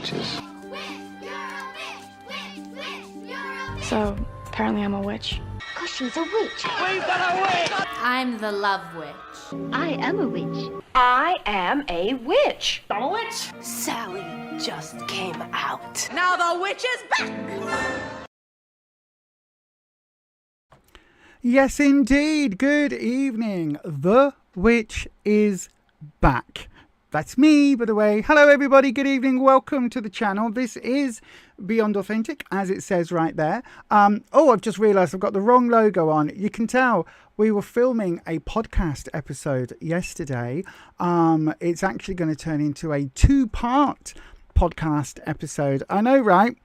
witches. So, apparently I'm a witch. Cause she's a witch. We've got a witch! I'm the love witch. I am a witch. I am a witch. I'm a witch! Sally just came out. Now the witch is back! Yes, indeed. Good evening. The witch is back. That's me, by the way. Hello, everybody. Good evening. Welcome to the channel. This is Beyond Authentic, as it says right there. I've just realised I've got the wrong logo on. You can tell we were filming a podcast episode yesterday. It's actually going to turn into a two-part podcast episode. I know, right?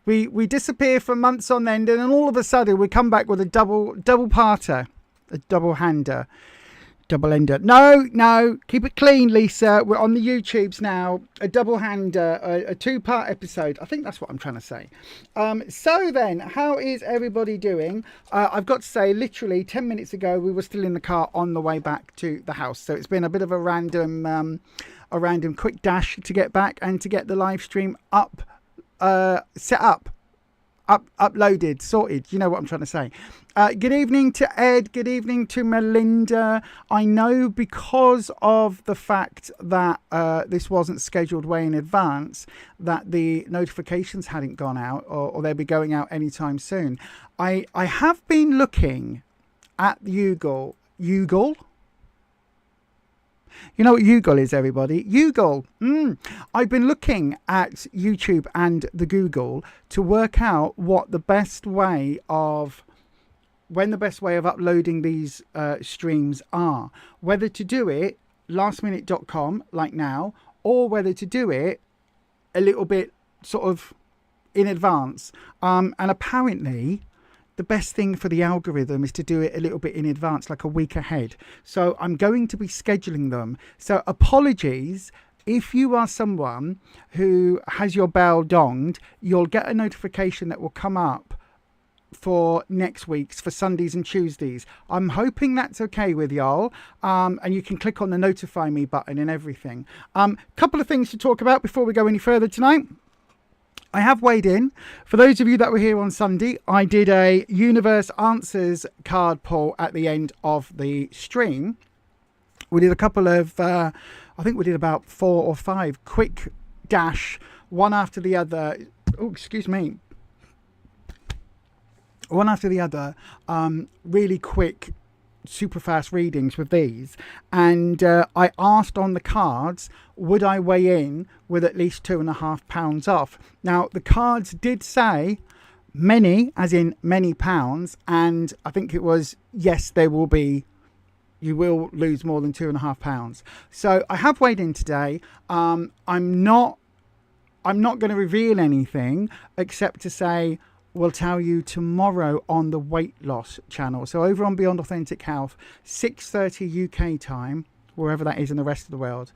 We disappear for months on end, and then all of a sudden we come back with a double-parter, a double-hander. Double-ender. No, keep it clean, Lisa. We're on the YouTubes now. A double-hander, a two-part episode. I think that's what I'm trying to say. So then, how is everybody doing? I've got to say, literally 10 minutes ago, we were still in the car on the way back to the house. So it's been a bit of a random quick dash to get back and to get the live stream up, set up. Uploaded, sorted. You know what I'm trying to say. Good evening to Ed. Good evening to Melinda. I know because of the fact that this wasn't scheduled way in advance that the notifications hadn't gone out or they'll be going out anytime soon. I have been looking at Google. You know what Google is, everybody? Google. I've been looking at YouTube and the Google to work out when the best way of uploading these streams are. Whether to do it lastminute.com like now, or whether to do it a little bit sort of in advance. And apparently the best thing for the algorithm is to do it a little bit in advance, like a week ahead. So I'm going to be scheduling them. So apologies. If you are someone who has your bell donged, you'll get a notification that will come up for next week's, for Sundays and Tuesdays. I'm hoping that's okay with y'all. And you can click on the notify me button and everything. Couple of things to talk about before we go any further tonight. I have weighed in. For those of you that were here on Sunday, I did a Universe Answers card pull at the end of the stream. We did a couple of, I think we did about 4 or 5 quick dash, one after the other. Oh, excuse me. One after the other, really quick, super fast readings with these. And I asked on the cards, would I weigh in with at least £2.5 off? Now, the cards did say many, as in many pounds. And I think it was, yes, there will be, you will lose more than £2.5. So I have weighed in today. I'm not going to reveal anything except to say, we'll tell you tomorrow on the weight loss channel. So over on Beyond Authentic Health, 6:30 UK time, wherever that is in the rest of the world,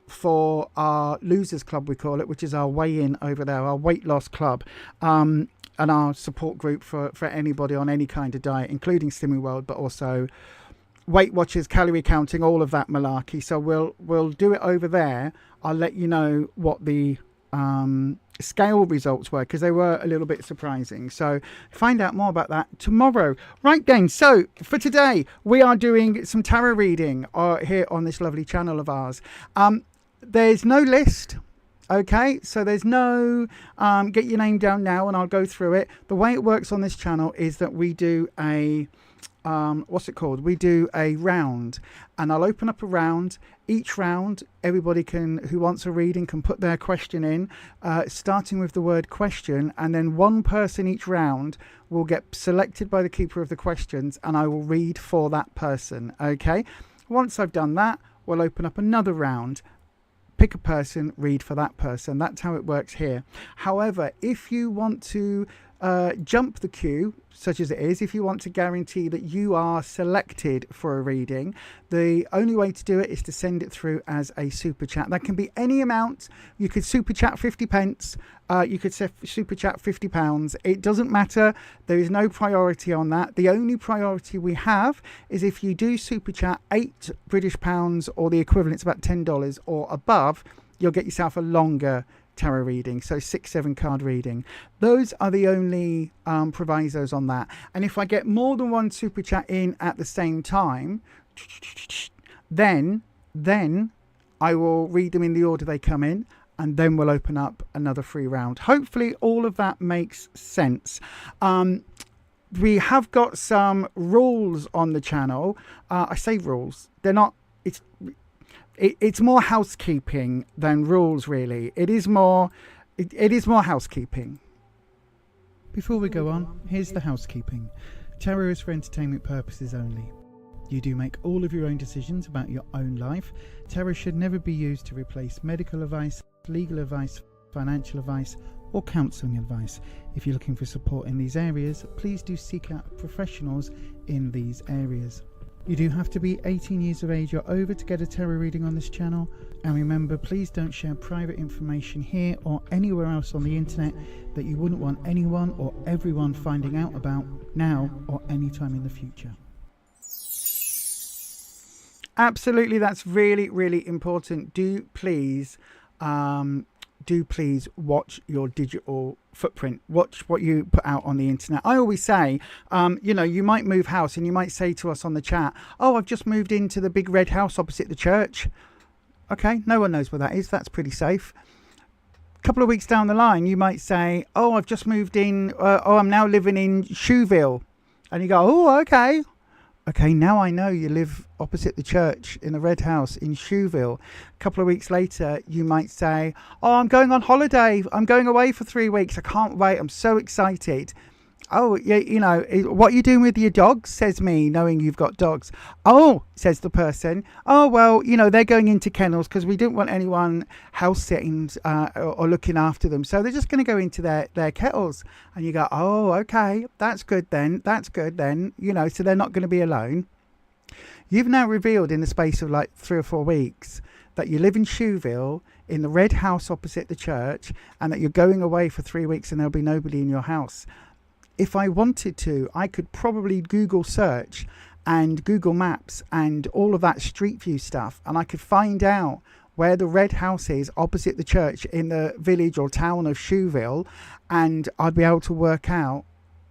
for our Losers Club, we call it, which is our weigh-in over there, our weight loss club, and our support group for anybody on any kind of diet, including Slimming World, but also Weight Watchers, calorie counting, all of that malarkey. So we'll do it over there. I'll let you know what the scale results were, because they were a little bit surprising. So find out more about that tomorrow. Right then, so for today we are doing some tarot reading here on this lovely channel of ours. There's no list, okay, so there's no get your name down now and I'll go through it. The way it works on this channel is that we do a we do a round, and I'll open up a round. Each round, everybody who wants a reading can put their question in, starting with the word question, and then one person each round will get selected by the keeper of the questions, and I will read for that person. Okay, once I've done that, we'll open up another round, pick a person, read for that person. That's how it works here. However, if you want to jump the queue, such as it is, if you want to guarantee that you are selected for a reading, the only way to do it is to send it through as a super chat. That can be any amount. You could super chat 50 pence, you could super chat £50. It doesn't matter. There is no priority on that. The only priority we have is if you do super chat £8 British or the equivalent, it's about $10 or above, you'll get yourself a longer tarot reading, so 6-7 card reading. Those are the only provisos on that. And if I get more than one super chat in at the same time, then I will read them in the order they come in, and then we'll open up another free round. Hopefully all of that makes sense. We have got some rules on the channel. I say rules, they're not, it's more housekeeping than rules, really. It is more housekeeping. Before we go on, here's the housekeeping. Tarot is for entertainment purposes only. You do make all of your own decisions about your own life. Tarot should never be used to replace medical advice, legal advice, financial advice, or counselling advice. If you're looking for support in these areas, please do seek out professionals in these areas. You do have to be 18 years of age or over to get a tarot reading on this channel. And remember, please don't share private information here or anywhere else on the internet that you wouldn't want anyone or everyone finding out about now or anytime in the future. Absolutely, that's really, really important. Do please watch your digital footprint. Watch what you put out on the internet. I always say, you might move house and you might say to us on the chat, oh, I've just moved into the big red house opposite the church. Okay, no one knows where that is. That's pretty safe. A couple of weeks down the line, you might say, oh, I've just moved in. I'm now living in Shoeville. And you go, oh, okay. Okay, now I know you live opposite the church in the red house in Shoeville. A couple of weeks later, you might say, oh, I'm going on holiday. I'm going away for 3 weeks. I can't wait. I'm so excited. Oh, yeah, what are you doing with your dogs, says me, knowing you've got dogs. Oh, says the person. Oh, well, they're going into kennels because we didn't want anyone house sitting or looking after them. So they're just going to go into their kettles. And you go, oh, okay, that's good then. That's good then. So they're not going to be alone. You've now revealed in the space of like 3 or 4 weeks that you live in Shoeville in the red house opposite the church and that you're going away for 3 weeks and there'll be nobody in your house. If I wanted to, I could probably Google search and Google Maps and all of that Street View stuff, and I could find out where the red house is opposite the church in the village or town of Shoeville, and I'd be able to work out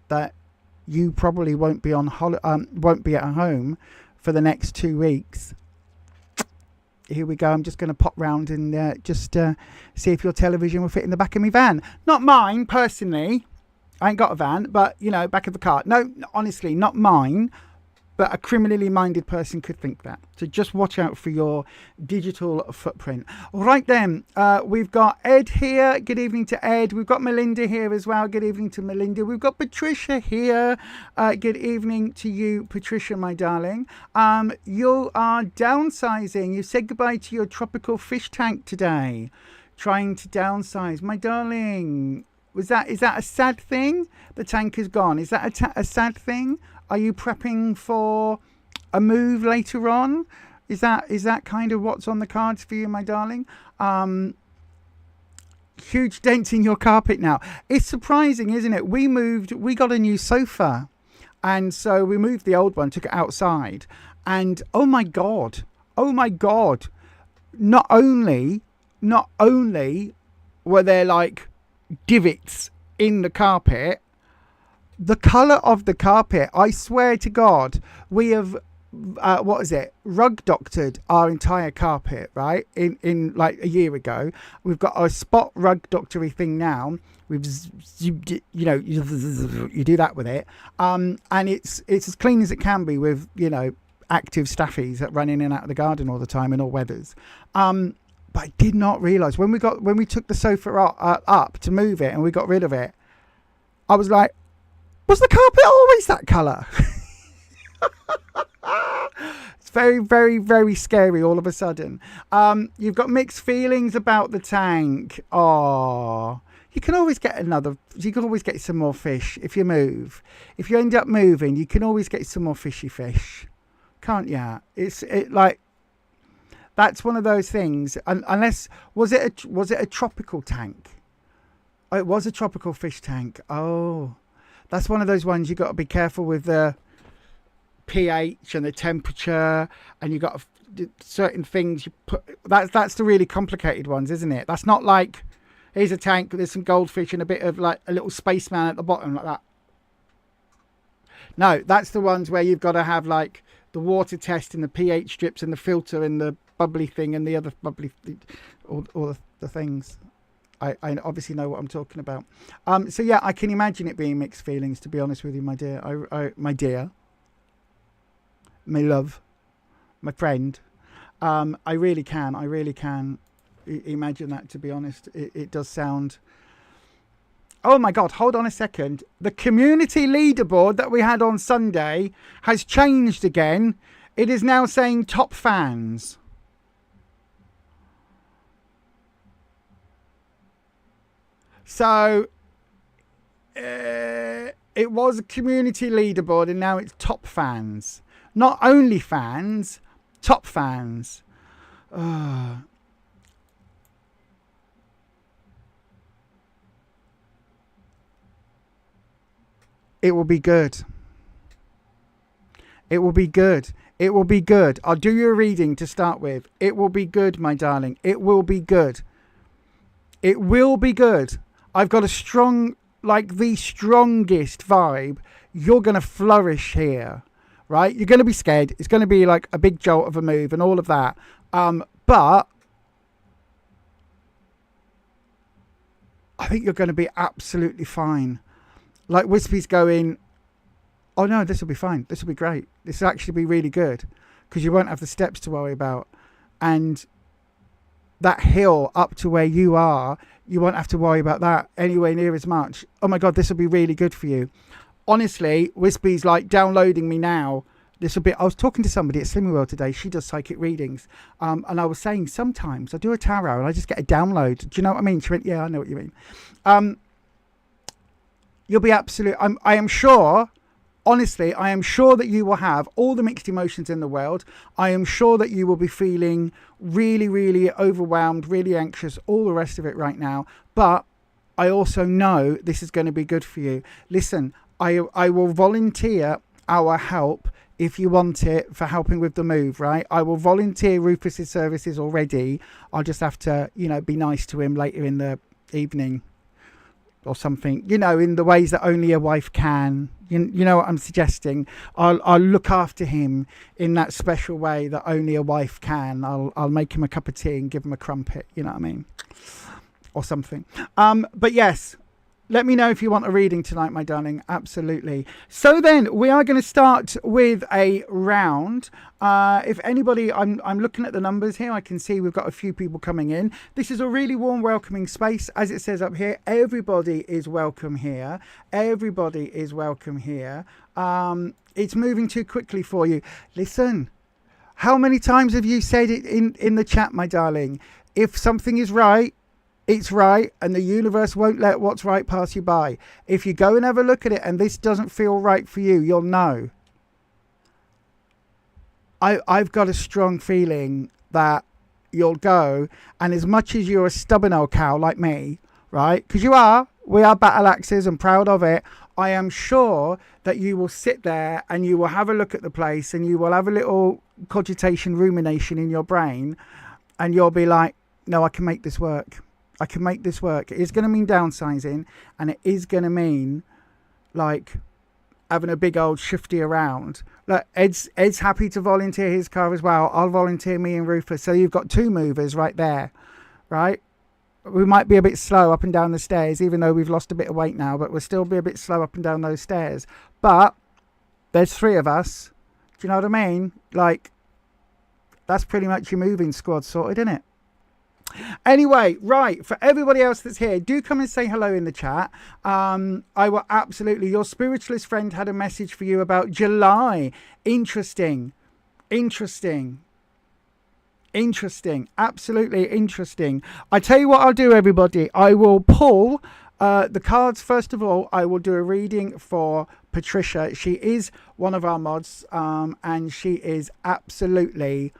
that you probably won't be won't be at home for the next 2 weeks. Here we go. I'm just going to pop round and just see if your television will fit in the back of my van. Not mine personally. I ain't got a van, but, back of the car. No, honestly, not mine, but a criminally minded person could think that. So just watch out for your digital footprint. All right, then. We've got Ed here. Good evening to Ed. We've got Melinda here as well. Good evening to Melinda. We've got Patricia here. Good evening to you, Patricia, my darling. You are downsizing. You said goodbye to your tropical fish tank today. Trying to downsize. My darling. Is that a sad thing? The tank is gone. Is that a sad thing? Are you prepping for a move later on? Is that kind of what's on the cards for you, my darling? Huge dent in your carpet now. It's surprising, isn't it? We got a new sofa, and so we moved the old one, took it outside, and oh my god, not only were there like divots in the carpet, the colour of the carpet, I swear to God, we have rug doctored our entire carpet, right? In like a year ago. We've got a spot rug doctory thing now. We've you do that with it, and it's as clean as it can be with active staffies that run in and out of the garden all the time in all weathers. But I did not realise when we took the sofa up to move it and we got rid of it, I was like, was the carpet always that colour? It's very, very, very scary all of a sudden. You've got mixed feelings about the tank. Oh, you can always get some more fish if you move. If you end up moving, you can always get some more fishy fish, can't you? That's one of those things. Unless was it a tropical tank? Oh, it was a tropical fish tank. Oh, that's one of those ones you got to be careful with the pH and the temperature, and you got certain things you put. That's the really complicated ones, isn't it? That's not like Here's a tank. There's some goldfish and a bit of like a little spaceman at the bottom like that. No, that's the ones where you've got to have like the water test and the pH strips and the filter and the bubbly thing and the other bubbly, all the things. I obviously know what I'm talking about. So yeah, I can imagine it being mixed feelings, to be honest with you, my dear. My dear, my love, my friend. I really can imagine that, to be honest. It does sound... Oh my God, hold on a second. The community leaderboard that we had on Sunday has changed again. It is now saying top fans. So it was a community leaderboard and now it's top fans. Not only fans, top fans. It will be good. It will be good. It will be good. I'll do your reading to start with. It will be good, my darling. It will be good. It will be good. I've got a strong, like the strongest vibe. You're going to flourish here, right? You're going to be scared. It's going to be like a big jolt of a move and all of that. But I think you're going to be absolutely fine. Like Wispy's going, oh no, this will be fine. This will be great. This will actually be really good because you won't have the steps to worry about. And that hill up to where you are, you won't have to worry about that anywhere near as much. Oh my God, this will be really good for you. Honestly, Wispy's like downloading me now. This will be... I was talking to somebody at Slimming World today. She does psychic readings. And I was saying sometimes I do a tarot and I just get a download. Do you know what I mean? She went, yeah, I know what you mean. You'll be absolute... I am sure... Honestly, I am sure that you will have all the mixed emotions in the world. I am sure that you will be feeling really, really overwhelmed, really anxious, all the rest of it right now. But I also know this is going to be good for you. Listen, I will volunteer our help if you want it for helping with the move, right? I will volunteer Rufus's services already. I'll just have to, be nice to him later in the evening or something, in the ways that only a wife can. You know what I'm suggesting? I'll look after him in that special way that only a wife can. I'll make him a cup of tea and give him a crumpet, you know what I mean? Or something. But yes, let me know if you want a reading tonight, my darling. Absolutely. So then we are going to start with a round. If anybody, I'm looking at the numbers here. I can see we've got a few people coming in. This is a really warm, welcoming space. As it says up here, everybody is welcome here. Everybody is welcome here. It's moving too quickly for you. Listen, how many times have you said it in the chat, my darling? If something is right, it's right, and the universe won't let what's right pass you by. If you go and have a look at it and this doesn't feel right for you, you'll know. I've got a strong feeling that you'll go, and as much as you're a stubborn old cow like me, right, because we are battle axes and proud of it, I am sure that you will sit there and you will have a look at the place and you will have a little cogitation, rumination in your brain, and you'll be like, no, I can make this work. I can make this work. It is going to mean downsizing, and it is going to mean like having a big old shifty around. Look, Ed's happy to volunteer his car as well. I'll volunteer me and Rufus. So you've got two movers right there, right? We might be a bit slow up and down the stairs, even though we've lost a bit of weight now, but we'll still be a bit slow up and down those stairs. But there's three of us. Do you know what I mean? Like, that's pretty much your moving squad sorted, isn't it? Anyway, right, for everybody else that's here, do come and say hello in the chat. I will absolutely... Your spiritualist friend had a message for you about July. Interesting. Absolutely interesting. I tell you what I'll do, everybody. I will pull the cards. First of all, I will do a reading for Patricia. She is one of our mods, and she is absolutely...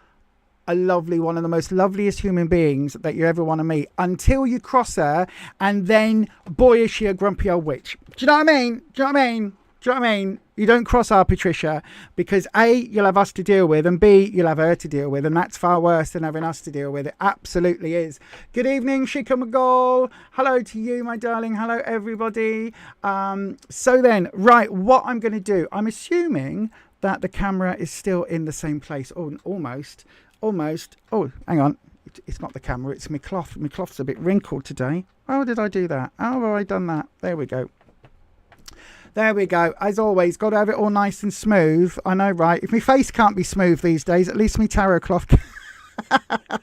a lovely, one of the most loveliest human beings that you ever want to meet, until you cross her, and then boy is she a grumpy old witch. Do you know what I mean? Do you know what I mean? You don't cross our Patricia because A, you'll have us to deal with, and B, you'll have her to deal with, and that's far worse than having us to deal with. It absolutely is. Good evening, Shika McGall. Hello to you, my darling. Hello, everybody. So then, right, what I'm going to do, I'm assuming that the camera is still in the same place. Oh, almost. Oh, hang on. It's not the camera, it's my cloth. My cloth's a bit wrinkled today. How did I do that? How have I done that? There we go. There we go. As always, got to have it all nice and smooth. I know, right? If my face can't be smooth these days, at least my tarot cloth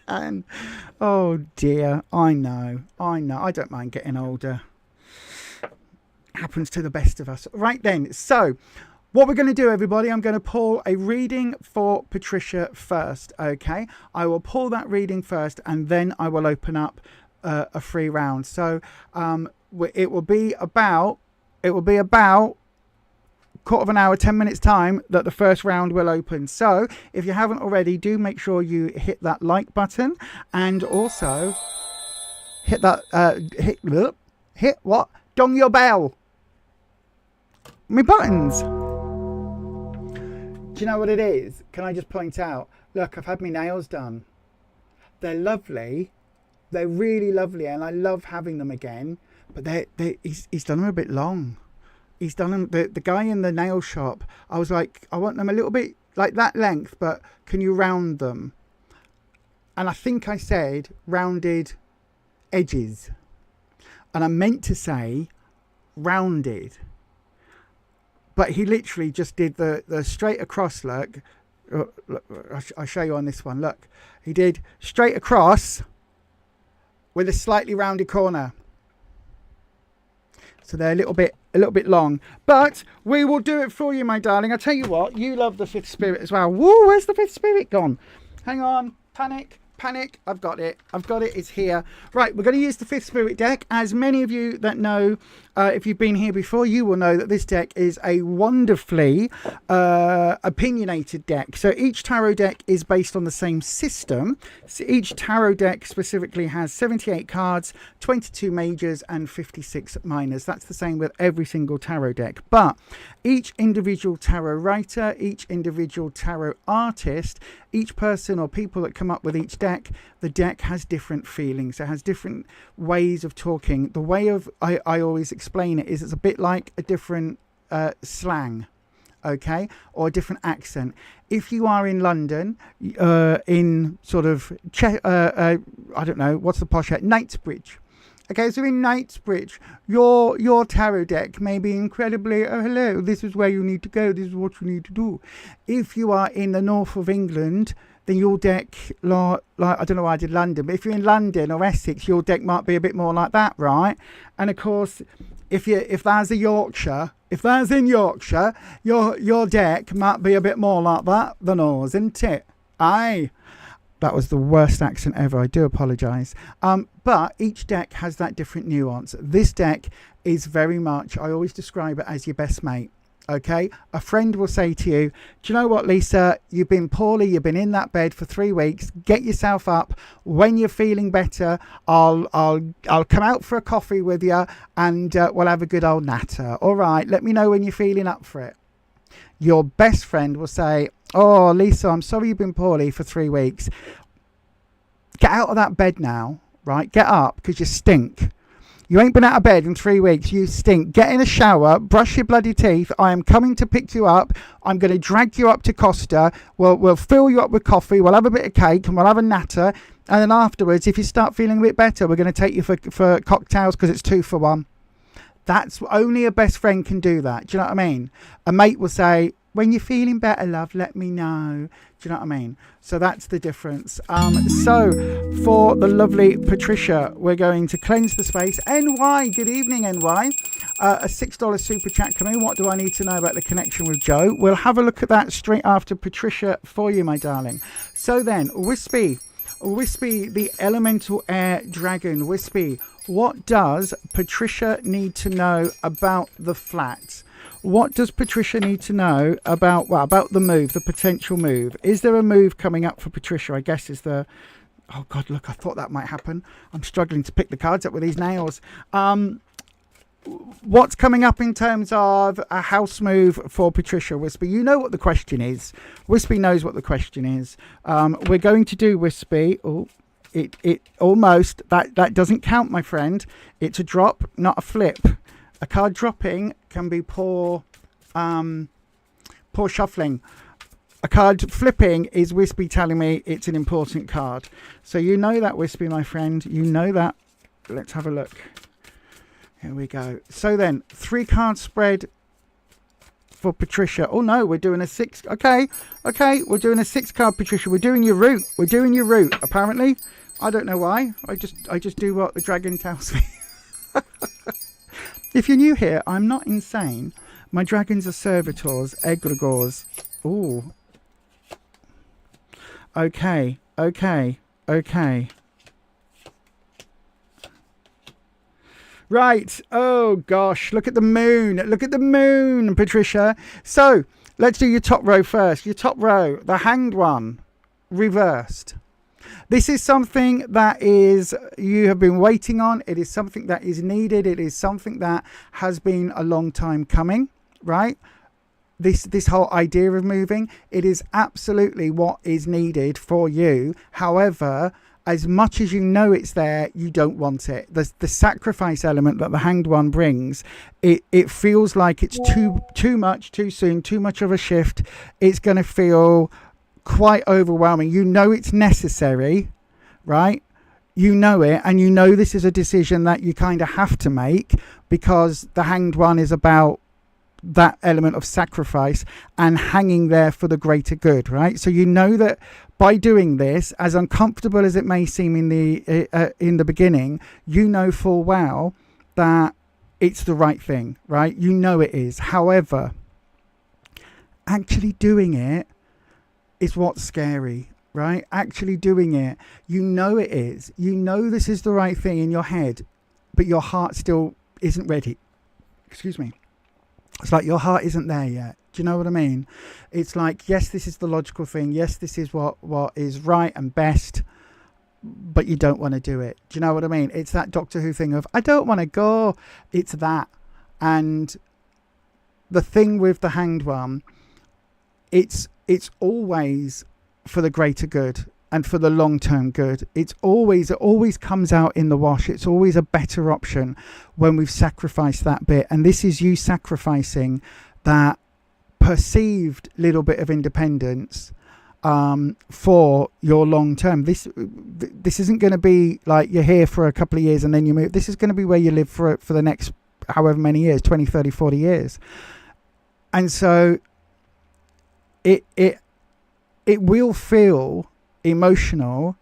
can. Oh, dear. I know. I don't mind getting older. Happens to the best of us. Right then. So, what we're going to do, everybody, I'm going to pull a reading for Patricia first, okay? I will pull that reading first, and then I will open up a free round. So, it will be about quarter of an hour, 10 minutes time that the first round will open. So if you haven't already, do make sure you hit that like button, and also hit that hit what? Dong your bell. My buttons. Do you know what it is? Can I just point out? Look, I've had my nails done. They're lovely. They're really lovely, and I love having them again. But he's done them a bit long. He's done them. The guy in the nail shop, I was like, I want them a little bit like that length, but can you round them? And I think I said rounded edges. And I meant to say rounded. But he literally just did the straight across look. Look, I'll show you on this one. Look, he did straight across with a slightly rounded corner. So they're a little bit long, but we will do it for you, my darling. I tell you what, you love the fifth spirit as well. Whoa, where's the fifth spirit gone? Hang on, panic. I've got it. It's here. Right, we're going to use the fifth spirit deck. As many of you that know, if you've been here before, you will know that this deck is a wonderfully opinionated deck. So each tarot deck is based on the same system. So each tarot deck specifically has 78 cards, 22 majors and 56 minors. That's the same with every single tarot deck. But each individual tarot writer, each individual tarot artist, each person or people that come up with each deck, the deck has different feelings. It has different ways of talking. The way of I always explain it is it's a bit like a different slang, okay, or a different accent. If you are in London, in sort of I don't know what's the posh at, Knightsbridge. Okay, so in Knightsbridge, your tarot deck may be incredibly, oh, hello, this is where you need to go, this is what you need to do. If you are in the north of England, then your deck, like I don't know why I did London, but if you're in London or Essex, your deck might be a bit more like that, right? And of course, if that's in Yorkshire, your deck might be a bit more like that than ours, isn't it? Aye. That was the worst accent ever. I do apologise. But each deck has that different nuance. This deck is very much, I always describe it as your best mate. Okay? A friend will say to you, do you know what, Lisa? You've been poorly. You've been in that bed for 3 weeks. Get yourself up. When you're feeling better, I'll come out for a coffee with you and we'll have a good old natter. All right? Let me know when you're feeling up for it. Your best friend will say, oh, Lisa, I'm sorry you've been poorly for 3 weeks. Get out of that bed now, right? Get up because you stink. You ain't been out of bed in 3 weeks. You stink. Get in a shower. Brush your bloody teeth. I am coming to pick you up. I'm going to drag you up to Costa. We'll fill you up with coffee. We'll have a bit of cake and we'll have a natter. And then afterwards, if you start feeling a bit better, we're going to take you for cocktails because it's 2 for 1. That's only a best friend can do that. Do you know what I mean? A mate will say, when you're feeling better, love, let me know. Do you know what I mean? So that's the difference. So for the lovely Patricia, we're going to cleanse the space. NY, good evening, NY. A $6 super chat coming. What do I need to know about the connection with Joe? We'll have a look at that straight after Patricia for you, my darling. So then, Wispy, the elemental air dragon. Wispy, what does Patricia need to know about the flat? What does Patricia need to know about the move, the potential move? Is there a move coming up for Patricia? I guess is the... Oh, God, look, I thought that might happen. I'm struggling to pick the cards up with these nails. what's coming up in terms of a house move for Patricia? Wispy, you know what the question is. Wispy knows what the question is. We're going to do Wispy. Oh, it almost, that doesn't count, my friend. It's a drop, not a flip. A card dropping can be poor shuffling. A card flipping is Wispy telling me it's an important card. So you know that, Wispy, my friend. You know that. Let's have a look. Here we go. So then, 3 card spread for Patricia. Oh no, we're doing a 6. Okay, we're doing a 6 card, Patricia. We're doing your route. We're doing your route. Apparently, I don't know why. I just do what the dragon tells me. If you're new here, I'm not insane. My dragons are servitors, egregores. Ooh. Okay. Right. Oh, gosh. Look at the moon. Look at the moon, Patricia. So, let's do your top row first. Your top row, the hanged one, reversed. This is something that you have been waiting on. It is something that is needed. It is something that has been a long time coming, right? This whole idea of moving, it is absolutely what is needed for you. However, as much as you know it's there, you don't want it. The sacrifice element that the hanged one brings, it feels like it's too much, too soon, too much of a shift. It's going to feel quite overwhelming. You know it's necessary, right? You know it, and you know this is a decision that you kind of have to make, because the hanged one is about that element of sacrifice and hanging there for the greater good, right? So you know that by doing this, as uncomfortable as it may seem in the beginning, you know full well that it's the right thing, right? You know it is. However, actually doing it is what's scary, right? Actually doing it, you know it is. You know this is the right thing in your head, but your heart still isn't ready. Excuse me. It's like your heart isn't there yet. Do you know what I mean? It's like, yes, this is the logical thing. Yes, this is what is right and best, but you don't want to do it. Do you know what I mean? It's that Doctor Who thing of, I don't want to go. It's that. And the thing with the hanged one, it's always for the greater good and for the long-term good. It always comes out in the wash. It's always a better option when we've sacrificed that bit. And this is you sacrificing that perceived little bit of independence for your long term. This isn't going to be like you're here for a couple of years and then you move. This is going to be where you live for the next however many years, 20, 30, 40 years. And so it will feel emotional,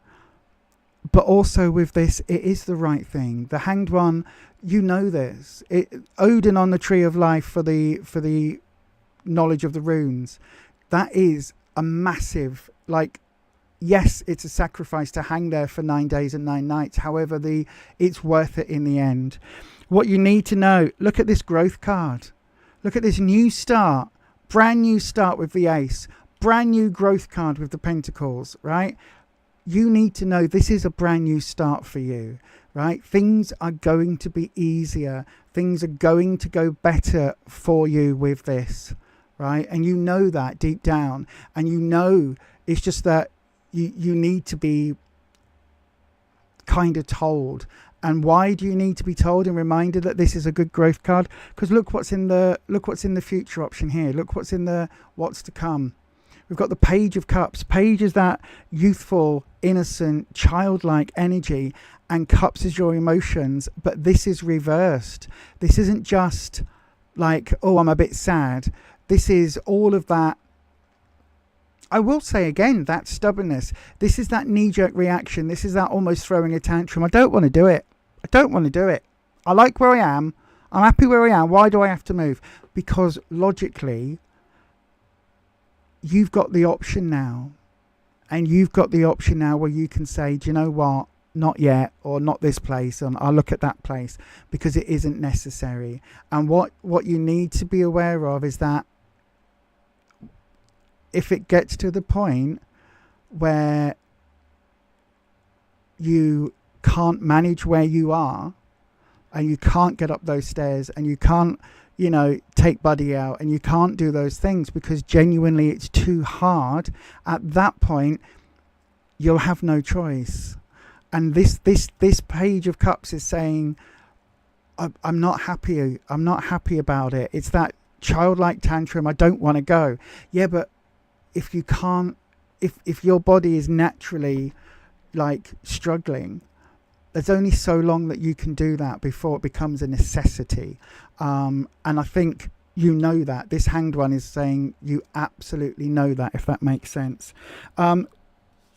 but also with this, it is the right thing. The hanged one, you know this. Odin on the tree of life for the knowledge of the runes. That is a massive, like, yes, it's a sacrifice to hang there for 9 days and 9 nights. However, it's worth it in the end. What you need to know, look at this growth card. Look at this new start, brand new start with the ace, brand new growth card with the pentacles, right? You need to know this is a brand new start for you, right? Things are going to be easier. Things are going to go better for you with this, right? And you know that deep down. And you know it's just that you need to be kind of told. And why do you need to be told and reminded that this is a good growth card? Because look what's in the future option here. Look what's in the what's to come. We've got the Page of Cups. Page is that youthful, innocent, childlike energy, and Cups is your emotions. But this is reversed. This isn't just like, oh, I'm a bit sad. This is all of that. I will say again, that stubbornness. This is that knee-jerk reaction. This is that almost throwing a tantrum. I don't want to do it. I don't want to do it. I like where I am. I'm happy where I am. Why do I have to move? Because logically, you've got the option now. And you've got the option now where you can say, do you know what? Not yet, or not this place, and I'll look at that place, because it isn't necessary. And what you need to be aware of is that if it gets to the point where you can't manage where you are and you can't get up those stairs, and you can't, you know, take Buddy out, and you can't do those things because genuinely it's too hard, at that point you'll have no choice. And this Page of Cups is saying, I'm not happy. I'm not happy about it. It's that childlike tantrum. I don't want to go. Yeah, but if you can't, if your body is naturally like struggling, there's only so long that you can do that before it becomes a necessity. And I think you know that. This Hanged One is saying you absolutely know that, if that makes sense.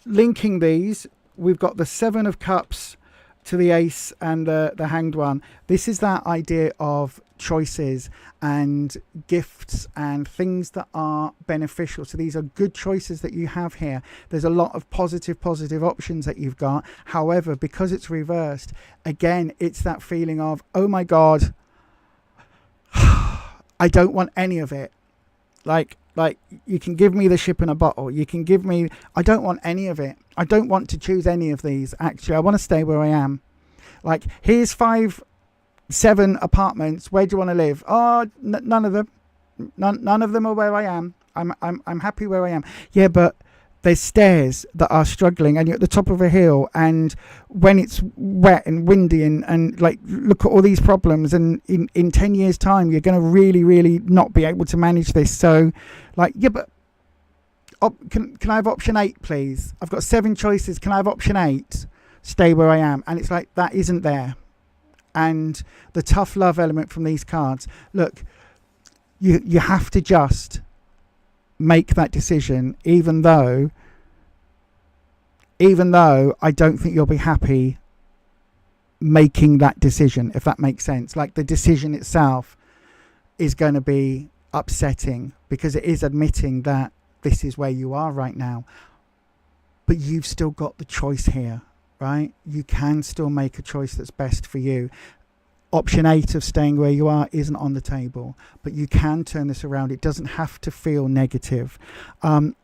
Linking these, we've got the Seven of Cups to the Ace and the Hanged One. This is that idea of choices and gifts and things that are beneficial. So these are good choices that you have here. There's a lot of positive options that you've got. However, because it's reversed, again, it's that feeling of, oh my God, I don't want any of it. Like you can give me the ship in a bottle. You can give me, I don't want any of it. I don't want to choose any of these. Actually, I want to stay where I am. Like, here's 7 apartments. Where do you want to live? Oh, none of them. None of them are where I am. I'm happy where I am. Yeah, but there's stairs that are struggling, and you're at the top of a hill, and when it's wet and windy and like, look at all these problems, and in 10 years time you're going to really not be able to manage this. So like, yeah, but can I have option 8 please? I've got 7 choices. Can I have option 8? Stay where I am. And it's like, that isn't there. And the tough love element from these cards, look, you have to just make that decision, even though I don't think you'll be happy making that decision, if that makes sense. Like, the decision itself is going to be upsetting because it is admitting that this is where you are right now, but you've still got the choice here, right? You can still make a choice that's best for you. Option 8 of staying where you are isn't on the table, but you can turn this around. It doesn't have to feel negative.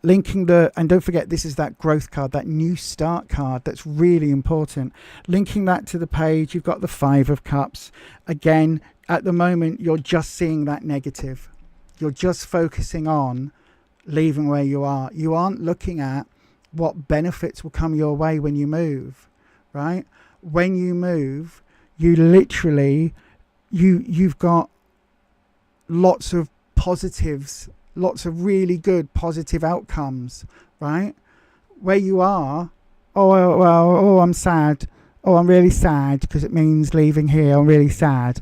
Linking and don't forget, this is that growth card, that new start card that's really important. Linking that to the page, you've got the 5 of Cups. Again, at the moment, you're just seeing that negative. You're just focusing on leaving where you are. You aren't looking at what benefits will come your way when you move, right? When you move, you literally, you've got lots of positives, lots of really good positive outcomes, right? Where you are, I'm sad. Oh, I'm really sad because it means leaving here. I'm really sad.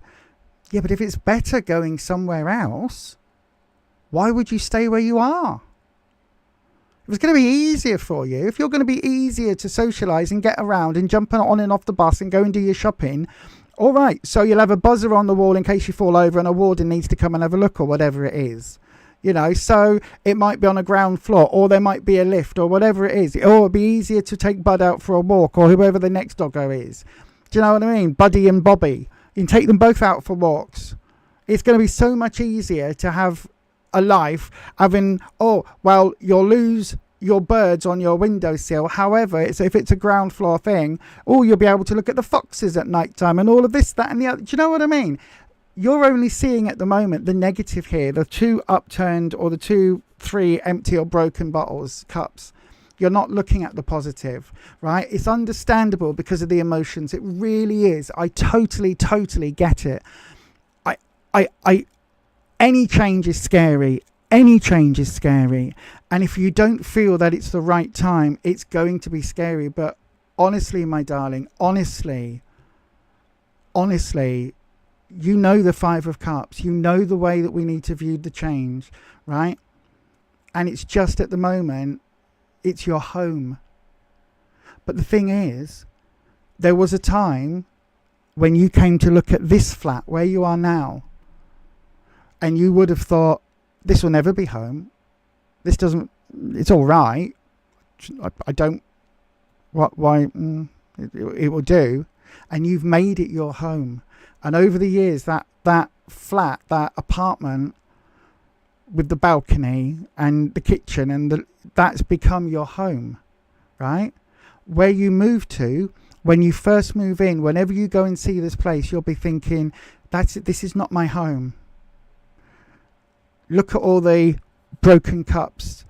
Yeah, but if it's better going somewhere else, why would you stay where you are? If it's going to be easier for you, if you're going to be easier to socialise and get around and jump on and off the bus and go and do your shopping, all right, so you'll have a buzzer on the wall in case you fall over and a warden needs to come and have a look, or whatever it is. You know, so it might be on a ground floor, or there might be a lift, or whatever it is. Or it'll be easier to take Bud out for a walk, or whoever the next doggo is. Do you know what I mean? Buddy and Bobby. You can take them both out for walks. It's going to be so much easier to have a life having, you'll lose your birds on your windowsill. However, if it's a ground floor thing, you'll be able to look at the foxes at night time and all of this, that and the other. Do you know what I mean? You're only seeing at the moment the negative here, the 2 upturned or the 3 empty or broken cups. You're not looking at the positive, right? It's understandable because of the emotions. It really is. I totally get it. Any change is scary. Any change is scary. And if you don't feel that it's the right time, it's going to be scary. But honestly, my darling, honestly, you know the 5 of Cups. You know the way that we need to view the change, right? And it's just at the moment, it's your home. But the thing is, there was a time when you came to look at this flat where you are now, and you would have thought, this will never be home. This doesn't, it's all right. I don't, why, it will do. And you've made it your home. And over the years, that flat, that apartment with the balcony and the kitchen, and that's become your home, right? Where you move to, When you first move in, whenever you go and see this place, you'll be thinking, this is not my home. Look at all the broken cups.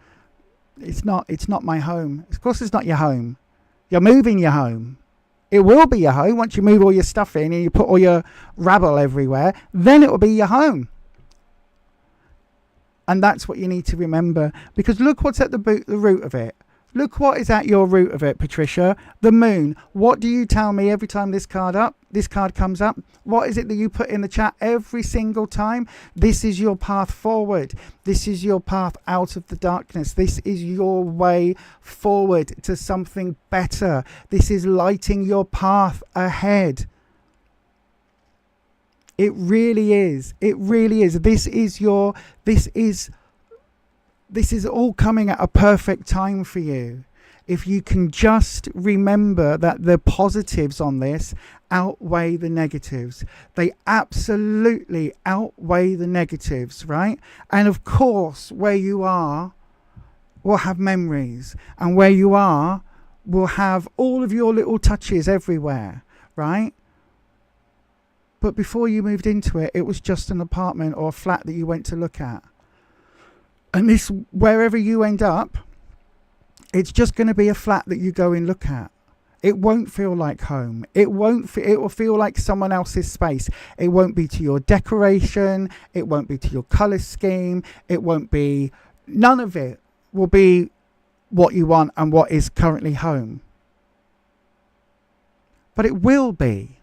It's not my home. Of course it's not your home. You're moving your home. It will be your home once you move all your stuff in and you put all your rabble everywhere. Then it will be your home. And that's what you need to remember. Because look what's at the root of it. Look what is at your root of it, Patricia. The moon. What do you tell me every time this card comes up? What is it that you put in the chat every single time? This is your path forward. This is your path out of the darkness. This is your way forward to something better. This is lighting your path ahead. It really is. It really is. This is all coming at a perfect time for you. If you can just remember that the positives on this outweigh the negatives. They absolutely outweigh the negatives, right? And of course, where you are will have memories. And where you are will have all of your little touches everywhere, right? But before you moved into it, it was just an apartment or a flat that you went to look at. And this, wherever you end up, it's just going to be a flat that you go and look at. It won't feel like home. It will feel like someone else's space. It won't be to your decoration. It won't be to your colour scheme. It won't be, none of it will be what you want and what is currently home. But it will be.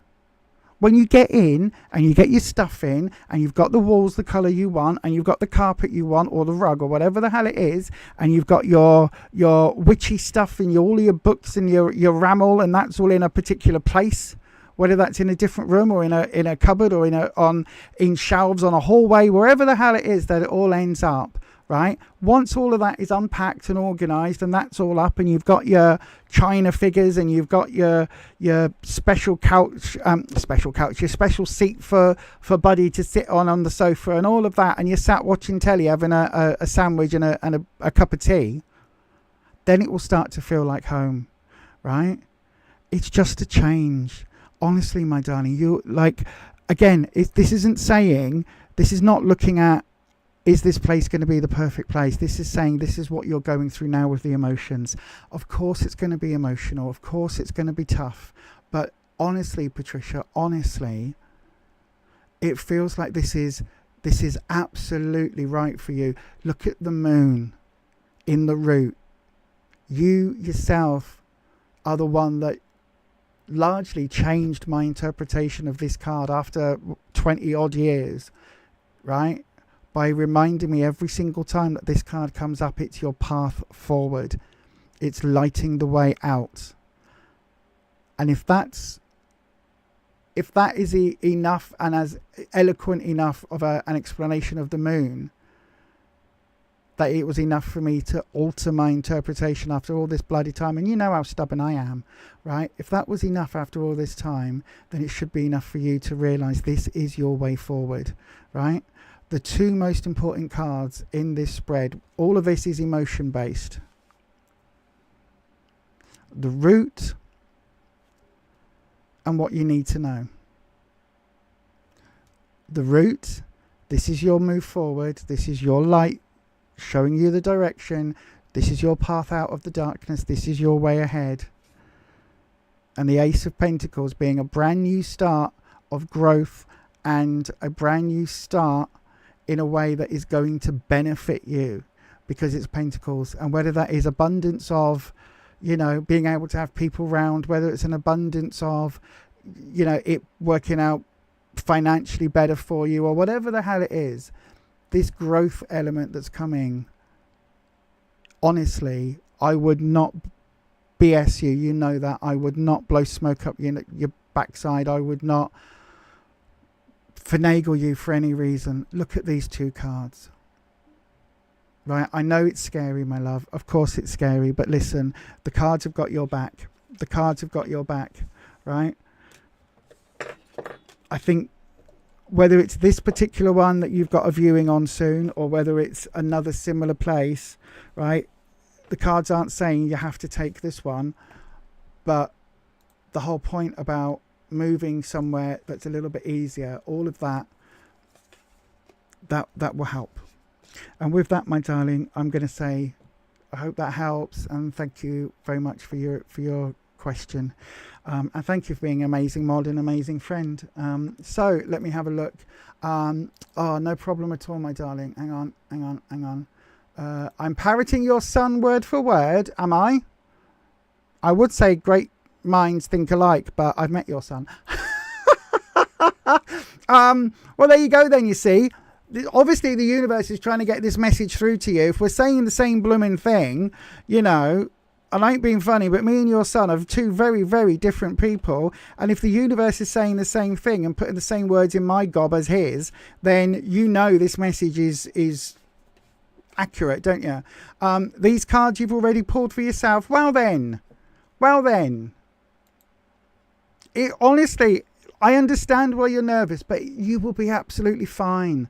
When you get in and you get your stuff in and you've got the walls the colour you want and you've got the carpet you want or the rug or whatever the hell it is, and you've got your witchy stuff and all your books and your rammel, and that's all in a particular place, whether that's in a different room or in a cupboard or in shelves on a hallway, wherever the hell it is that it all ends up, right? Once all of that is unpacked and organised and that's all up and you've got your china figures and you've got your special couch, your special seat for Buddy to sit on the sofa and all of that, and you're sat watching telly having a sandwich and a cup of tea, then it will start to feel like home, right? It's just a change. Honestly, my darling, this is not looking at, is this place going to be the perfect place? This is saying this is what you're going through now with the emotions. Of course it's going to be emotional. Of course it's going to be tough. But honestly, Patricia, it feels like this is absolutely right for you. Look at the moon in the root. You yourself are the one that largely changed my interpretation of this card after 20 odd years, right? By reminding me every single time that this card comes up, it's your path forward. It's lighting the way out. And if that is enough and as eloquent enough of an explanation of the moon, that it was enough for me to alter my interpretation after all this bloody time, and you know how stubborn I am, right? If that was enough after all this time, then it should be enough for you to realise this is your way forward, right? The two most important cards in this spread, all of this is emotion based. The root and what you need to know. The root, this is your move forward. This is your light showing you the direction. This is your path out of the darkness. This is your way ahead. And the Ace of Pentacles being a brand new start of growth and a brand new start in a way that is going to benefit you because it's Pentacles. And whether that is abundance of, being able to have people round, whether it's an abundance of, it working out financially better for you or whatever the hell it is, this growth element that's coming, honestly, I would not BS you. You know that. I would not blow smoke up your backside. I would not finagle you for any reason. Look at these two cards, right? I know it's scary, my love. Of course it's scary, but listen, the cards have got your back. The cards have got your back, right? I think whether it's this particular one that you've got a viewing on soon or whether it's another similar place, right? The cards aren't saying you have to take this one, but the whole point about moving somewhere that's a little bit easier, all of that will help. And with that, my darling, I'm going to say I hope that helps, and thank you very much for your question, and thank you for being an amazing mod and amazing friend. So let me have a look. Oh, no problem at all, my darling. Hang on. I'm parroting your son word for word, am I? I would say great minds think alike, but I've met your son. Well, there you go then, you see. Obviously, the universe is trying to get this message through to you. If we're saying the same blooming thing, you know, and I ain't being funny, but me and your son are two very, very different people. And if the universe is saying the same thing and putting the same words in my gob as his, then you know this message is accurate, don't you? These cards you've already pulled for yourself. Well then. Honestly, I understand why you're nervous, but you will be absolutely fine.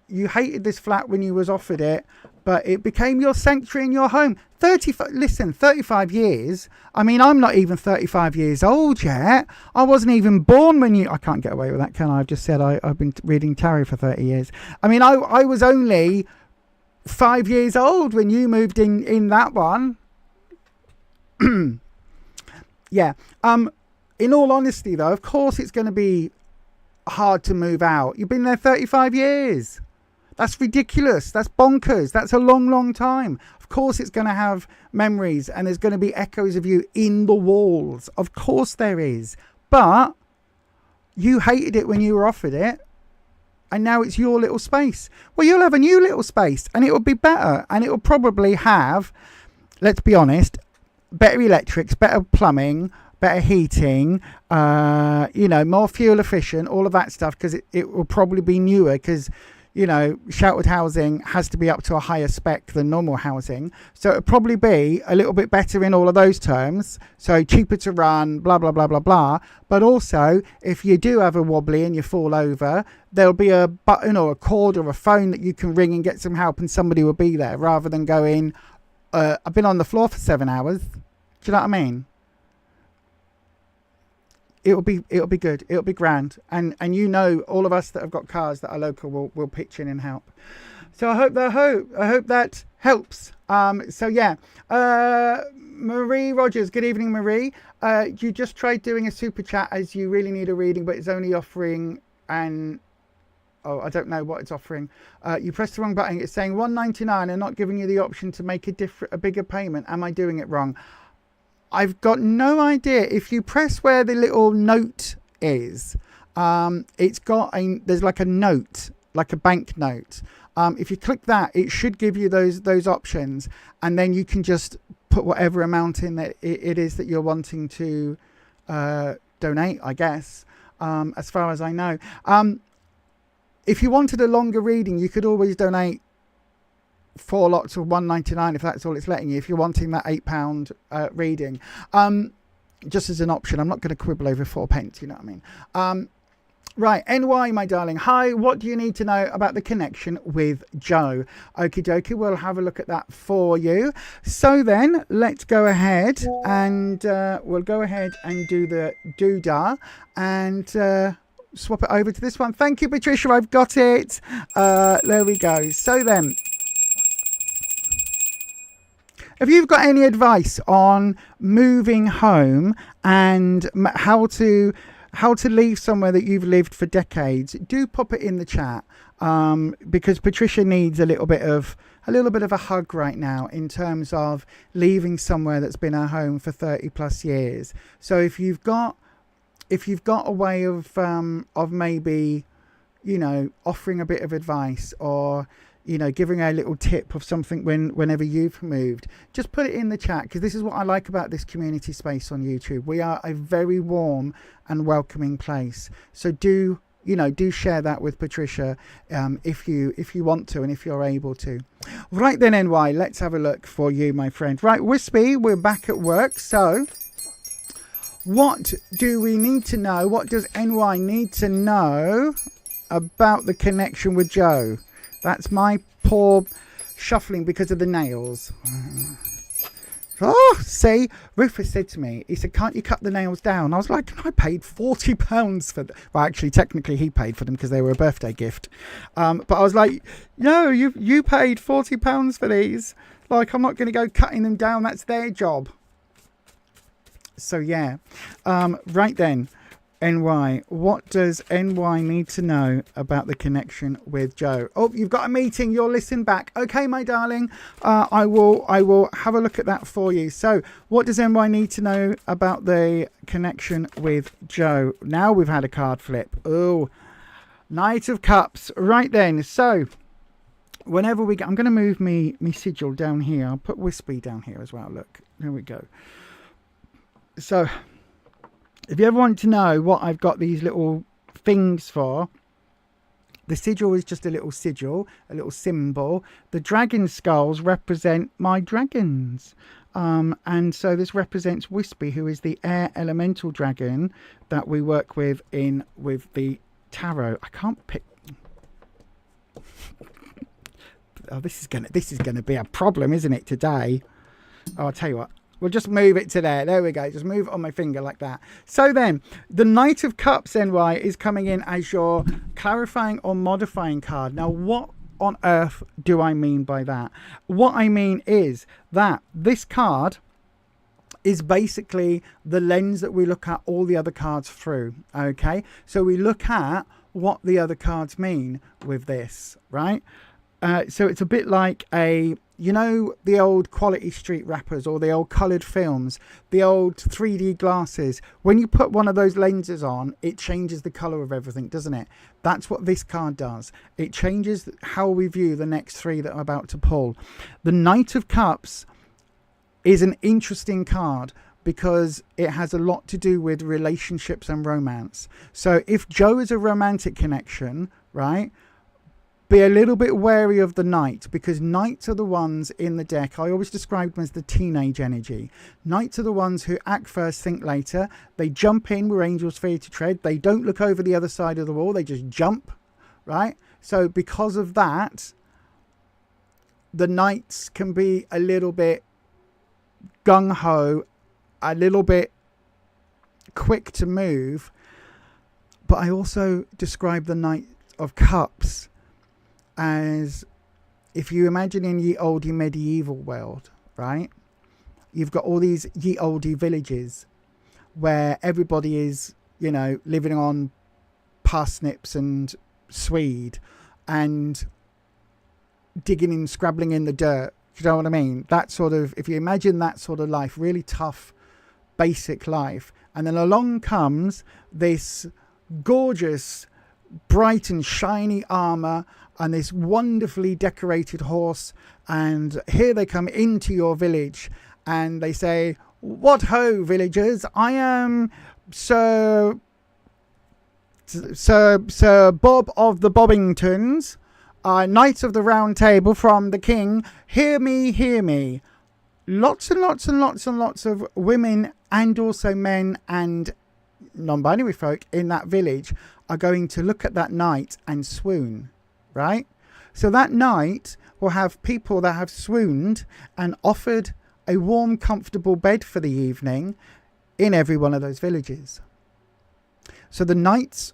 You hated this flat when you was offered it, but it became your sanctuary and your home. 35 years. I mean, I'm not even 35 years old yet. I wasn't even born when you... I can't get away with that, can I? I've just said I've been reading tarot for 30 years. I mean, I was only 5 years old when you moved in that one. Yeah. In all honesty, though, of course it's going to be hard to move out. You've been there 35 years. That's ridiculous. That's bonkers. That's a long, long time. Of course it's going to have memories and there's going to be echoes of you in the walls. Of course there is. But you hated it when you were offered it. And now it's your little space. Well, you'll have a new little space and it will be better. And it will probably have, let's be honest, better electrics, better plumbing, better heating, more fuel efficient, all of that stuff, because it will probably be newer because, you know, sheltered housing has to be up to a higher spec than normal housing. So it'll probably be a little bit better in all of those terms. So cheaper to run, blah, blah, blah, blah, blah. But also, if you do have a wobbly and you fall over, there'll be a button or a cord or a phone that you can ring and get some help and somebody will be there rather than going, I've been on the floor for 7 hours. Do you know what I mean? It'll be good. It'll be grand. And you know, all of us that have got cars that are local will pitch in and help. So I hope that helps. So yeah. Marie Rogers, good evening, Marie. You just tried doing a super chat as you really need a reading, but it's only offering I don't know what it's offering. You pressed the wrong button. It's saying $1.99 and not giving you the option to make a bigger payment. Am I doing it wrong? I've got no idea. If you press where the little note is, there's like a note, like a bank note. If you click that, it should give you those options, and then you can just put whatever amount in that it is that you're wanting to donate, I guess, as far as I know. If you wanted a longer reading, you could always donate 4 lots of $1.99 if that's all it's letting you, if you're wanting that £8 reading, just as an option. I'm not going to quibble over 4 pence, you know what I mean. Right, NY, my darling. Hi, what do you need to know about the connection with Joe? Okie dokie, we'll have a look at that for you. So then, let's go ahead and we'll go ahead and do the doodah and swap it over to this one. Thank you, Patricia, I've got it. There we go. So then, if you've got any advice on moving home and how to leave somewhere that you've lived for decades, do pop it in the chat, because Patricia needs a little bit of a hug right now in terms of leaving somewhere that's been her home for 30 plus years. So if you've got a way of maybe, you know, offering a bit of advice or, you know, giving a little tip of something whenever you've moved, just put it in the chat, because this is what I like about this community space on YouTube. We are a very warm and welcoming place. So do share that with Patricia if you want to and if you're able to. Right then, NY, let's have a look for you, my friend. Right, Wispy, we're back at work. So what do we need to know? What does NY need to know about the connection with Joe? That's my poor shuffling because of the nails. Oh, see, Rufus said to me, he said, can't you cut the nails down? I was like, I paid £40 for them. Well, actually, technically he paid for them because they were a birthday gift. But I was like, no, you paid £40 for these. Like, I'm not going to go cutting them down. That's their job. So, yeah. Right then. NY. What does NY need to know about the connection with Joe? Oh, you've got a meeting. You'll listen back. Okay, my darling. I will have a look at that for you. So, what does NY need to know about the connection with Joe? Now we've had a card flip. Oh, Knight of Cups. Right then. So, whenever we get, I'm going to move me sigil down here. I'll put Wispy down here as well. Look, there we go. So, if you ever want to know what I've got these little things for, the sigil is just a little sigil, a little symbol. The dragon skulls represent my dragons. And so this represents Wispy, who is the air elemental dragon that we work with with the tarot. I can't pick. Oh, this is gonna be a problem, isn't it, today? Oh, I'll tell you what. We'll just move it to there. There we go. Just move it on my finger like that. So then, the Knight of Cups, NY, is coming in as your clarifying or modifying card. Now, what on earth do I mean by that? What I mean is that this card is basically the lens that we look at all the other cards through. Okay? So we look at what the other cards mean with this, right? So it's a bit like you know, the old Quality Street wrappers or the old coloured films, the old 3D glasses. When you put one of those lenses on, it changes the colour of everything, doesn't it? That's what this card does. It changes how we view the next three that I'm about to pull. The Knight of Cups is an interesting card because it has a lot to do with relationships and romance. So if Joe is a romantic connection, right? Be a little bit wary of the Knight, because Knights are the ones in the deck. I always describe them as the teenage energy. Knights are the ones who act first, think later. They jump in where angels fear to tread. They don't look over the other side of the wall. They just jump, right? So because of that, the Knights can be a little bit gung-ho, a little bit quick to move. But I also describe the Knight of Cups as, if you imagine in ye olde medieval world, right? You've got all these ye olde villages where everybody is, you know, living on parsnips and swede and digging and scrabbling in the dirt. You know what I mean? That sort of, if you imagine that sort of life, really tough, basic life. And then along comes this gorgeous, bright and shiny armor and this wonderfully decorated horse, and here they come into your village and they say, "What ho, villagers, I am Sir Bob of the Bobbingtons, Knight of the Round Table from the King. Hear me, hear me." Lots and lots and lots and lots of women and also men and non-binary folk in that village are going to look at that knight and swoon, right? So that knight will have people that have swooned and offered a warm, comfortable bed for the evening in every one of those villages. So the knights,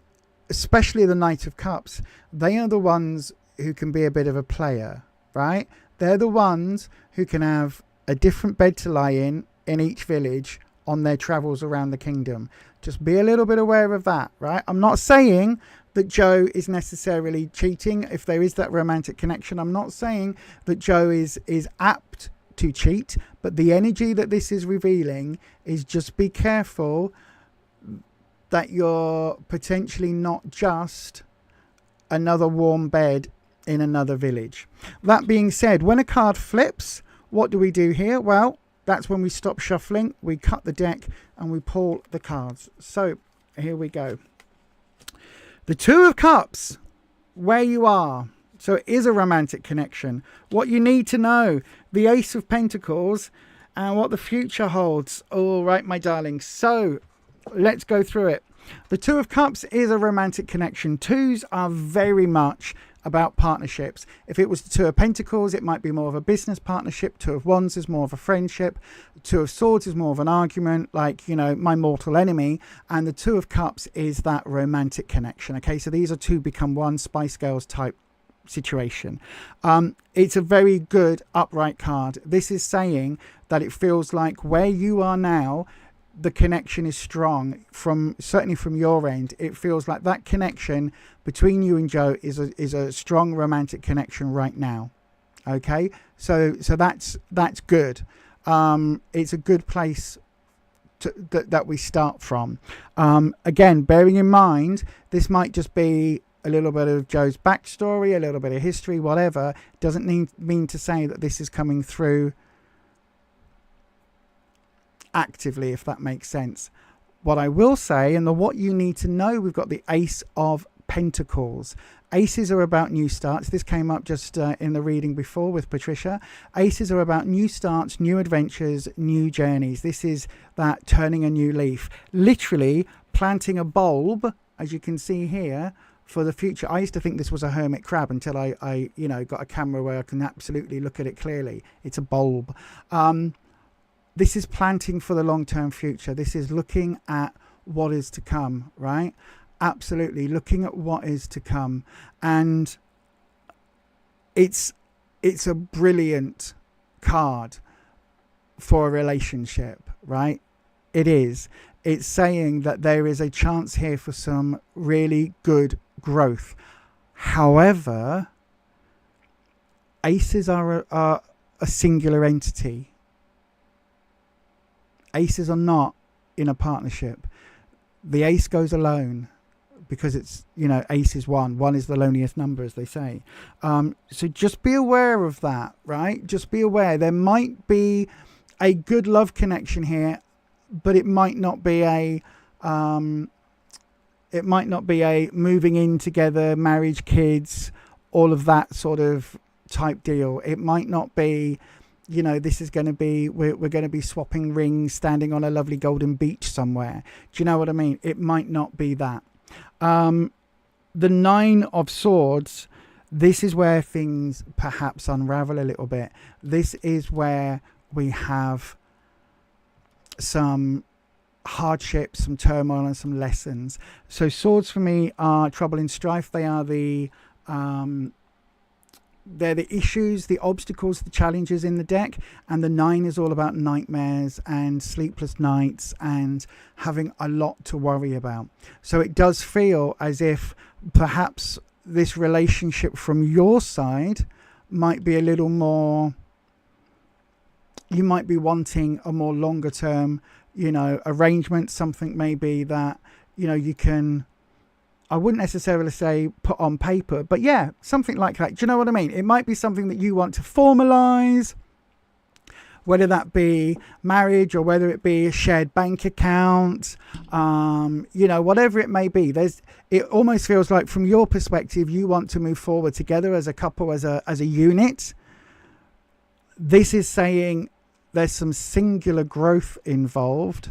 especially the Knight of Cups, they are the ones who can be a bit of a player, right? They're the ones who can have a different bed to lie in each village on their travels around the kingdom. Just be a little bit aware of that, right? I'm not saying that Joe is necessarily cheating if there is that romantic connection. I'm not saying that Joe is apt to cheat, but the energy that this is revealing is just be careful that you're potentially not just another warm bed in another village. That being said, when a card flips, what do we do here? Well, that's when we stop shuffling, we cut the deck and we pull the cards. So here we go. The Two of Cups, where you are. So it is a romantic connection. What you need to know, the Ace of Pentacles and what the future holds. All right, my darling. So let's go through it. The Two of Cups is a romantic connection. Twos are very much about partnerships. If it was the Two of Pentacles, it might be more of a business partnership. Two of Wands is more of a friendship. Two of Swords is more of an argument, like, you know, my mortal enemy. And the Two of Cups is that romantic connection. Okay, so these are two become one, Spice Girls type situation. It's a very good upright card. This is saying that it feels like where you are now, the connection is strong, certainly from your end. It feels like that connection between you and Joe is a strong romantic connection right now. Okay, so that's good. It's a good place that we start from. Again, bearing in mind, this might just be a little bit of Joe's backstory, a little bit of history, whatever. Doesn't mean to say that this is coming through actively, if that makes sense. What I will say, and what you need to know, we've got the Ace of Pentacles. Aces are about new starts. This came up just in the reading before with Patricia. Aces are about new starts, new adventures, new journeys. This is that turning a new leaf, literally planting a bulb, as you can see here, for the future. I used to think this was a hermit crab until I you know, got a camera where I can absolutely look at it clearly. It's a bulb. This is planting for the long-term future. This is looking at what is to come, right? Absolutely looking at what is to come. And it's a brilliant card for a relationship, right? It is. It's saying that there is a chance here for some really good growth. However, aces are a singular entity. Aces are not in a partnership. The ace goes alone because it's, you know, ace is one. One is the loneliest number, as they say. So just be aware of that, right? Just be aware. There might be a good love connection here, but it might not be a moving in together, marriage, kids, all of that sort of type deal. It might not be, you know, this is going to be, we're going to be swapping rings, standing on a lovely golden beach somewhere. Do you know what I mean? It might not be that. The Nine of Swords, this is where things perhaps unravel a little bit. This is where we have some hardships, some turmoil, and some lessons. So swords for me are trouble and strife. They are they're the issues, the obstacles, the challenges in the deck. And the 9 is all about nightmares and sleepless nights and having a lot to worry about. So it does feel as if perhaps this relationship from your side might be a little more, you might be wanting a more longer term, you know, arrangement, something maybe that, you know, you can, I wouldn't necessarily say put on paper, but yeah, something like that. Do you know what I mean? It might be something that you want to formalize, whether that be marriage or whether it be a shared bank account, you know, whatever it may be. It almost feels like from your perspective, you want to move forward together as a couple, as a unit. This is saying there's some singular growth involved.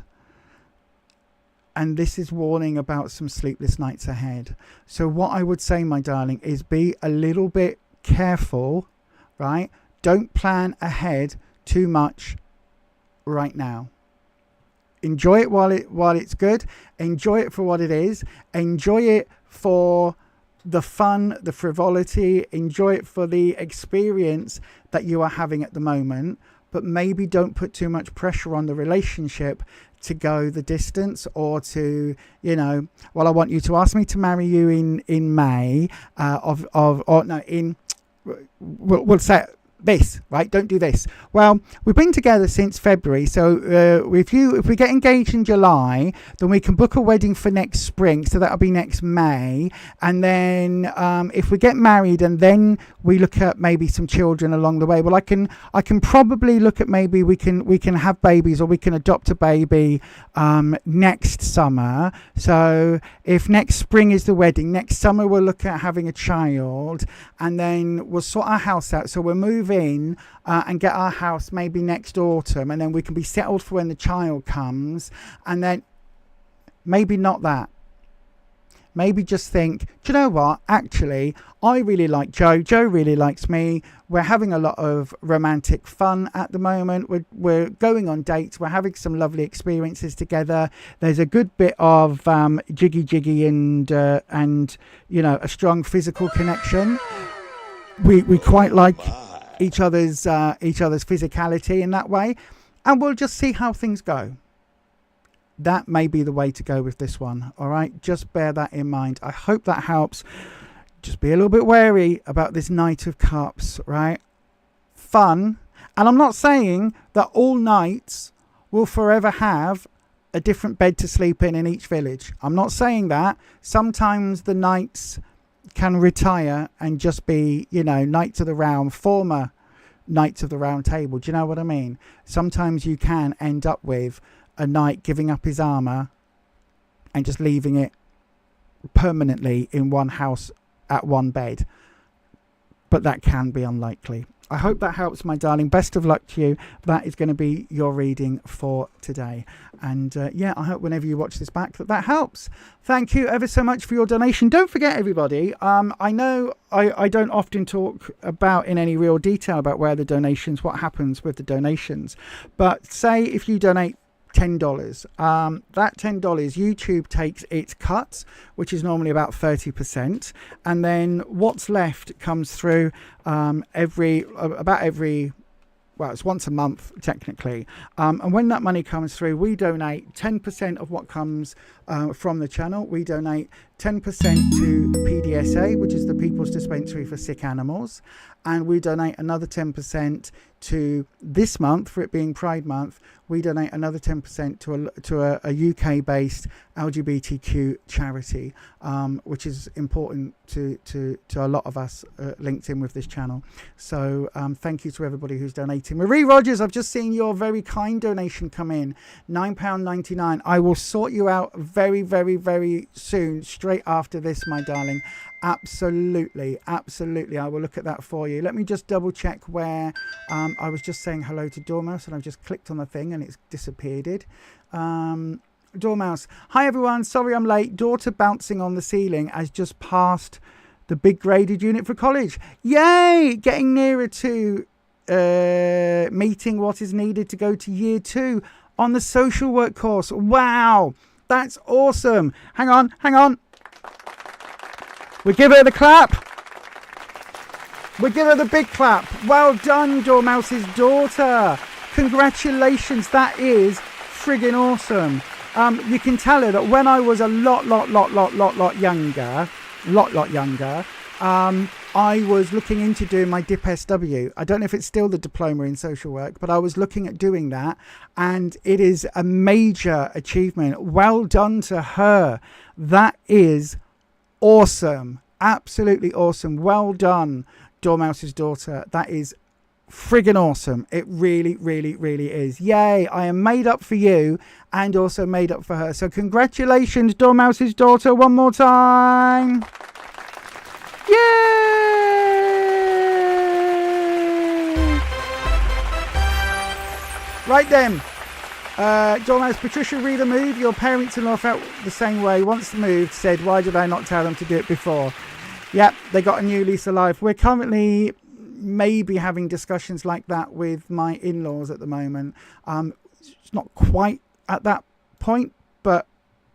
And this is warning about some sleepless nights ahead. So what I would say, my darling, is be a little bit careful, right? Don't plan ahead too much right now. Enjoy it while it's good. Enjoy it for what it is. Enjoy it for the fun, the frivolity. Enjoy it for the experience that you are having at the moment. But maybe don't put too much pressure on the relationship to go the distance, or to, you know, well, I want you to ask me to marry you in May we'll say this, right? Don't do this. Well, we've been together since February, so if we get engaged in July, then we can book a wedding for next spring, so that'll be next May. And then if we get married and then we look at maybe some children along the way, well, I can probably look at maybe we can have babies, or we can adopt a baby next summer. So if next spring is the wedding, next summer we'll look at having a child, and then we'll sort our house out. So we'll move in and get our house maybe next autumn, and then we can be settled for when the child comes. And then maybe not that. maybe just think, do you know what? Actually, I really like Joe. Joe really likes me. We're having a lot of romantic fun at the moment. We're going on dates. We're having some lovely experiences together. There's a good bit of jiggy and you know, a strong physical connection. We quite like each other's physicality in that way, and we'll just see how things go. That may be the way to go with this one. All right, just bear that in mind. I hope that helps. Just be a little bit wary about this Knight of Cups, right? Fun, and I'm not saying that all knights will forever have a different bed to sleep in each village. I'm not saying that. Sometimes the knights can retire and just be, you know, knights of the round, former knights of the round table. Do you know what I mean? Sometimes you can end up with a knight giving up his armor and just leaving it permanently in one house at one bed, but that can be unlikely. I hope that helps, my darling. Best of luck to you. That is going to be your reading for today. And yeah, I hope whenever you watch this back that helps. Thank you ever so much for your donation. Don't forget, everybody, I know I don't often talk about in any real detail about where the donations, what happens with the donations. But say if you donate $10, that $10 YouTube takes its cut, which is normally about 30%, and then what's left comes through every well, it's once a month technically, and when that money comes through, we donate 10% of what comes from the channel. We donate 10% to PDSA, which is the People's Dispensary for Sick Animals, and we donate another 10% to this month, for it being Pride Month. We donate another 10% to a UK-based LGBTQ charity, which is important to a lot of us linked in with this channel. So thank you to everybody who's donating. Marie Rogers, I've just seen your very kind donation come in, £9.99. I will sort you out very, very, very soon, straight after this, my darling. Absolutely, absolutely. I will look at that for you. Let me just double check where I was just saying hello to Dormouse, and I've just clicked on the thing and it's disappeared. Dormouse, hi everyone, sorry I'm late. Daughter bouncing on the ceiling has just passed the big graded unit for college. Yay! Getting nearer to meeting what is needed to go to year 2 on the social work course. Wow, that's awesome. Hang on. We give her the clap. We give her the big clap. Well done, Dormouse's daughter. Congratulations. That is friggin' awesome. You can tell her that when I was a lot younger, I was looking into doing my DIP-SW. I don't know if it's still the diploma in social work, but I was looking at doing that, and it is a major achievement. Well done to her. That is awesome. Absolutely awesome. Well done, Dormouse's daughter. That is friggin' awesome. It really, really, really is. Yay, I am made up for you and also made up for her. So congratulations, Dormouse's daughter, one more time. Yay! Right then. Dormouse, Patricia, read a move. Your parents-in-law felt the same way. Once moved, said, why did I not tell them to do it before? Yep, they got a new lease of life. We're currently maybe having discussions like that with my in-laws at the moment. It's not quite at that point, but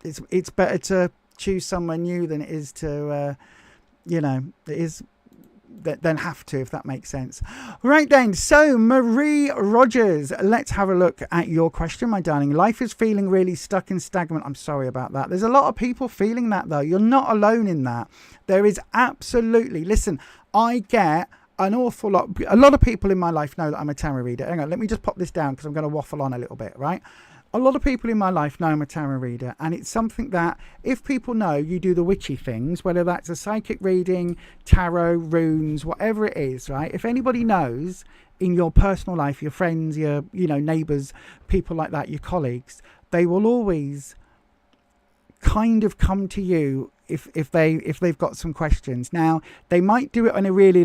it's better to choose somewhere new than it is to, then have to, if that makes sense. Right then, so Marie Rogers, let's have a look at your question, my darling. Life is feeling really stuck and stagnant. I'm sorry about that. There's a lot of people feeling that, though. You're not alone in that. There is absolutely, listen, I get an awful lot, a lot of people in my life know that I'm a tarot reader. Hang on, let me just pop this down because I'm going to waffle on a little bit, right? A lot of people in my life know I'm a tarot reader, and it's something that if people know you do the witchy things, whether that's a psychic reading, tarot, runes, whatever it is, right? If anybody knows in your personal life, your friends, your neighbors, people like that, your colleagues, they will always kind of come to you if they've got some questions. Now, they might do it on a really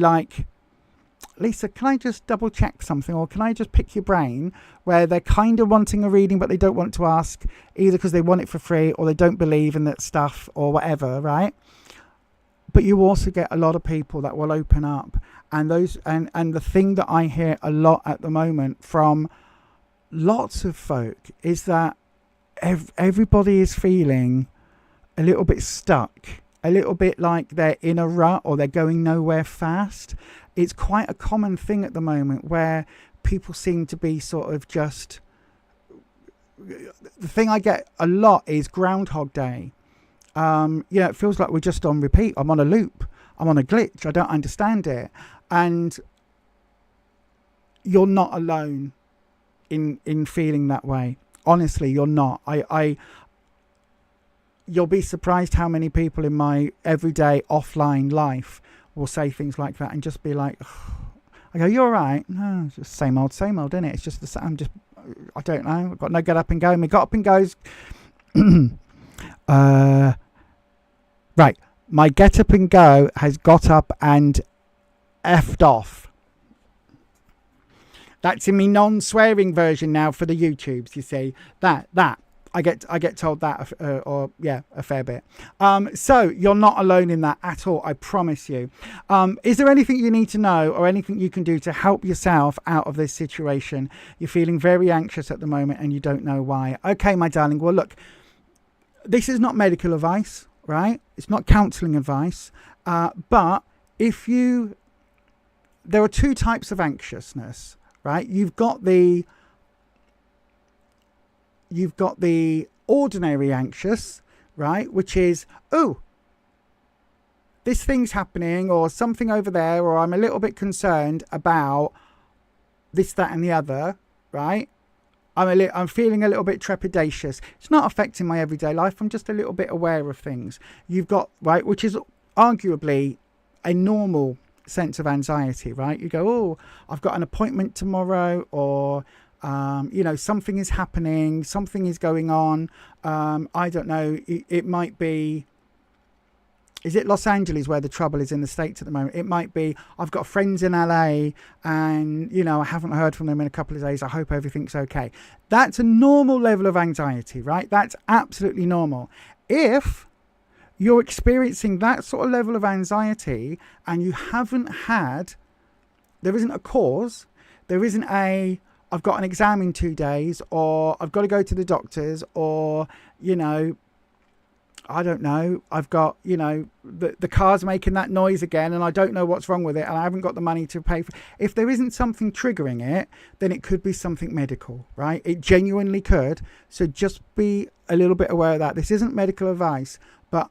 Lisa, can I just double check something, or can I just pick your brain, where they're kind of wanting a reading but they don't want to ask, either because they want it for free or they don't believe in that stuff or whatever, right? But you also get a lot of people that will open up, and the thing that I hear a lot at the moment from lots of folk is that everybody is feeling a little bit stuck, a little bit like they're in a rut or they're going nowhere fast. It's quite a common thing at the moment where people seem to be sort of just... The thing I get a lot is Groundhog Day. It feels like we're just on repeat. I'm on a loop. I'm on a glitch. I don't understand it. And you're not alone in feeling that way. Honestly, you're not. You'll be surprised how many people in my everyday offline life will say things like that and just be like, ugh. I go, "You all right?" "No, it's just same old, isn't it? It's just the same. I don't know. I've got no get up and go. My got up and goes." Right. My get up and go has got up and effed off. That's in me non-swearing version now for the YouTubes. You see that I get told that a fair bit. So you're not alone in that at all. I promise you. Is there anything you need to know or anything you can do to help yourself out of this situation? You're feeling very anxious at the moment and you don't know why. Okay, my darling. Well, look, this is not medical advice, right? It's not counselling advice. But there are two types of anxiousness, right? You've got the ordinary anxious, right? Which is, oh, this thing's happening, or something over there, or I'm a little bit concerned about this, that, and the other, right? I'm feeling a little bit trepidatious. It's not affecting my everyday life. I'm just a little bit aware of things. You've got, right, which is arguably a normal sense of anxiety, right? You go, oh, I've got an appointment tomorrow, or something is happening, something is going on. I don't know. It might be, is it Los Angeles where the trouble is in the States at the moment? It might be, I've got friends in LA and, I haven't heard from them in a couple of days. I hope everything's okay. That's a normal level of anxiety, right? That's absolutely normal. If you're experiencing that sort of level of anxiety and you haven't had, there isn't a cause, there isn't I've got an exam in 2 days, or I've got to go to the doctors, or, I don't know, I've got, the car's making that noise again and I don't know what's wrong with it and I haven't got the money to pay for it. If there isn't something triggering it, then it could be something medical, right? It genuinely could. So just be a little bit aware of that. This isn't medical advice, but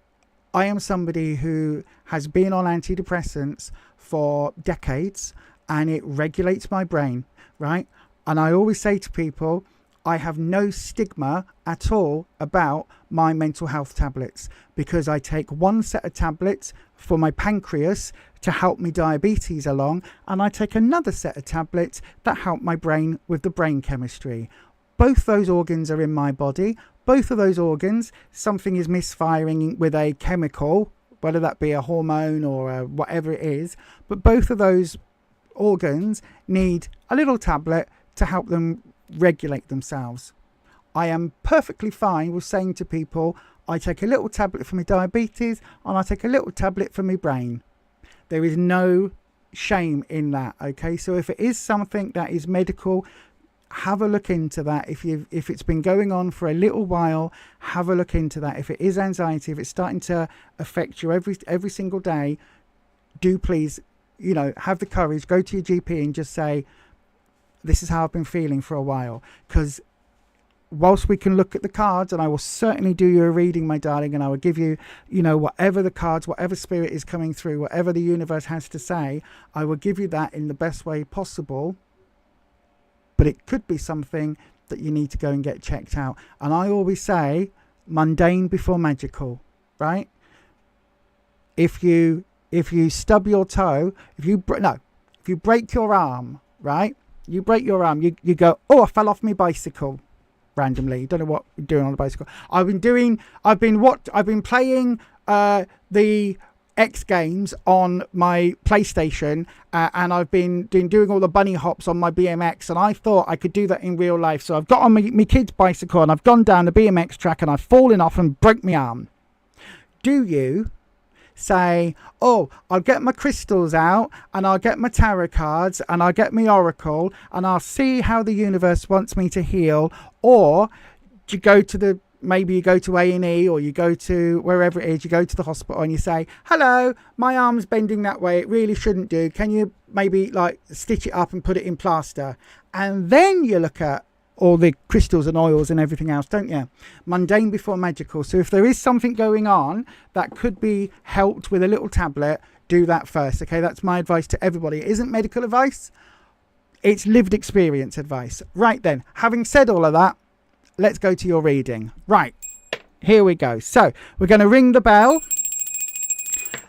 I am somebody who has been on antidepressants for decades and it regulates my brain, right? And I always say to people, I have no stigma at all about my mental health tablets, because I take one set of tablets for my pancreas to help me diabetes along, and I take another set of tablets that help my brain with the brain chemistry. Both those organs are in my body. Both of those organs, something is misfiring with a chemical, whether that be a hormone or whatever it is, but both of those organs need a little tablet to help them regulate themselves. I am perfectly fine with saying to people, I take a little tablet for my diabetes and I take a little tablet for my brain. There is no shame in that, okay? So if it is something that is medical, have a look into that. If it's been going on for a little while, have a look into that. If it is anxiety, if it's starting to affect you every single day, do please, have the courage, go to your GP and just say, this is how I've been feeling for a while. Because whilst we can look at the cards, and I will certainly do you a reading, my darling, and I will give you, whatever the cards, whatever spirit is coming through, whatever the universe has to say, I will give you that in the best way possible. But it could be something that you need to go and get checked out. And I always say, mundane before magical, right? If you stub your toe, if you break your arm, right? You break your arm, you go, oh, I fell off my bicycle randomly. You don't know what you're doing on a bicycle. I've been playing the X Games on my PlayStation, and I've been doing all the bunny hops on my BMX, and I thought I could do that in real life. So I've got on my kid's bicycle and I've gone down the BMX track and I've fallen off and broke my arm. Do you say, oh, I'll get my crystals out and I'll get my tarot cards and I'll get my oracle and I'll see how the universe wants me to heal? Or do you go to maybe you go to A&E, or you go to wherever it is, you go to the hospital and you say, hello, my arm's bending that way, it really shouldn't do, can you maybe like stitch it up and put it in plaster? And then you look at all the crystals and oils and everything else, don't you? Mundane before magical. So if there is something going on that could be helped with a little tablet, do that first. Okay, that's my advice to everybody. It isn't medical advice, it's lived experience advice. Right then, having said all of that, let's go to your reading. Right, here we go. So we're going to ring the bell.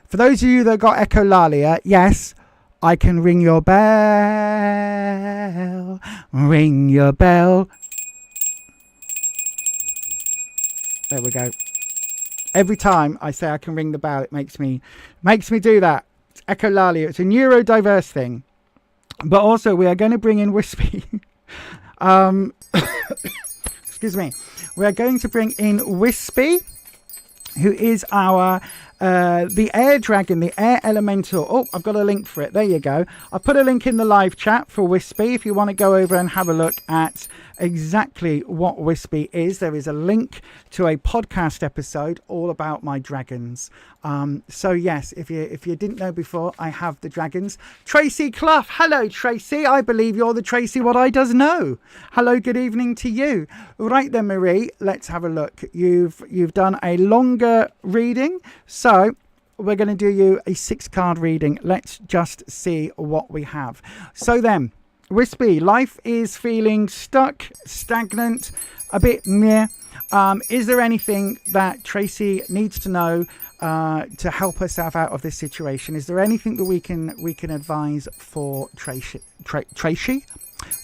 For those of you that got echolalia, yes, I can ring your bell. Ring your bell. There we go. Every time I say I can ring the bell, it makes me do that. It's echolalia. It's a neurodiverse thing. But also we are going to bring in Wispy. Excuse me. We are going to bring in Wispy, who is our the air dragon, the air elemental. Oh, I've got a link for it. There you go. I'll put a link in the live chat for Wispy if you want to go over and have a look at exactly what Wispy is. There is a link to a podcast episode all about my dragons. So yes, if you didn't know before, I have the dragons. Tracy Clough, hello Tracy. I believe you're the Tracy what I does know. Hello, good evening to you. Right then, Marie, let's have a look. You've done a longer reading, so we're going to do you a 6-card reading. Let's just see what we have. So then, Wispy, life is feeling stuck, stagnant, a bit meh. Is there anything that Tracy needs to know to help herself out of this situation? Is there anything that we can advise for Tracy?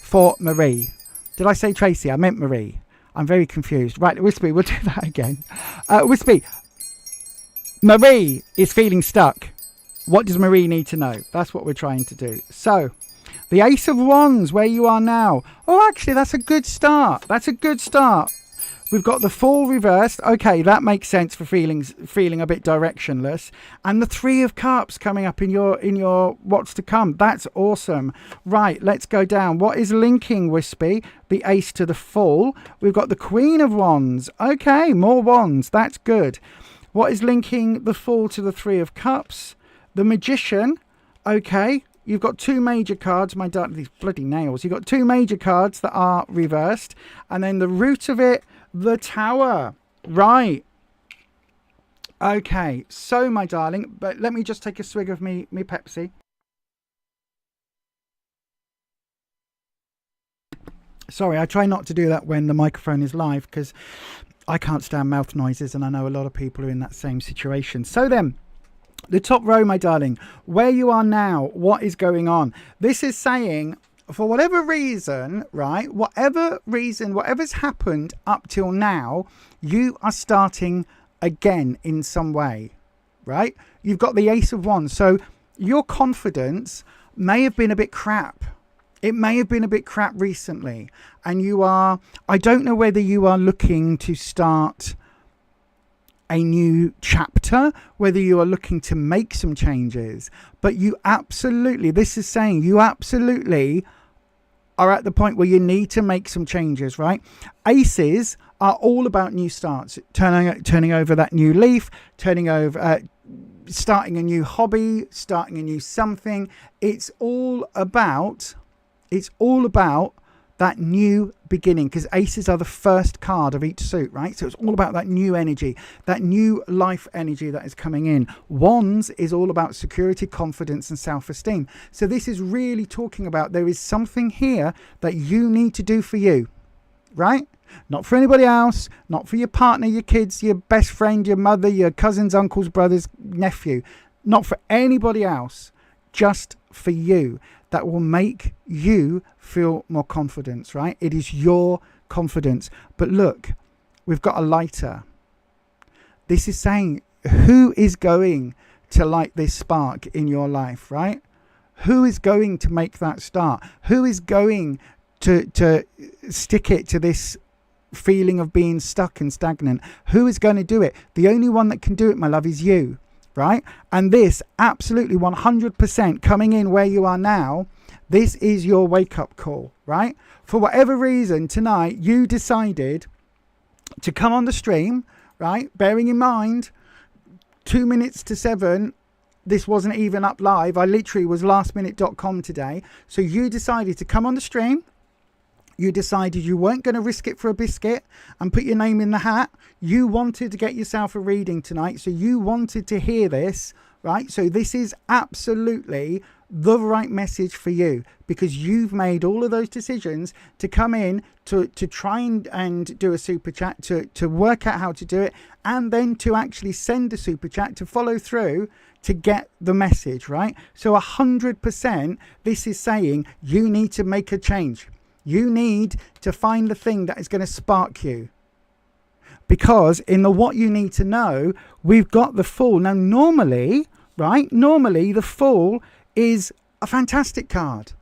For Marie? Did I say Tracy? I meant Marie. I'm very confused. Right, Wispy, we'll do that again. Wispy, Marie is feeling stuck. What does Marie need to know? That's what we're trying to do. So, the Ace of Wands, where you are now. Oh, actually, that's a good start. That's a good start. We've got the Fool reversed. Okay, that makes sense for feeling a bit directionless. And the Three of Cups coming up in your what's to come. That's awesome. Right, let's go down. What is linking Wispy? The Ace to the Fool. We've got the Queen of Wands. Okay, more wands. That's good. What is linking the Fool to the Three of Cups? The Magician. Okay. You've got two major cards, my dark, these bloody nails. You've got two major cards that are reversed. And then the root of it, the Tower. Right. Okay. So, my darling, but let me just take a swig of me Pepsi. Sorry, I try not to do that when the microphone is live because I can't stand mouth noises, and I know a lot of people are in that same situation. So then, the top row, my darling, where you are now, what is going on? This is saying, for whatever reason, right, whatever's happened up till now, you are starting again in some way, right? You've got the Ace of Wands. So your confidence may have been a bit crap. It may have been a bit crap recently. And I don't know whether you are looking to start a new chapter, whether you are looking to make some changes, but this is saying you absolutely are at the point where you need to make some changes, right? Aces are all about new starts, turning over that new leaf, starting a new hobby, starting a new something. It's all about that new beginning, because aces are the first card of each suit, right? So it's all about that new energy, that new life energy that is coming in. Wands is all about security, confidence, and self-esteem. So this is really talking about there is something here that you need to do for you, right? Not for anybody else, not for your partner, your kids, your best friend, your mother, your cousins, uncles, brothers, nephew. Not for anybody else, just for you. That will make you feel more confidence, right? It is your confidence. But look, we've got a lighter. This is saying, who is going to light this spark in your life, right? Who is going to make that start? Who is going to stick it to this feeling of being stuck and stagnant? Who is going to do it? The only one that can do it, my love, is you, right? And this absolutely 100% coming in where you are now, this is your wake-up call, right? For whatever reason, tonight you decided to come on the stream, right? Bearing in mind, 2 minutes to 7, this wasn't even up live. I literally was lastminute.com today. So you decided to come on the stream. You decided you weren't going to risk it for a biscuit and put your name in the hat. You wanted to get yourself a reading tonight. So you wanted to hear this, right? So this is absolutely the right message for you, because you've made all of those decisions to come in to try and do a super chat, to work out how to do it, and then to actually send a super chat to follow through to get the message, right? So 100% this is saying you need to make a change. You need to find the thing that is going to spark you. Because in the what you need to know, we've got the Fool. Now, normally, right? Normally, the Fool is a fantastic card.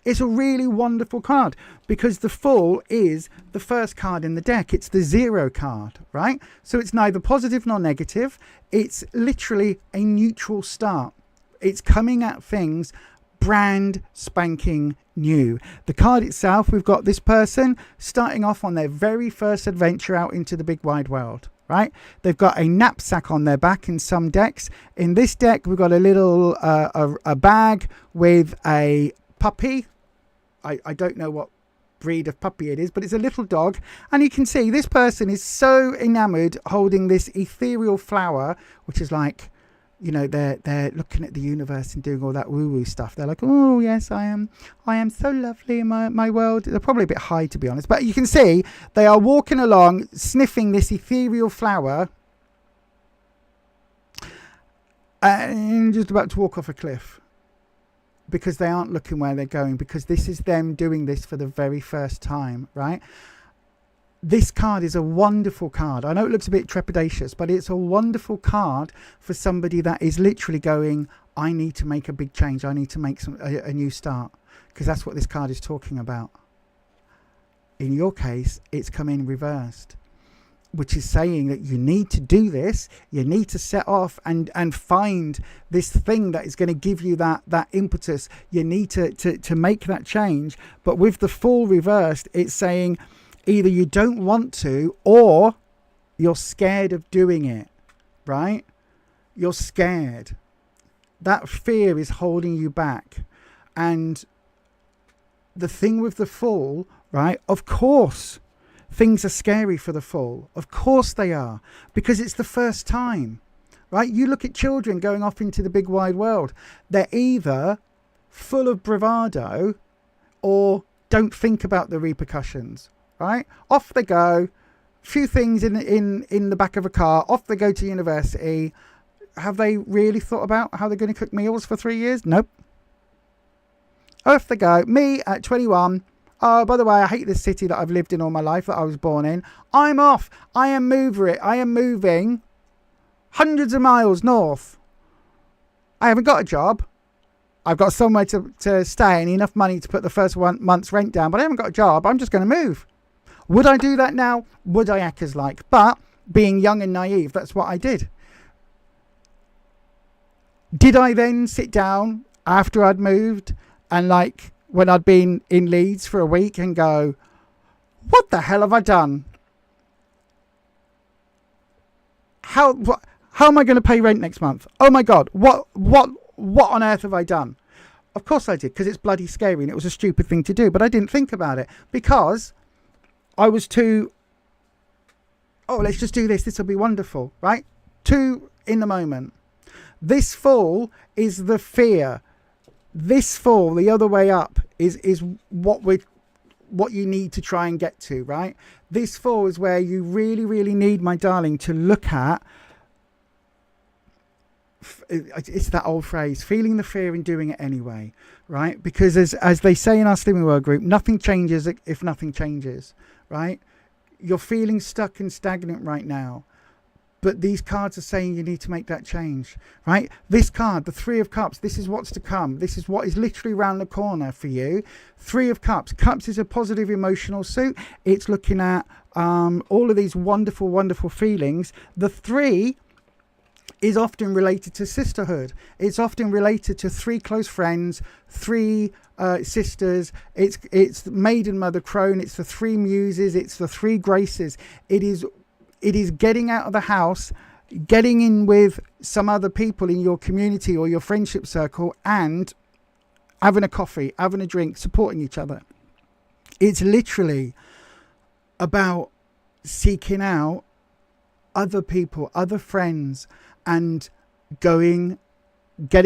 It's a really wonderful card because the Fool is the first card in the deck. It's the 0 card, right? So it's neither positive nor negative. It's literally a neutral start. It's coming at things brand spanking new. The card itself, we've got this person starting off on their very first adventure out into the big wide world, right? They've got a knapsack on their back in some decks. In this deck, we've got a little a bag with a puppy. I don't know what breed of puppy it is, but it's a little dog. And you can see this person is so enamored holding this ethereal flower, which is like, you know, they're looking at the universe and doing all that woo-woo stuff. They're like, oh yes, I am so lovely in my world. They're probably a bit high, to be honest, but you can see they are walking along sniffing this ethereal flower and just about to walk off a cliff, because they aren't looking where they're going, because this is them doing this for the very first time, right? This card is a wonderful card. I know it looks a bit trepidatious, but it's a wonderful card for somebody that is literally going, I need to make a big change. I need to make a new start, because that's what this card is talking about. In your case, it's come in reversed, which is saying that you need to do this. You need to set off and find this thing that is going to give you that impetus. You need to make that change. But with the Fool reversed, it's saying either you don't want to or you're scared of doing it, right? You're scared. That fear is holding you back. And the thing with the Fool, right? Of course, things are scary for the Fool. Of course they are, because it's the first time, right? You look at children going off into the big wide world. They're either full of bravado or don't think about the repercussions, right? Off they go. Few things in the back of a car. Off they go to university. Have they really thought about how they're going to cook meals for 3 years? Nope. Off they go. Me at 21. Oh, by the way, I hate this city that I've lived in all my life, that I was born in. I'm off. I am moving hundreds of miles north. I haven't got a job. I've got somewhere to stay and enough money to put the first month's rent down, but I haven't got a job. I'm just going to move. Would I do that now? Would I act as like? But being young and naive, that's what I did. Did I then sit down after I'd moved and like when I'd been in Leeds for a week and go, what the hell have I done? How am I going to pay rent next month? Oh my God, what on earth have I done? Of course I did, because it's bloody scary and it was a stupid thing to do, but I didn't think about it because I was too, oh, let's just do this. This will be wonderful, right? Too in the moment. This Fool is the fear. This Fool, the other way up, is what you need to try and get to, right? This Fool is where you really, really need, my darling, to look at. It's that old phrase, feeling the fear and doing it anyway, right? Because as they say in our Slimming World group, nothing changes if nothing changes, right? You're feeling stuck and stagnant right now. But these cards are saying you need to make that change, right? This card, the Three of Cups, this is what's to come. This is what is literally around the corner for you. Three of Cups. Cups is a positive emotional suit. It's looking at all of these wonderful, wonderful feelings. The three is often related to sisterhood. It's often related to three close friends, three sisters. It's Maiden Mother Crone. It's the three muses. It's the three graces. It is getting out of the house, getting in with some other people in your community or your friendship circle and having a coffee, having a drink, supporting each other. It's literally about seeking out other people, other friends, and getting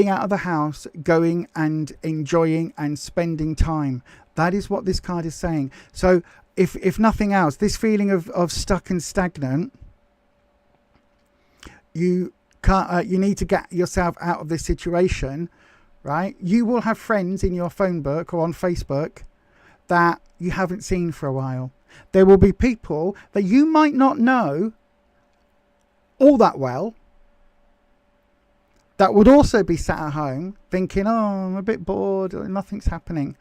out of the house, going and enjoying and spending time. That is what this card is saying. So if nothing else, this feeling of stuck and stagnant, you need to get yourself out of this situation, right? You will have friends in your phone book or on Facebook that you haven't seen for a while. There will be people that you might not know all that well that would also be sat at home thinking, oh, I'm a bit bored, nothing's happening.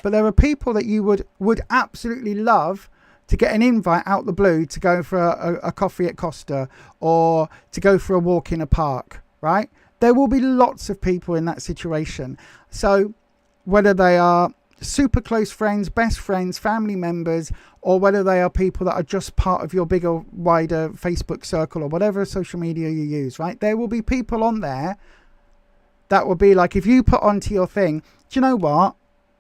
But there are people that you would absolutely love to get an invite out the blue to go for a coffee at Costa or to go for a walk in a park, right? There will be lots of people in that situation. So whether they are super close friends, best friends, family members, or whether they are people that are just part of your bigger, wider Facebook circle or whatever social media you use, right? There will be people on there that will be like, if you put onto your thing, do you know what?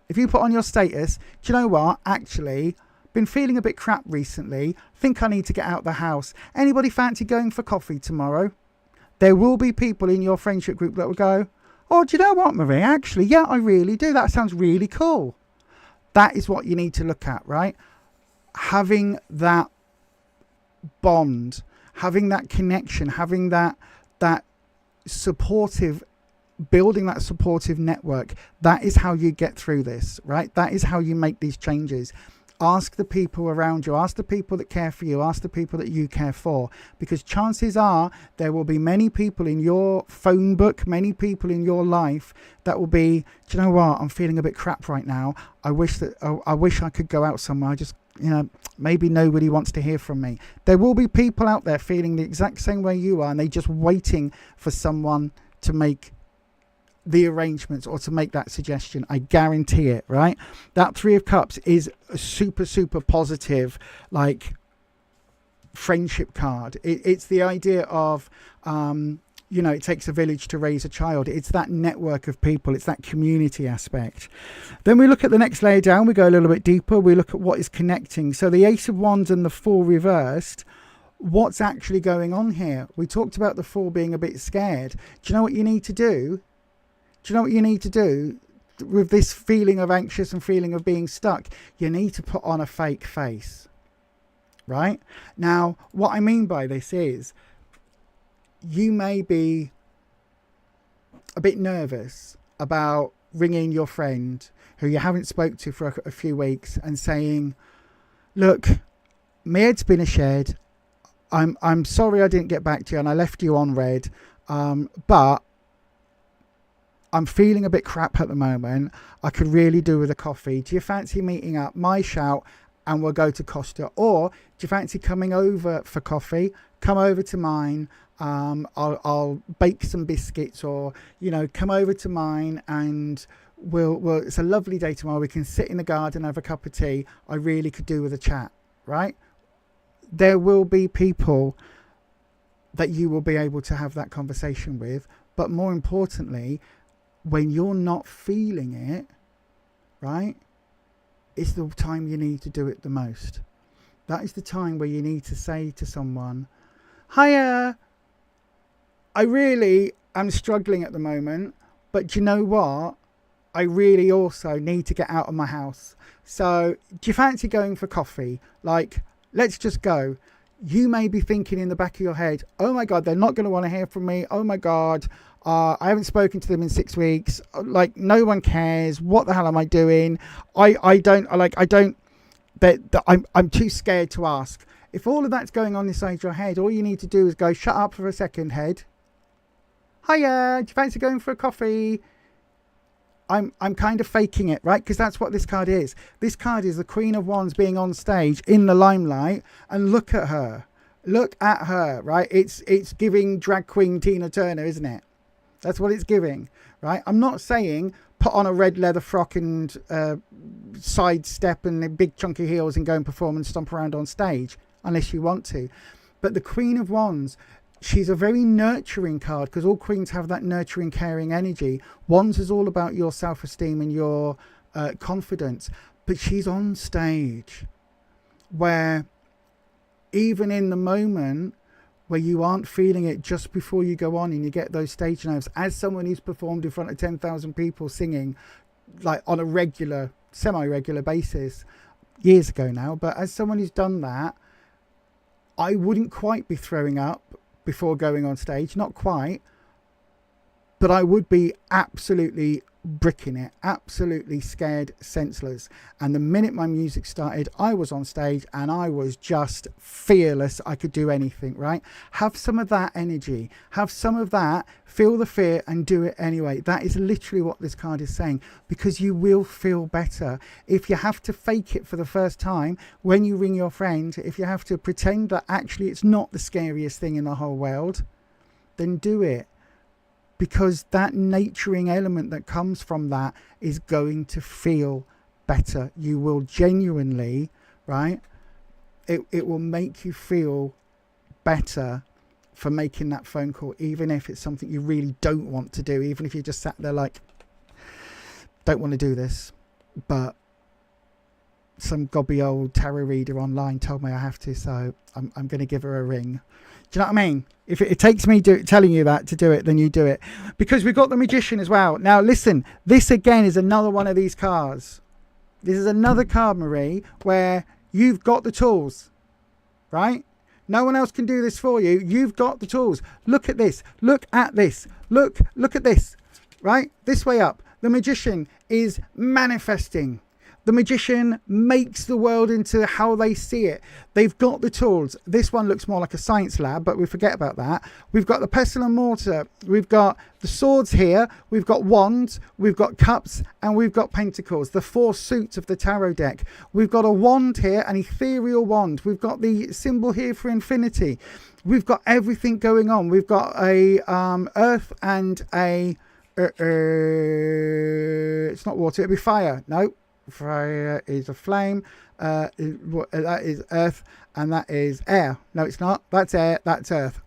If you put on your status, do you know what? Actually, been feeling a bit crap recently. Think I need to get out the house. Anybody fancy going for coffee tomorrow? There will be people in your friendship group that will go, oh, do you know what, Marie? Actually, yeah, I really do. That sounds really cool. That is what you need to look at, right? Having that bond, having that connection, having that supportive, building that supportive network. That is how you get through this, right? That is how you make these changes. Ask the people around you, ask the people that care for you, ask the people that you care for, because chances are there will be many people in your phone book, many people in your life that will be, do you know what, I'm feeling a bit crap right now. I wish I could go out somewhere. I just, maybe nobody wants to hear from me. There will be people out there feeling the exact same way you are, and they're just waiting for someone to make the arrangements or to make that suggestion. I guarantee it, right? That Three of Cups is a super, super positive, like, friendship card. It's the idea of, it takes a village to raise a child. It's that network of people. It's that community aspect. Then we look at the next layer down. We go a little bit deeper. We look at what is connecting. So the Ace of Wands and the Four reversed. What's actually going on here? We talked about the Four being a bit scared. Do you know what you need to do? Do you know what you need to do with this feeling of anxious and feeling of being stuck? You need to put on a fake face, right? Now, what I mean by this is you may be a bit nervous about ringing your friend who you haven't spoke to for a few weeks and saying, look, my head's been a shed. I'm sorry I didn't get back to you and I left you on red, but I'm feeling a bit crap at the moment. I could really do with a coffee. Do you fancy meeting up? My shout, and we'll go to Costa. Or do you fancy coming over for coffee? Come over to mine. I'll bake some biscuits, or come over to mine, and we'll. It's a lovely day tomorrow. We can sit in the garden, have a cup of tea. I really could do with a chat, right? There will be people that you will be able to have that conversation with, but more importantly, when you're not feeling it, right, it's the time you need to do it the most. That is the time where you need to say to someone, hiya, I really am struggling at the moment, but do you know what? I really also need to get out of my house. So do you fancy going for coffee? Like, let's just go. You may be thinking in the back of your head, oh my God, they're not going to want to hear from me. Oh my God, I haven't spoken to them in 6 weeks. Like, no one cares. What the hell am I doing? I'm too scared to ask. If all of that's going on inside your head, all you need to do is go, shut up for a second, head. Hiya, do you fancy going for a coffee? I'm kind of faking it, right? Because that's what this card is. This card is the Queen of Wands being on stage in the limelight, and look at her. Look at her, right? It's giving drag queen Tina Turner, isn't it? That's what it's giving, right? I'm not saying put on a red leather frock and sidestep and big chunky heels and go and perform and stomp around on stage, unless you want to. But the Queen of Wands, she's a very nurturing card, because all queens have that nurturing, caring energy. Wands is all about your self-esteem and your confidence. But she's on stage where even in the moment where you aren't feeling it, just before you go on and you get those stage nerves, as someone who's performed in front of 10,000 people singing like on a regular, semi-regular basis years ago now, but as someone who's done that, I wouldn't quite be throwing up before going on stage, not quite, but I would be absolutely bricking it, absolutely scared senseless. And the minute my music started, I was on stage and I was just fearless. I could do anything, right? Have some of that energy, have some of that, feel the fear and do it anyway. That is literally what this card is saying, because you will feel better. If you have to fake it for the first time when you ring your friend, if you have to pretend that actually it's not the scariest thing in the whole world, then do it. Because that nurturing element that comes from that is going to feel better. You will genuinely, right? It will make you feel better for making that phone call, even if it's something you really don't want to do, even if you just sat there like, don't want to do this, but some gobby old tarot reader online told me I have to, so I'm going to give her a ring. Do you know what I mean? If it takes me telling you that to do it, then you do it. Because we've got the Magician as well. Now, listen, this again is another one of these cards. This is another card, Marie, where you've got the tools, right? No one else can do this for you. You've got the tools. Look at this. Look at this. Look at this, right? This way up. The Magician is manifesting. The Magician makes the world into how they see it. They've got the tools. This one looks more like a science lab, but we forget about that. We've got the pestle and mortar. We've got the swords here. We've got wands. We've got cups. And we've got pentacles. The 4 suits of the tarot deck. We've got a wand here, an ethereal wand. We've got the symbol here for infinity. We've got everything going on. We've got a earth and a... it's not water. It'll be fire. No. Fire is a flame, that is earth, and that is air. No, it's not. That's air, that's earth.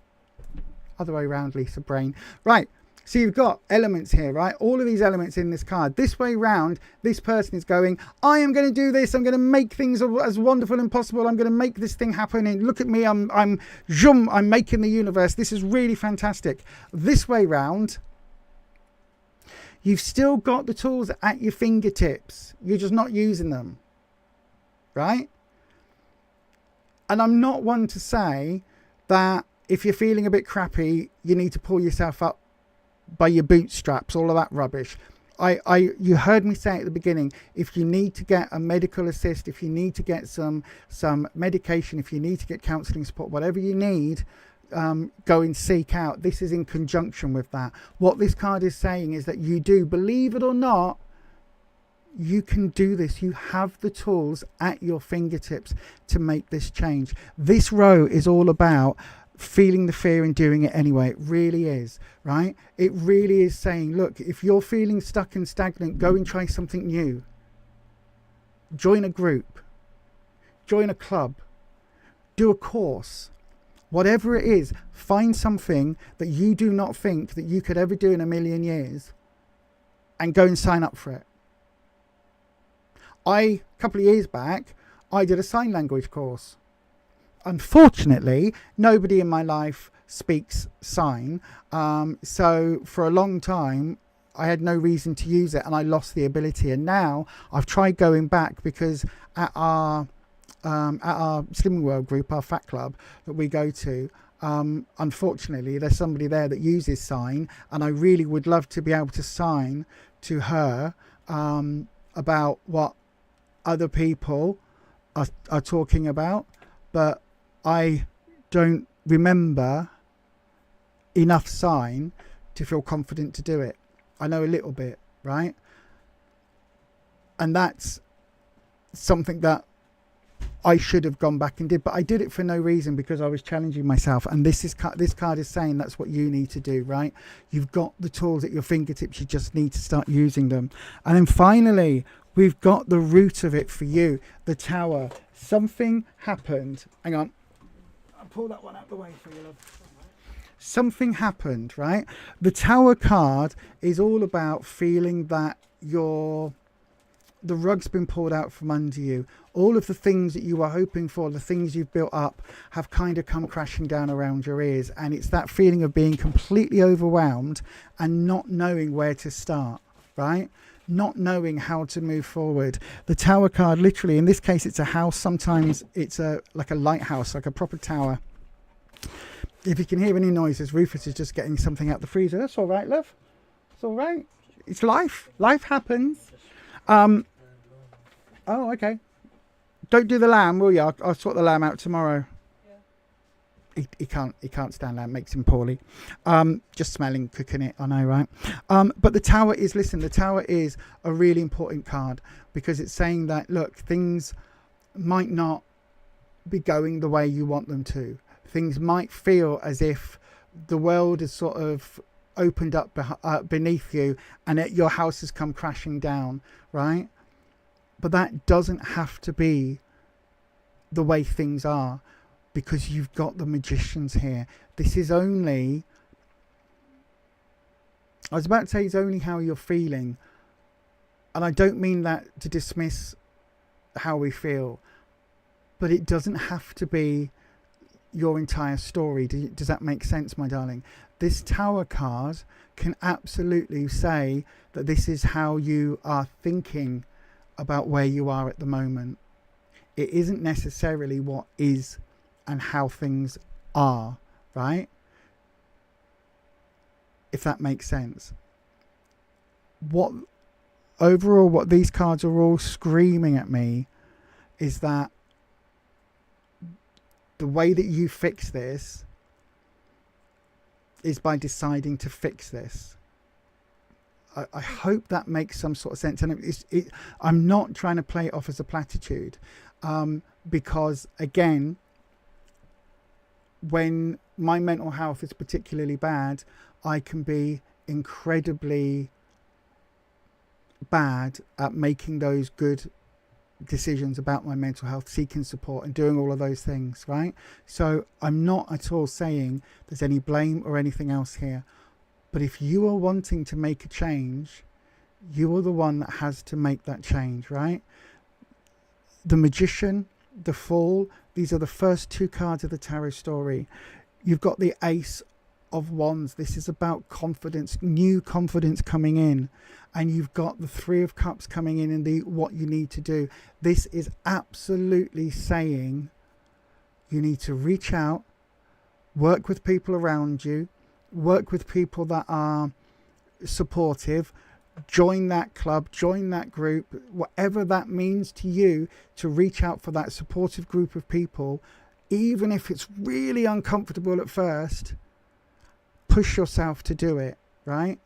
Other way around, Lisa Brain. Right, so you've got elements here, right? All of these elements in this card. This way round, this person is going, I am going to do this. I'm going to make things as wonderful as possible. I'm going to make this thing happen. And look at me, I'm making the universe. This is really fantastic. This way round, you've still got the tools at your fingertips. You're just not using them, right? And I'm not one to say that if you're feeling a bit crappy, you need to pull yourself up by your bootstraps, all of that rubbish. You heard me say at the beginning, if you need to get a medical assist, if you need to get some medication, if you need to get counselling support, whatever you need, go and seek out. This is in conjunction with that. What this card is saying is that you do, believe it or not, you can do this. You have the tools at your fingertips to make this change. This row is all about feeling the fear and doing it anyway. It really is, right? It really is saying, look, if you're feeling stuck and stagnant, go and try something new. Join a group, join a club, do a course. Whatever it is, find something that you do not think that you could ever do in a million years and go and sign up for it. A couple of years back, I did a sign language course. Unfortunately, nobody in my life speaks sign. So for a long time, I had no reason to use it and I lost the ability. And now I've tried going back because at our Slimming World group, our fat club that we go to, unfortunately there's somebody there that uses sign, and I really would love to be able to sign to her about what other people are talking about, but I don't remember enough sign to feel confident to do it. I know a little bit, right? And that's something that I should have gone back and did, but I did it for no reason, because I was challenging myself. And this card is saying that's what you need to do, right? You've got the tools at your fingertips. You just need to start using them. And then finally, we've got the root of it for you, the Tower. Something happened. Hang on. I'll pull that one out the way for you, love. Something happened, right? The Tower card is all about feeling that the rug's been pulled out from under you. All of the things that you were hoping for, the things you've built up, have kind of come crashing down around your ears. And it's that feeling of being completely overwhelmed and not knowing where to start, right? Not knowing how to move forward. The Tower card, literally, in this case, it's a house. Sometimes it's like a lighthouse, like a proper tower. If you can hear any noises, Rufus is just getting something out the freezer. That's all right, love. It's all right. It's life. Life happens. Oh, okay. Don't do the lamb, will you? I'll sort the lamb out tomorrow. Yeah. He can't stand lamb. Makes him poorly. Just smelling, cooking it. I know, right? But the Tower is, listen, the Tower is a really important card, because it's saying that, look, things might not be going the way you want them to. Things might feel as if the world is sort of opened up beneath you, and your house has come crashing down, right? But that doesn't have to be the way things are, because you've got the Magicians here. This is only, I was about to say, it's only how you're feeling. And I don't mean that to dismiss how we feel, but it doesn't have to be your entire story. Does that make sense, my darling? This Tower card can absolutely say that this is how you are thinking about where you are at the moment. It isn't necessarily what is and how things are, right? If that makes sense. What these cards are all screaming at me is that the way that you fix this is by deciding to fix this. I hope that makes some sort of sense. And I'm not trying to play it off as a platitude, because, again, when my mental health is particularly bad, I can be incredibly bad at making those good decisions about my mental health, seeking support and doing all of those things, right? So I'm not at all saying there's any blame or anything else here. But if you are wanting to make a change, you are the one that has to make that change, right? The Magician, the Fool, these are the first two cards of the tarot story. You've got the Ace of Wands. This is about confidence, new confidence coming in. And you've got the Three of Cups coming in and the what you need to do. This is absolutely saying you need to reach out, work with people around you, work with people that are supportive, join that club, join that group, whatever that means to you, to reach out for that supportive group of people, even if it's really uncomfortable at first. Push yourself to do it, right?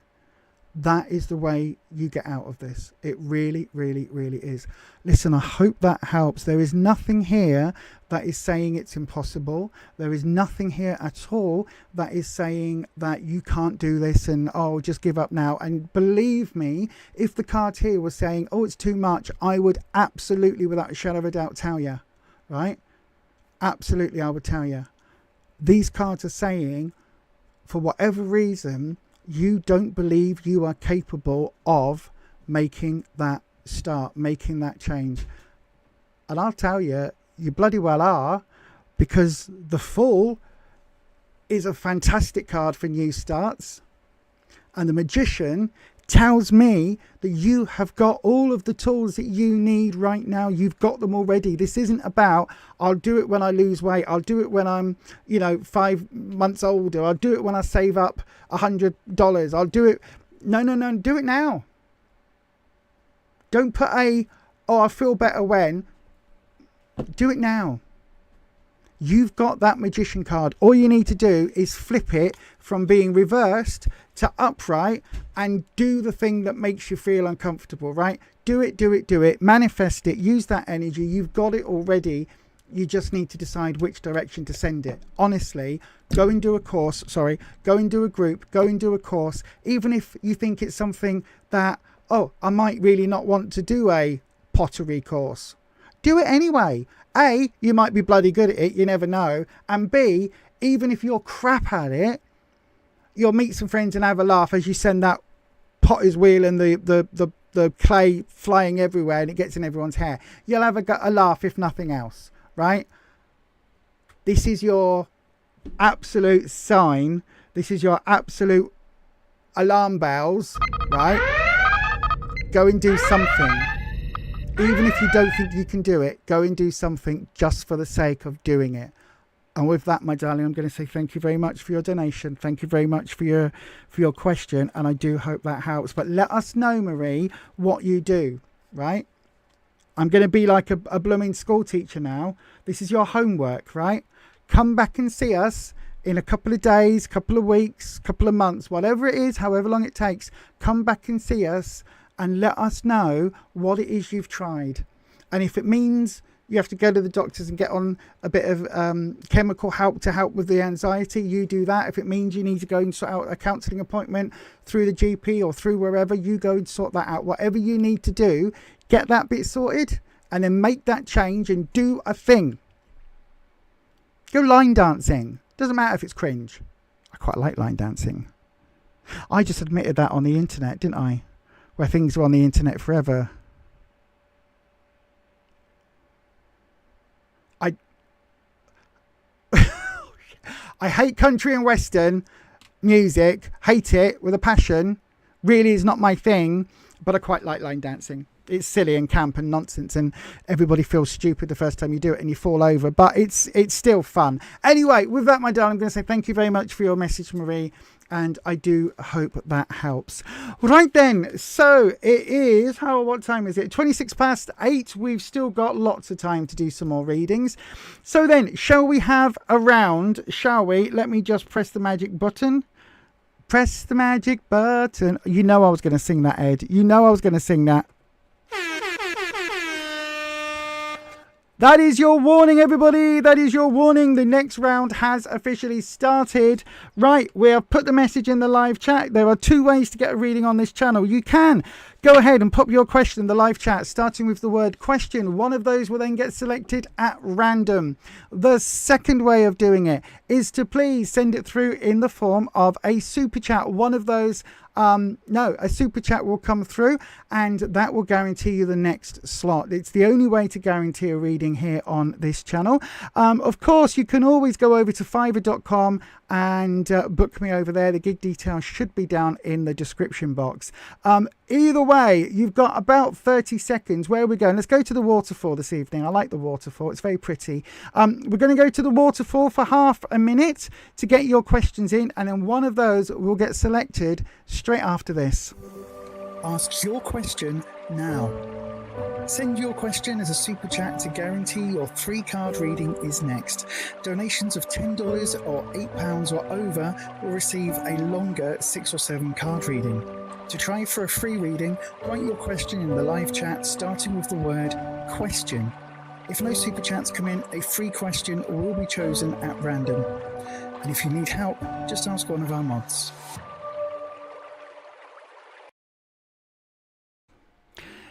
That is the way you get out of this. It really, really, really is. Listen, I hope that helps. There is nothing here that is saying it's impossible. There is nothing here at all that is saying that you can't do this and, oh, just give up now. And believe me, if the card here was saying, oh, it's too much, I would absolutely, without a shadow of a doubt, tell you, right? Absolutely, I would tell you. These cards are saying, for whatever reason, you don't believe you are capable of making that start, making that change. And I'll tell you, you bloody well are, because the Fool is a fantastic card for new starts. And the Magician tells me that you have got all of the tools that you need right now. You've got them already. This isn't about, I'll do it when I lose weight. I'll do it when I'm, 5 months older. I'll do it when I save up $100. I'll do it. No. Do it now. Don't put I feel better when. Do it now. you've got that magician card. All you need to do is flip it from being reversed to upright and do the thing that makes you feel uncomfortable, right? Do it, do it, do it. Manifest it. Use that energy. You've got it already. You just need to decide which direction to send it. Honestly, go and do a course. Sorry, go and do a group. Go and do a course. Even if you think it's something that, oh, I might really not want to do a pottery course. Do it anyway. A, you might be bloody good at it. You never know. And B, even if you're crap at it, you'll meet some friends and have a laugh as you send that potter's wheel and the clay flying everywhere and it gets in everyone's hair. You'll have a laugh if nothing else, right? This is your absolute sign. This is your absolute alarm bells, right? Go and do something. Even if you don't think you can do it, go and do something just for the sake of doing it. And with that, my darling, I'm going to say thank you very much for your donation. Thank you very much for your question. And I do hope that helps. But let us know, Marie, what you do, right? I'm going to be like a blooming school teacher now. This is your homework, right? Come back and see us in a couple of days, couple of weeks, couple of months, whatever it is, however long it takes. Come back and see us and let us know what it is you've tried. And if it means you have to go to the doctors and get on a bit of chemical help to help with the anxiety, you do that. If it means you need to go and sort out a counselling appointment through the GP or through wherever, you go and sort that out. Whatever you need to do, get that bit sorted and then make that change and do a thing. Go line dancing. Doesn't matter if it's cringe. I quite like line dancing. I just admitted that on the internet, didn't I? Where things are on the internet forever. I hate country and western music. Hate it with a passion. Really is not my thing. But I quite like line dancing. It's silly and camp and nonsense, and everybody feels stupid the first time you do it and you fall over, but it's still fun. Anyway, with that, my darling, I'm going to say thank you very much for your message, Marie, and I do hope that helps. Right then, so it is, what time is it? 8:26. We've still got lots of time to do some more readings. So then, shall we have a round, shall we? Let me just press the magic button. Press the magic button. You know I was going to sing that, Ed. You know I was going to sing that. That is your warning, everybody. That is your warning. The next round has officially started. Right, we have put the message in the live chat. There are 2 ways to get a reading on this channel. You can go ahead and pop your question in the live chat, starting with the word question. One of those will then get selected at random. The second way of doing it is to please send it through in the form of a super chat. One of those a super chat will come through and that will guarantee you the next slot. It's the only way to guarantee a reading here on this channel. Of course, you can always go over to fiverr.com and book me over there. The gig details should be down in the description box. Either way, you've got about 30 seconds. Where are we going? Let's go to the waterfall this evening. I like the waterfall. It's very pretty. We're going to go to the waterfall for half a minute to get your questions in, and then one of those will get selected straight after this. Ask your question now. Send your question as a super chat to guarantee your 3-card reading is next. Donations of $10 or £8 or over will receive a longer 6 or 7 card reading. To try for a free reading, write your question in the live chat starting with the word question. If no super chats come in, a free question will be chosen at random. And if you need help, just ask one of our mods.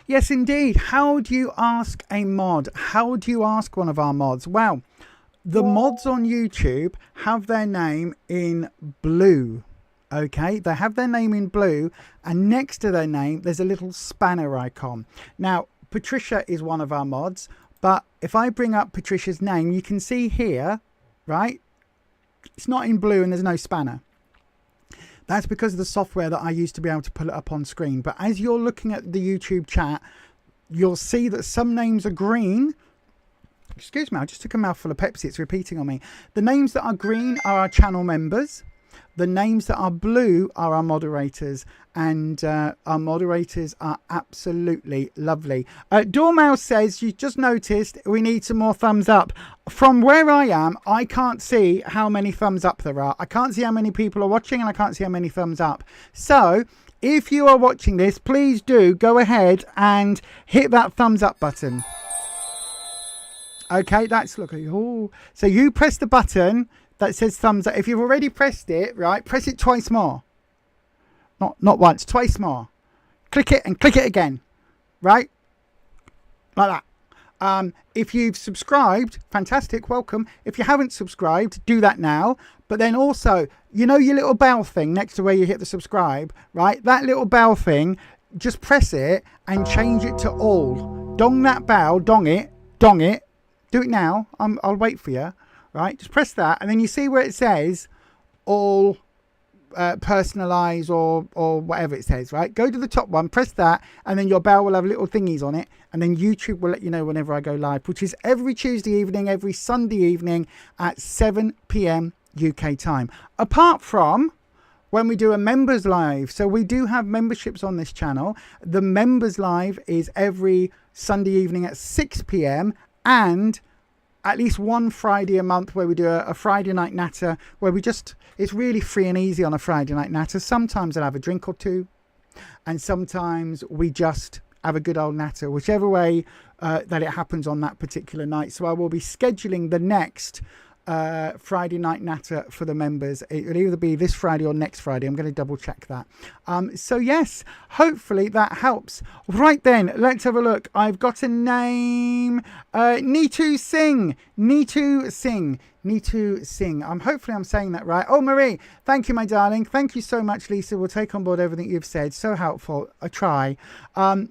Yes, indeed. How do you ask a mod? How do you ask one of our mods? Well, the mods on YouTube have their name in blue. Okay, they have their name in blue, and next to their name, there's a little spanner icon. Now, Patricia is one of our mods, but if I bring up Patricia's name, you can see here, right? It's not in blue and there's no spanner. That's because of the software that I use to be able to pull it up on screen. But as you're looking at the YouTube chat, you'll see that some names are green. Excuse me, I just took a mouthful of Pepsi. It's repeating on me. The names that are green are our channel members. The names that are blue are our moderators, and our moderators are absolutely lovely. Dormouse says, you just noticed we need some more thumbs up. From where I am, I can't see how many thumbs up there are. I can't see how many people are watching, and I can't see how many thumbs up. So if you are watching this, please do go ahead and hit that thumbs up button. Okay, that's look. Oh, so you press the button that says thumbs up. If you've already pressed it, right, press it twice more. Not once, twice more. Click it and click it again, right? Like that. If you've subscribed, fantastic, welcome. If you haven't subscribed, do that now. But then also, you know your little bell thing next to where you hit the subscribe, right? That little bell thing, just press it and change it to all. Dong that bell, dong it. Do it now. I'll wait for you, right? Just press that, and then you see where it says all personalize or whatever it says, right? Go to the top one, press that, and then your bell will have little thingies on it, and then YouTube will let you know whenever I go live, which is every Tuesday evening, every Sunday evening at 7 p.m. UK time. Apart from when we do a members live. So we do have memberships on this channel. The members live is every Sunday evening at 6 p.m. and at least one Friday a month where we do a Friday night natter, where we just, it's really free and easy on a Friday night natter. Sometimes I'll have a drink or two, and sometimes we just have a good old natter, whichever way that it happens on that particular night. So I will be scheduling the next Friday night natter for the members. It will either be this Friday or next Friday. I'm going to double check that. So yes, hopefully that helps. Right then, let's have a look. I've got a name. Neetu Singh. Hopefully I'm saying that right. Oh, Marie, thank you, my darling. Thank you so much, Lisa. We'll take on board everything you've said. So helpful. I try.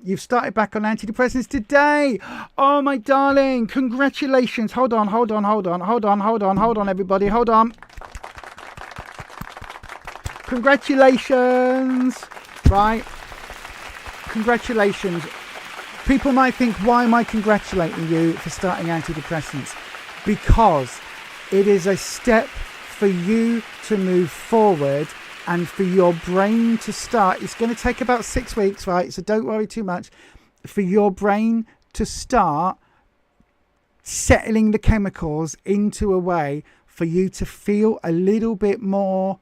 You've started back on antidepressants today. Oh, my darling. Congratulations. Hold on, everybody. Hold on. Congratulations. Right. Congratulations. People might think, why am I congratulating you for starting antidepressants? Because it is a step for you to move forward and for your brain to start. It's going to take about 6 weeks, right? So don't worry too much. For your brain to start settling the chemicals into a way for you to feel a little bit more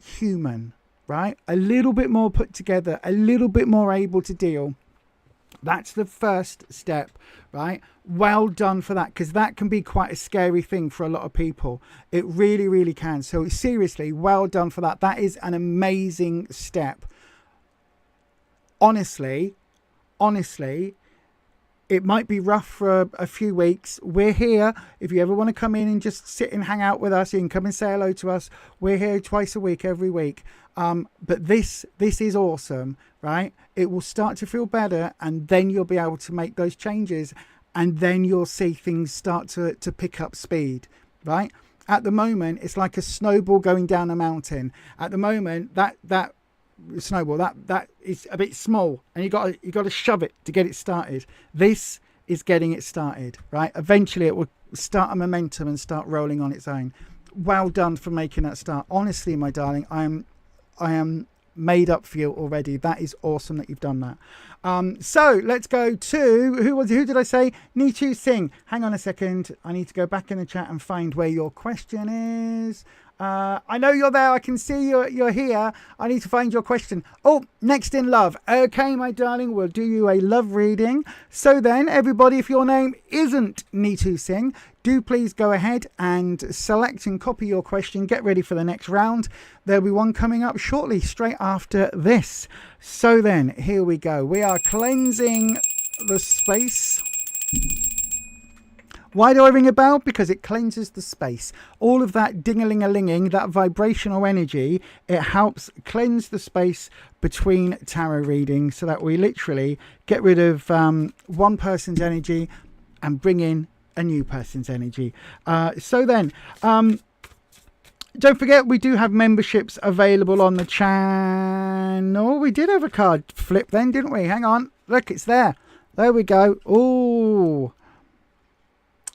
human, right? A little bit more put together, a little bit more able to deal. That's the first step, right? Well done for that, because that can be quite a scary thing for a lot of people. It really, really can. So seriously, well done for that. That is an amazing step. Honestly, it might be rough for a few weeks. We're here. If you ever want to come in and just sit and hang out with us, you can come and say hello to us. We're here twice a week, every week. But this is awesome, right? It will start to feel better, and then you'll be able to make those changes, and then you'll see things start to pick up speed, right? At the moment, it's like a snowball going down a mountain. At the moment, that snowball that is a bit small, and you got to shove it to get it started. This is getting it started, right? Eventually it will start a momentum and start rolling on its own. Well done for making that start. Honestly, my darling, I am made up for you already. That is awesome that you've done that. So let's go to who did I say? Neetu Singh. Hang on a second, I need to go back in the chat and find where your question is. I know you're there. I can see you're here. I need to find your question. Oh, next in love. Okay, my darling, we'll do you a love reading. So then, everybody, if your name isn't Neetu Singh, do please go ahead and select and copy your question. Get ready for the next round. There'll be one coming up shortly, straight after this. So then, here we go. We are cleansing the space. Why do I ring a bell? Because it cleanses the space. All of that ding-a-ling-a-linging, that vibrational energy, it helps cleanse the space between tarot readings so that we literally get rid of one person's energy and bring in a new person's energy. So then, don't forget, we do have memberships available on the channel. We did have a card flip then, didn't we? Hang on. Look, it's there. There we go. Ooh.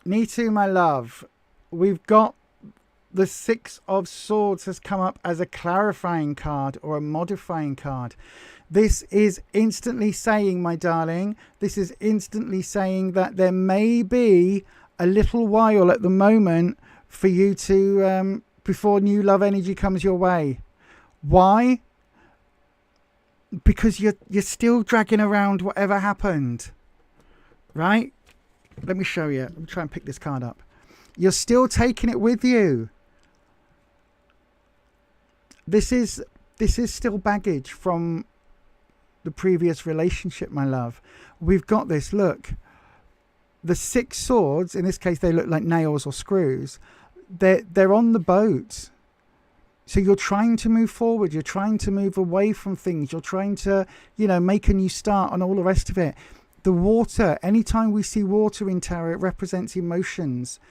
Neetu, my love, we've got the Six of Swords has come up as a clarifying card or a modifying card. This is instantly saying, my darling, this is instantly saying that there may be a little while at the moment for you to, before new love energy comes your way. Why? Because you're still dragging around whatever happened, right? Let me show you. Let me try and pick this card up. You're still taking it with you. This is still baggage from the previous relationship, my love. We've got this. Look, the Six Swords. In this case, they look like nails or screws. They're on the boat. So you're trying to move forward. You're trying to move away from things. You're trying to, make a new start and all the rest of it. The water. Anytime we see water in tarot, it represents emotions.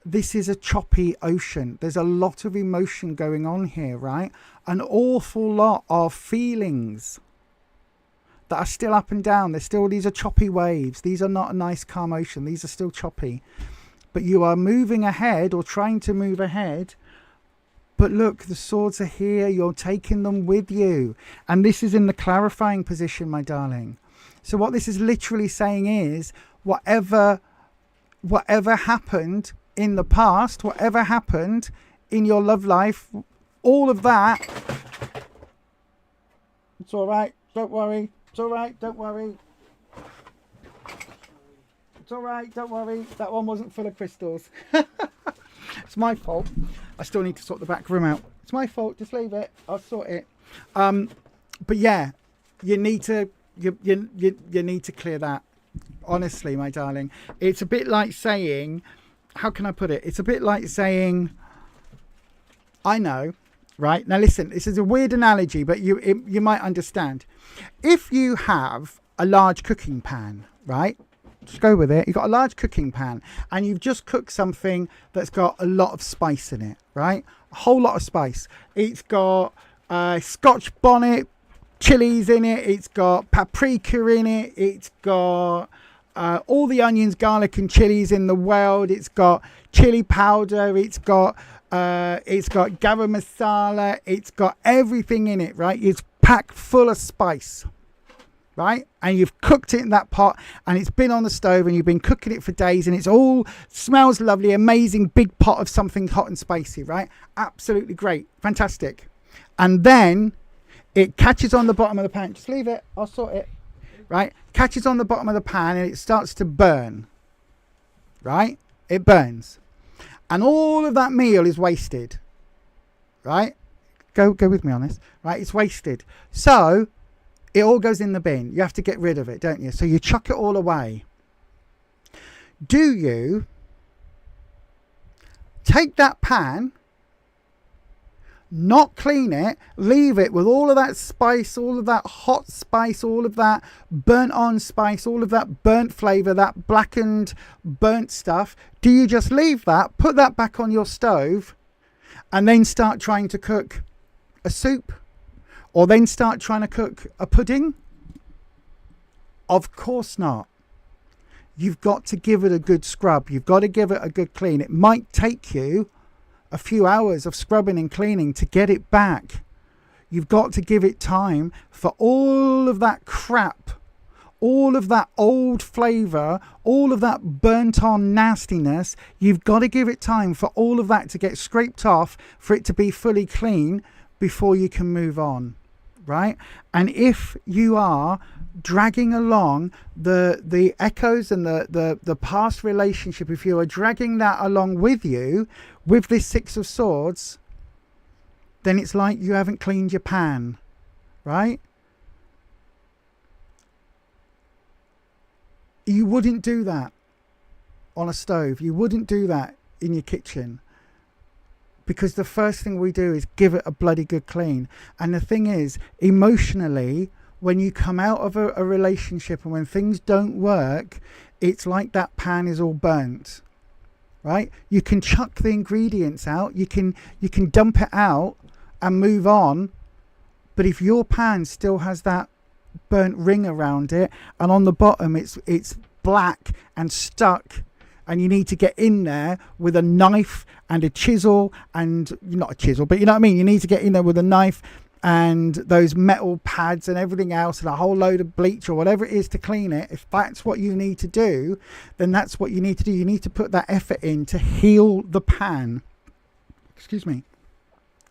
This is a choppy ocean. There's a lot of emotion going on here, right? An awful lot of feelings that are still up and down. These are choppy waves. These are not a nice calm ocean. These are still choppy. But you are moving ahead or trying to move ahead. But look, the swords are here. You're taking them with you. And this is in the clarifying position, my darling. So what this is literally saying is whatever happened in the past, whatever happened in your love life, all of that, it's all right. Don't worry. It's all right. Don't worry. It's all right. Don't worry. That one wasn't full of crystals. It's my fault. I still need to sort the back room out. It's my fault. Just leave it. I'll sort it. But yeah, you need to clear that. Honestly, my darling, it's a bit like saying, how can I put it? It's a bit like saying, I know, right? Now listen, this is a weird analogy, but you might understand. If you have a large cooking pan, right? Just go with it. You've got a large cooking pan and you've just cooked something that's got a lot of spice in it, right? A whole lot of spice. It's got Scotch bonnet, chilies in it. It's got paprika in it. It's got all the onions, garlic and chilies in the world. It's got chili powder. It's got garam masala. It's got everything in it, right? It's packed full of spice. Right? And you've cooked it in that pot and it's been on the stove and you've been cooking it for days and it's all smells lovely, amazing, big pot of something hot and spicy, right? Absolutely great. Fantastic. And then it catches on the bottom of the pan. Just leave it. I'll sort it. Right? Catches on the bottom of the pan and it starts to burn. Right? It burns. And all of that meal is wasted. Right? Go with me on this. Right? It's wasted. So it all goes in the bin. You have to get rid of it, don't you? So you chuck it all away. Do you take that pan, not clean it, leave it with all of that spice, all of that hot spice, all of that burnt on spice, all of that burnt flavour, that blackened burnt stuff? Do you just leave that, put that back on your stove and then start trying to cook a soup? Or then start trying to cook a pudding? Of course not. You've got to give it a good scrub. You've got to give it a good clean. It might take you a few hours of scrubbing and cleaning to get it back. You've got to give it time for all of that crap, all of that old flavour, all of that burnt on nastiness. You've got to give it time for all of that to get scraped off, for it to be fully clean before you can move on. Right? And if you are dragging along the echoes and the past relationship, if you are dragging that along with you with this Six of Swords, then it's like you haven't cleaned your pan, right? You wouldn't do that on a stove. You wouldn't do that in your kitchen. Because the first thing we do is give it a bloody good clean. And the thing is, emotionally, when you come out of a relationship and when things don't work, it's like that pan is all burnt, right? You can chuck the ingredients out. You can dump it out and move on. But if your pan still has that burnt ring around it and on the bottom it's black and stuck and you need to get in there with a knife and a chisel, and not a chisel, but you know what I mean, you need to get in there with a knife and those metal pads and everything else and a whole load of bleach or whatever it is to clean it. If that's what you need to do, then that's what you need to do. You need to put that effort in to heal the pan. Excuse me.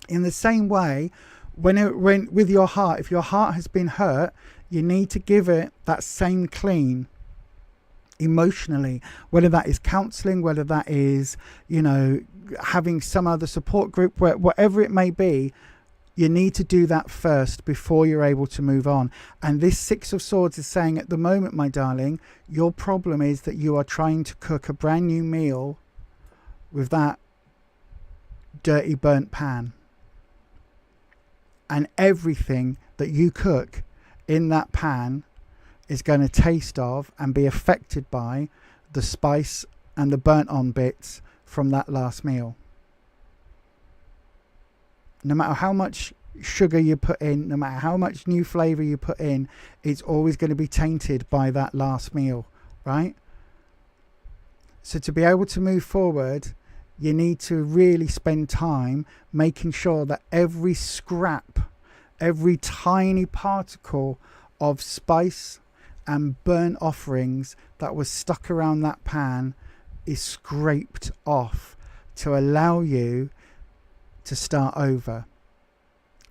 In the same way, when with your heart, if your heart has been hurt, you need to give it that same clean emotionally, whether that is counseling, whether that is, having some other support group, whatever it may be. You need to do that first before you're able to move on. And this Six of Swords is saying, at the moment, my darling, your problem is that you are trying to cook a brand new meal with that dirty burnt pan. And everything that you cook in that pan is going to taste of and be affected by the spice and the burnt on bits from that last meal. No matter how much sugar you put in, no matter how much new flavour you put in, it's always going to be tainted by that last meal, right? So to be able to move forward, you need to really spend time making sure that every scrap, every tiny particle of spice and burnt offerings that was stuck around that pan is scraped off to allow you to start over,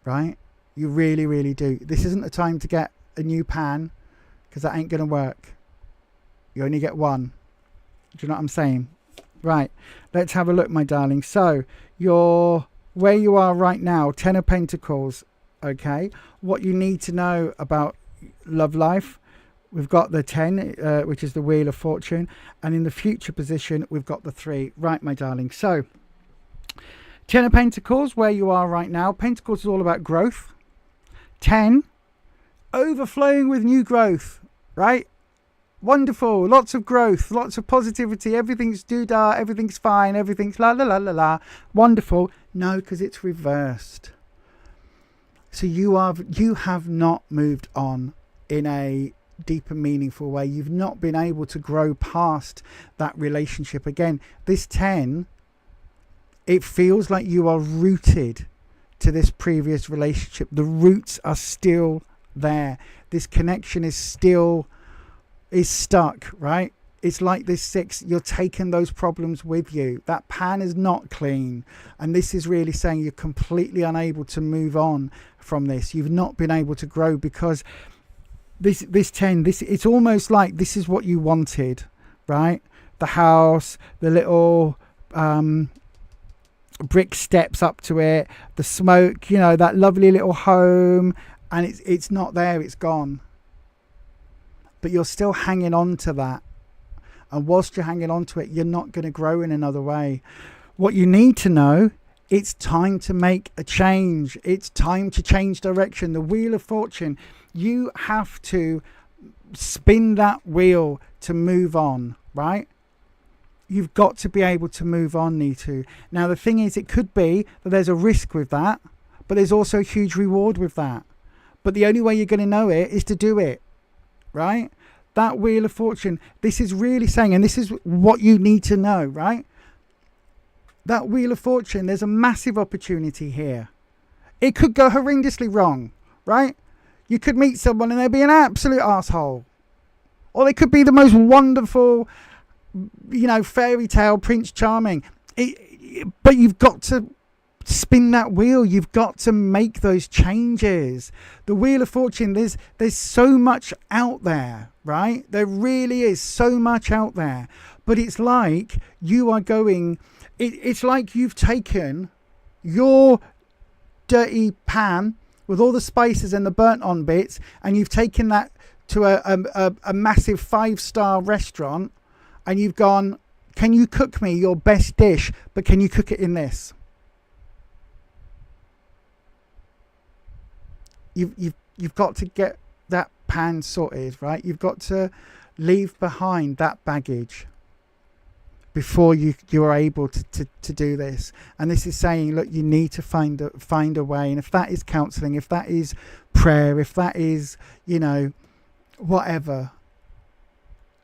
right? You really, really do. This isn't the time to get a new pan, because that ain't going to work. You only get one. Do you know what I'm saying? Right, let's have a look, my darling. So you're where you are right now, 10 of Pentacles. Okay, what you need to know about love life, we've got the 10, which is the Wheel of Fortune, and in the future position we've got the 3. Right, my darling. So 10 of Pentacles, where you are right now. Pentacles is all about growth. 10, overflowing with new growth, right? Wonderful, lots of growth, lots of positivity, everything's doo-dah, everything's fine, everything's la la la la la. Wonderful. No, because it's reversed. So you have not moved on in a deep and meaningful way. You've not been able to grow past that relationship. Again, this 10, it feels like you are rooted to this previous relationship. The roots are still there. This connection is still stuck, right? It's like this 6, you're taking those problems with you. That pan is not clean. And this is really saying you're completely unable to move on from this. You've not been able to grow because this 10, it's almost like this is what you wanted, right? The house, the little brick steps up to it, the smoke, that lovely little home, and it's not there, it's gone. But you're still hanging on to that. And whilst you're hanging on to it, you're not going to grow in another way. What you need to know, it's time to make a change. It's time to change direction. The Wheel of Fortune, you have to spin that wheel to move on, right? You've got to be able to move on, Nitu. Now, the thing is, it could be that there's a risk with that, but there's also a huge reward with that. But the only way you're going to know it is to do it. Right? That Wheel of Fortune, this is really saying, and this is what you need to know, right? That Wheel of Fortune, there's a massive opportunity here. It could go horrendously wrong, right? You could meet someone and they'll be an absolute asshole. Or they could be the most wonderful, fairy tale Prince Charming. But you've got to spin that wheel. You've got to make those changes. The Wheel of Fortune, there's so much out there, right? There really is so much out there. But it's like you are going, it's like you've taken your dirty pan with all the spices and the burnt on bits, and you've taken that to a massive 5-star restaurant, and you've gone, can you cook me your best dish, but can you cook it in this? You've got to get that pan sorted, right? You've got to leave behind that baggage before you are able to do this. And this is saying, look, you need to find a way. And if that is counselling, if that is prayer, if that is, whatever,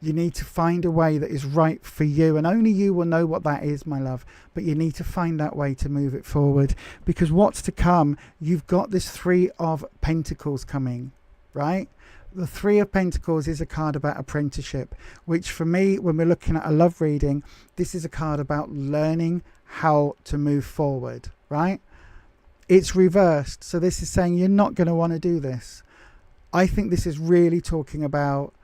You need to find a way that is right for you, and only you will know what that is, my love. But you need to find that way to move it forward, because what's to come, you've got this Three of Pentacles coming, right? The Three of Pentacles is a card about apprenticeship, which for me, when we're looking at a love reading, this is a card about learning how to move forward, right? It's reversed. So this is saying you're not going to want to do this. I think this is really talking about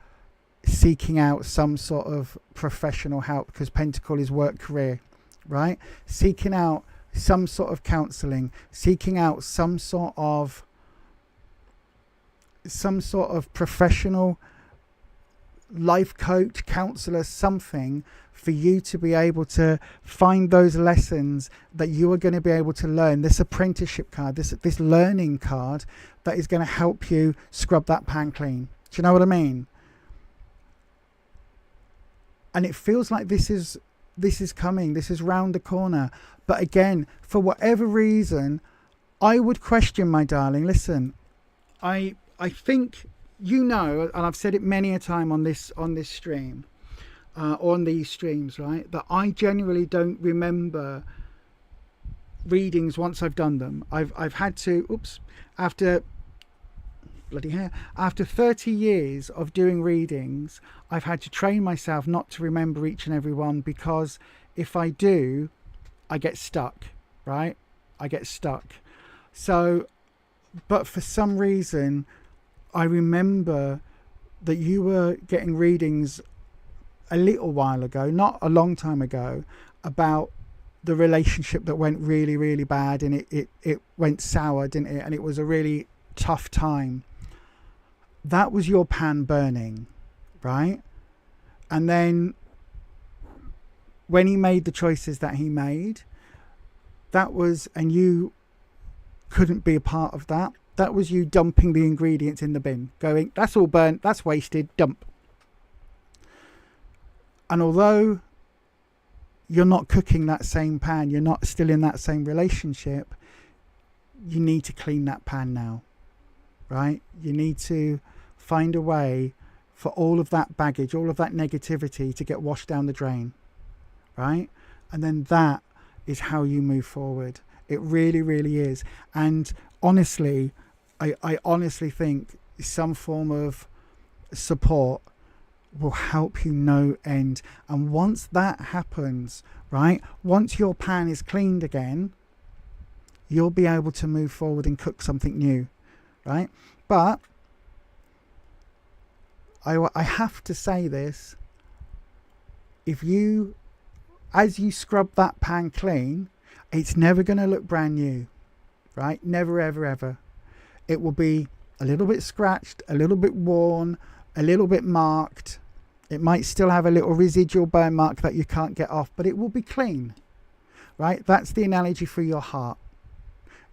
seeking out some sort of professional help, because Pentacle is work, career, right? Seeking out some sort of counseling, seeking out some sort of professional life coach, counselor, something for you to be able to find those lessons that you are going to be able to learn. This apprenticeship card, this learning card that is going to help you scrub that pan clean. Do you know what I mean? And it feels like this is coming, this is round the corner. But again, for whatever reason, I would question, my darling. Listen, I think, you know, and I've said it many a time on this stream, on these streams, right, that I genuinely don't remember readings once I've done them. I've had to, after 30 years of doing readings, I've had to train myself not to remember each and every one, because if I do, I get stuck, right? I get stuck. So, but for some reason, I remember that you were getting readings a little while ago, not a long time ago, about the relationship that went really, really bad, and it went sour, didn't it? And it was a really tough time. That was your pan burning, right? And then when he made the choices that he made, that was, and you couldn't be a part of that. That was you dumping the ingredients in the bin, going, that's all burnt, that's wasted, dump. And although you're not cooking that same pan, you're not still in that same relationship, you need to clean that pan now, right? You need to find a way for all of that baggage, all of that negativity to get washed down the drain, right? And then that is how you move forward. It really, really is. And honestly, I honestly think some form of support will help you no end. And once that happens, right, once your pan is cleaned again, you'll be able to move forward and cook something new, right? But I have to say this, as you scrub that pan clean, it's never going to look brand new, right? Never, ever, ever. It will be a little bit scratched, a little bit worn, a little bit marked. It might still have a little residual burn mark that you can't get off, but it will be clean, right? That's the analogy for your heart.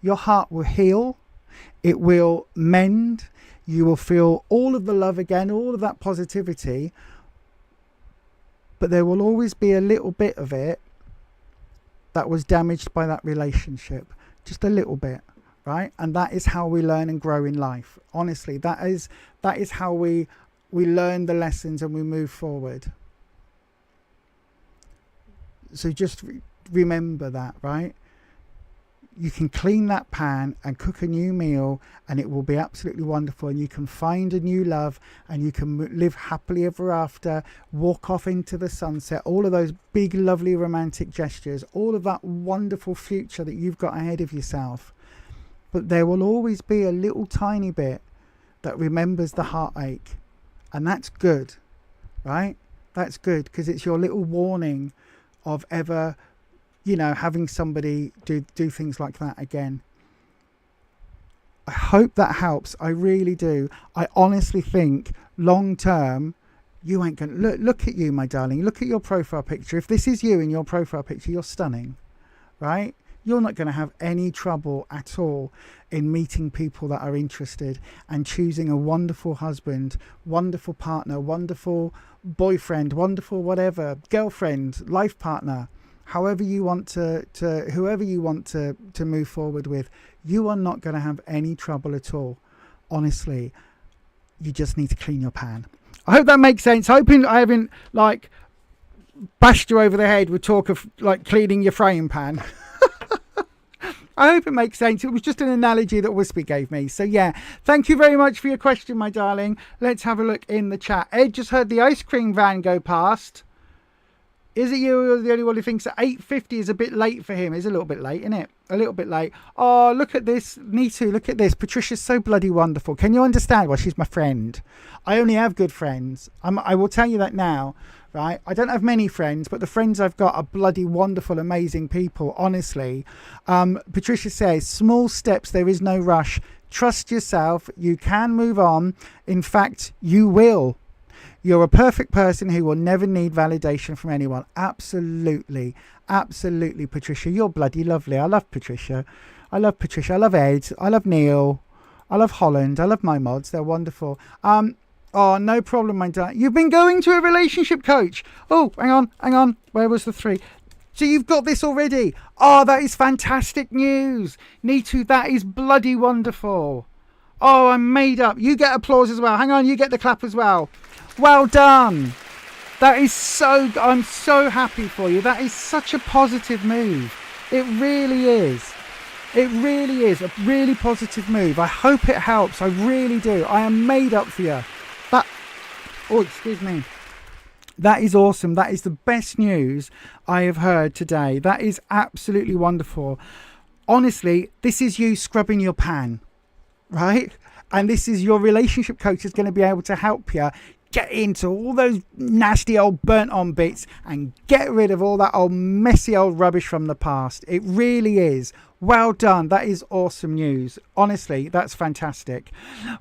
Your heart will heal. It will mend. You will feel all of the love again, all of that positivity. But there will always be a little bit of it that was damaged by that relationship. Just a little bit, right? And that is how we learn and grow in life. Honestly, that is how we learn the lessons and we move forward. So just remember that, right? You can clean that pan and cook a new meal, and it will be absolutely wonderful, and you can find a new love, and you can live happily ever after, walk off into the sunset, all of those big lovely romantic gestures, all of that wonderful future that you've got ahead of yourself. But there will always be a little tiny bit that remembers the heartache, and that's good, right? That's good, because it's your little warning of ever, having somebody do things like that again. I hope that helps. I really do. I honestly think long term, you ain't going to look at you, my darling. Look at your profile picture. If this is you in your profile picture, you're stunning, right? You're not going to have any trouble at all in meeting people that are interested and choosing a wonderful husband, wonderful partner, wonderful boyfriend, wonderful whatever, girlfriend, life partner. However you want whoever you want to move forward with, you are not going to have any trouble at all. Honestly, you just need to clean your pan. I hope that makes sense. Hoping I haven't like bashed you over the head with talk of like cleaning your frying pan. I hope it makes sense. It was just an analogy that Wispy gave me. So yeah, thank you very much for your question, my darling. Let's have a look in the chat. Ed just heard the ice cream van go past. Is it you or the only one who thinks that 8:50 is a bit late for him? It's a little bit late, isn't it? A little bit late. Oh, look at this. Nitu, look at this. Patricia's so bloody wonderful. Can you understand? Well, she's my friend. I only have good friends. I will tell you that now, right? I don't have many friends, but the friends I've got are bloody wonderful, amazing people, honestly. Patricia says, small steps, there is no rush. Trust yourself. You can move on. In fact, you will. You're a perfect person who will never need validation from anyone. Absolutely. Absolutely, Patricia. You're bloody lovely. I love Patricia. I love Patricia. I love Ed. I love Neil. I love Holland. I love my mods. They're wonderful. Oh, no problem, my darling. You've been going to a relationship coach. Oh, hang on. Where was the 3? So you've got this already. Oh, that is fantastic news. Nitu, that is bloody wonderful. Oh, I'm made up. You get applause as well. Hang on, you get the clap as well. Well done. That is I'm so happy for you. That is such a positive move. It really is. It really is a really positive move. I hope it helps. I really do. I am made up for you. Excuse me. That is awesome. That is the best news I have heard today. That is absolutely wonderful. Honestly, this is you scrubbing your pan, right? And this is your relationship coach is going to be able to help you get into all those nasty old burnt on bits and get rid of all that old messy old rubbish from the past. It really is. Well done. That is awesome news. Honestly, that's fantastic.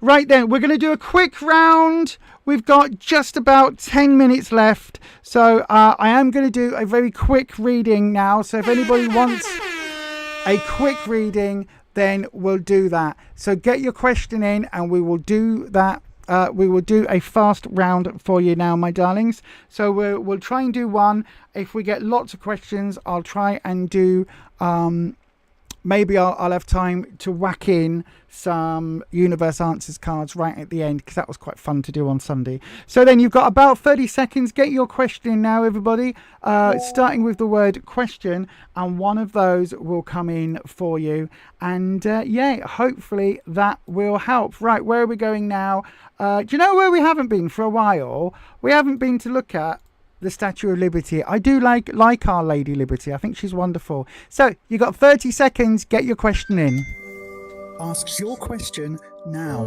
Right then, we're going to do a quick round. We've got just about 10 minutes left. So I am going to do a very quick reading now. So if anybody wants a quick reading, then we'll do that. So get your question in and we will do that. We will do a fast round for you now, my darlings. So we'll try and do one. If we get lots of questions, I'll try and do... maybe I'll have time to whack in some Universe Answers cards right at the end, because that was quite fun to do on Sunday. So then you've got about 30 seconds. Get your question in now, everybody. Starting with the word question, and one of those will come in for you. And yeah, hopefully that will help. Right, where are we going now? Do you know where we haven't been for a while? We haven't been to look at the Statue of Liberty. I do like our Lady Liberty. I think she's wonderful. So you got 30 seconds. Get your question in. Ask your question now.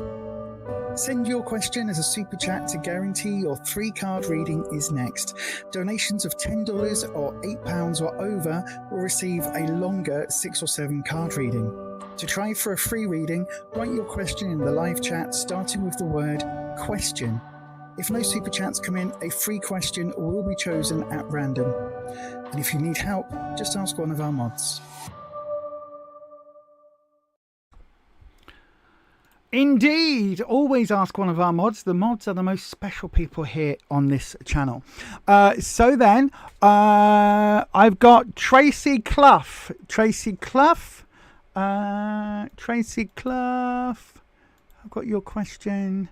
Send your question as a super chat to guarantee your 3-card reading is next. Donations of $10 or £8 or over will receive a longer 6 or 7 card reading. To try for a free reading, write your question in the live chat starting with the word question. If no super chats come in, a free question will be chosen at random. And if you need help, just ask one of our mods. Indeed, always ask one of our mods. The mods are the most special people here on this channel. So then, I've got Tracy Clough. Tracy Clough. I've got your question.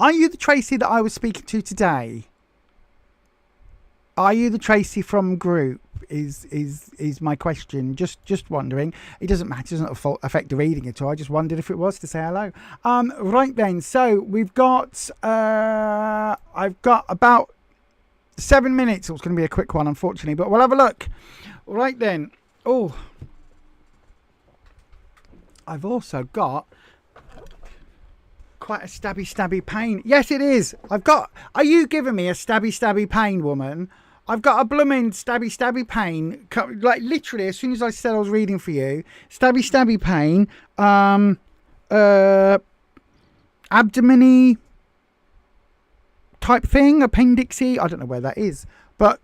Are you the Tracy that I was speaking to today? Are you the Tracy from group? Is my question. Just wondering. It doesn't matter. It doesn't affect the reading at all. I just wondered if it was to say hello. Right then. So we've got. I've got about 7 minutes. It's going to be a quick one, unfortunately, but we'll have a look. Right then. Oh, I've also got quite a stabby pain. Yes, it is. Are you giving me a stabby pain, woman? I've got a blooming stabby pain. Like literally, as soon as I said I was reading for you, stabby pain. Abdomen-y type thing, appendixy. I don't know where that is, but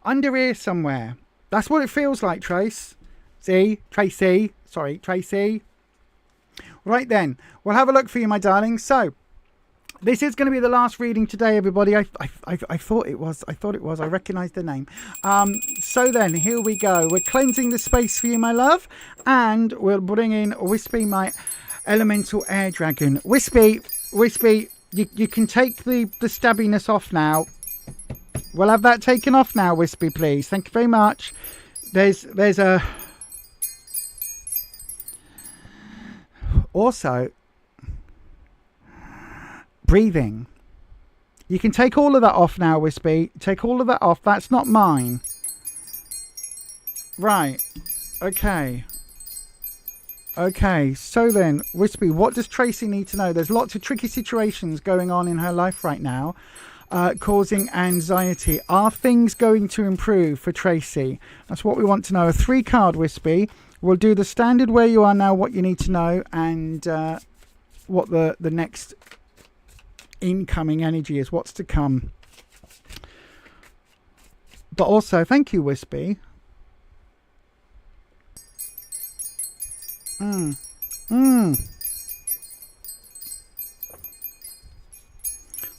under here somewhere. That's what it feels like, Tracy. Sorry, Tracy. Right then, we'll have a look for you, my darling. So, this is going to be the last reading today, everybody. I thought it was. I recognised the name. So then, here we go. We're cleansing the space for you, my love, and we'll bring in Wispy, my elemental air dragon. Wispy, You can take the stabbiness off now. We'll have that taken off now, Wispy, please. Thank you very much. There's a... Also, breathing. You can take all of that off now, Wispy. Take all of that off. That's not mine. Right. Okay. Okay, so then, Wispy, what does Tracy need to know? There's lots of tricky situations going on in her life right now, causing anxiety. Are things going to improve for Tracy? That's what we want to know. A 3-card, Wispy. We'll do the standard where you are now, what you need to know, and what the next incoming energy is, what's to come. But also, thank you, Wispy. I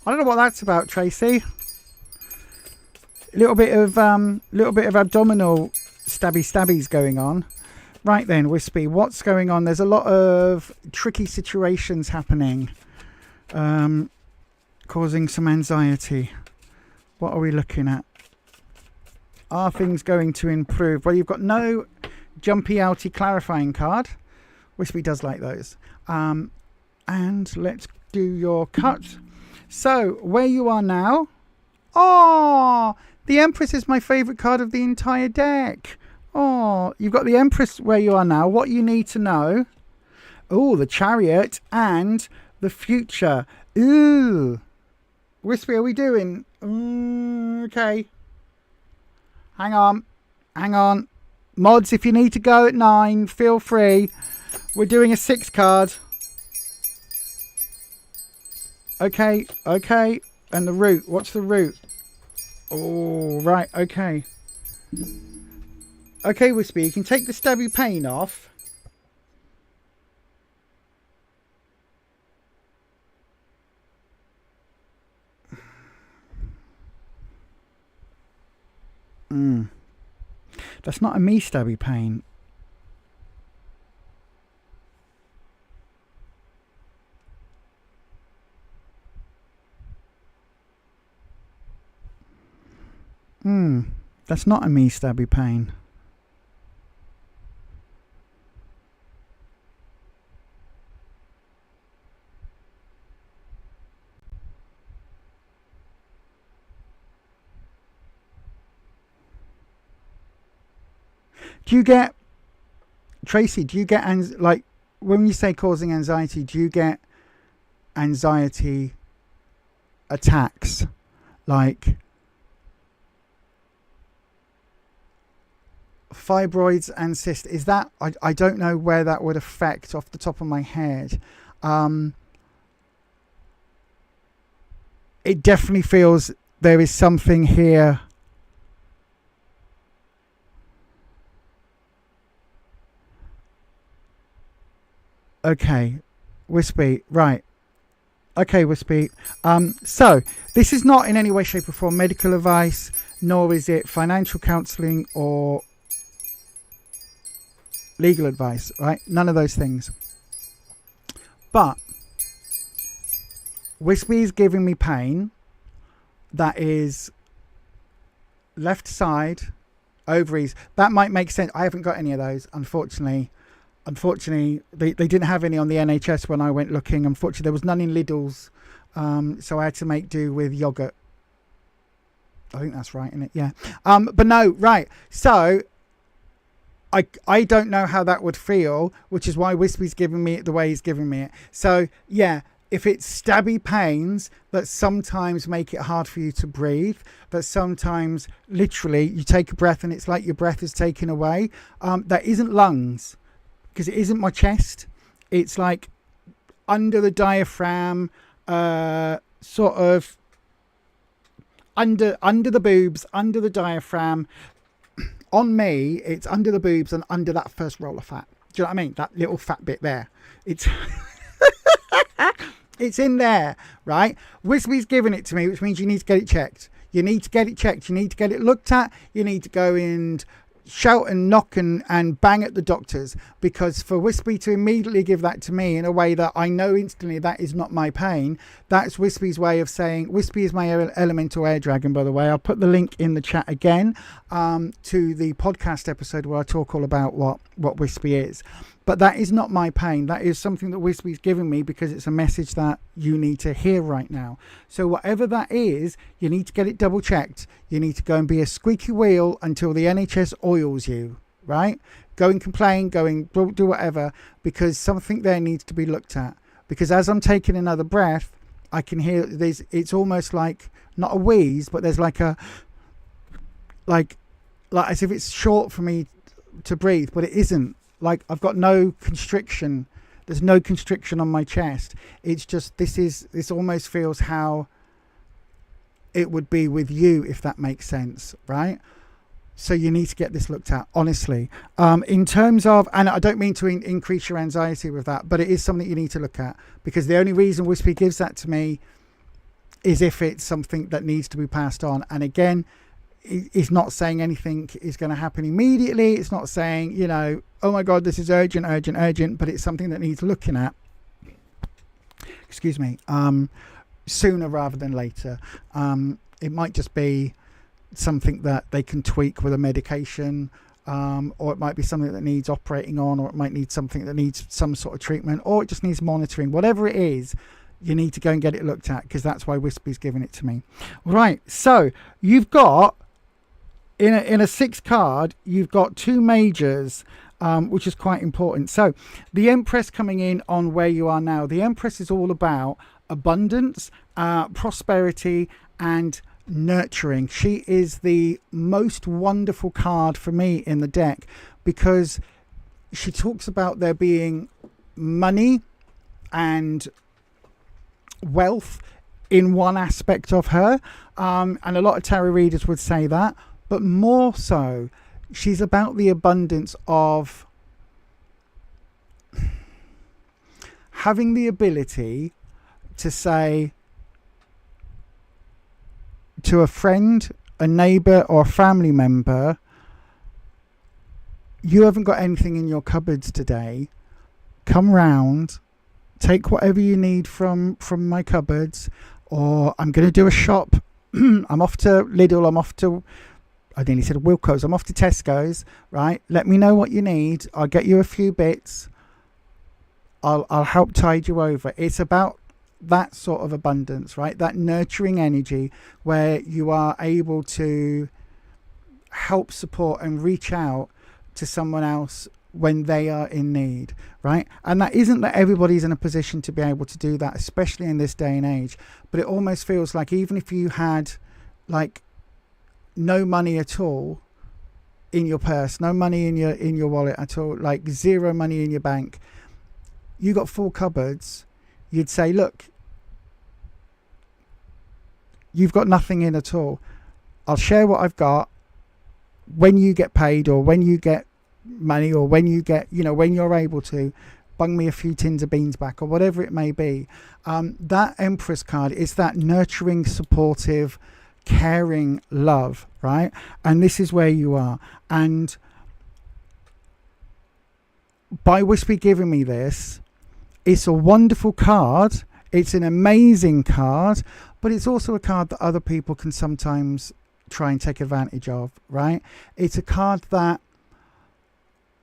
don't know what that's about, Tracy. A little bit of abdominal stabbies going on. Right then, Wispy, what's going on? There's a lot of tricky situations happening, causing some anxiety. What are we looking at? Are things going to improve? Well, you've got no jumpy outy clarifying card. Wispy does like those. And let's do your cut. So, where you are now. Oh, the Empress is my favourite card of the entire deck. Oh, you've got the Empress where you are now. What you need to know. Oh, the Chariot and the Future. Ooh. Wispy, are we doing? Okay. Hang on. Mods, if you need to go at 9, feel free. We're doing a 6 card. Okay. And the root. What's the root? Oh, right. Okay. Okay, Wispy, you can take the stabby pain off. That's not a me stabby pain. That's not a me stabby pain. Do you get, Tracy, do you get, like, when you say causing anxiety, do you get anxiety attacks? Like fibroids and cysts? Is that, I don't know where that would affect off the top of my head. It definitely feels there is something here. Okay, Wispy, right. Okay, Wispy. So, this is not in any way, shape or form medical advice, nor is it financial counselling or legal advice, right? None of those things. But, Wispy is giving me pain that is left side, ovaries. That might make sense. I haven't got any of those, unfortunately. They didn't have any on the NHS when I went looking. Unfortunately, there was none in Lidl's, so I had to make do with yogurt. I think that's right, isn't it? Yeah. But no, right. So I don't know how that would feel, which is why Wispy's giving me it the way he's giving me it. So yeah, if it's stabby pains that sometimes make it hard for you to breathe, but sometimes literally you take a breath and it's like your breath is taken away, that isn't lungs. Because it isn't my chest. It's like under the diaphragm, sort of under the boobs, under the diaphragm. On me, it's under the boobs and under that first roll of fat. Do you know what I mean? That little fat bit there. It's it's in there, right? Wispy's giving it to me, which means you need to get it checked. You need to get it checked. You need to get it looked at. You need to go and shout and knock and bang at the doctors, because for Wispy to immediately give that to me in a way that I know instantly that is not my pain, that's Wispy's way of saying, Wispy is my elemental air dragon, by the way. I'll put the link in the chat again to the podcast episode where I talk all about what Wispy is. But that is not my pain. That is something that Wispy's giving me because it's a message that you need to hear right now. So whatever that is, you need to get it double checked. You need to go and be a squeaky wheel until the NHS oils you, right? Go and complain, do whatever, because something there needs to be looked at. Because as I'm taking another breath, I can hear it's almost like, not a wheeze, but there's like as if it's short for me to breathe, but it isn't. Like I've got no constriction. There's no constriction on my chest. It's just, this almost feels how it would be with you, if that makes sense, right? So you need to get this looked at, honestly. In terms of, and I don't mean to increase your anxiety with that, but it is something you need to look at, because the only reason Wispy gives that to me is if it's something that needs to be passed on. And again, it's not saying anything is going to happen immediately. It's not saying, you know, oh my God, this is urgent, but it's something that needs looking at. Excuse me. Sooner rather than later. It might just be something that they can tweak with a medication, or it might be something that needs operating on, or it might need something that needs some sort of treatment, or it just needs monitoring. Whatever it is, you need to go and get it looked at, because that's why Wispy's giving it to me. Right, so you've got in a 6 card, you've got 2 majors, which is quite important. So the Empress coming in on where you are now. The Empress is all about abundance, prosperity, and nurturing. She is the most wonderful card for me in the deck, because she talks about there being money and wealth in one aspect of her, and a lot of tarot readers would say that, but more so she's about the abundance of having the ability to say to a friend, a neighbour, or a family member, you haven't got anything in your cupboards today, come round, take whatever you need from my cupboards, or I'm going to do a shop. I'm off to Lidl, I nearly said Wilco's, I'm off to Tesco's, right? Let me know what you need. I'll get you a few bits. I'll help tide you over. It's about that sort of abundance, right? That nurturing energy where you are able to help support and reach out to someone else when they are in need, right? And that isn't that everybody's in a position to be able to do that, especially in this day and age, but it almost feels like even if you had like no money at all in your purse, no money in your wallet at all, like 0 money in your bank, you got 4 cupboards, you'd say, look, you've got nothing in at all. I'll share what I've got. When you get paid, or when you get money, or when you get, you know, when you're able to, bung me a few tins of beans back, or whatever it may be. That Empress card is that nurturing, supportive, caring love, right? And this is where you are. And by Wispy giving me this, it's a wonderful card. It's an amazing card, but it's also a card that other people can sometimes try and take advantage of, right? It's a card that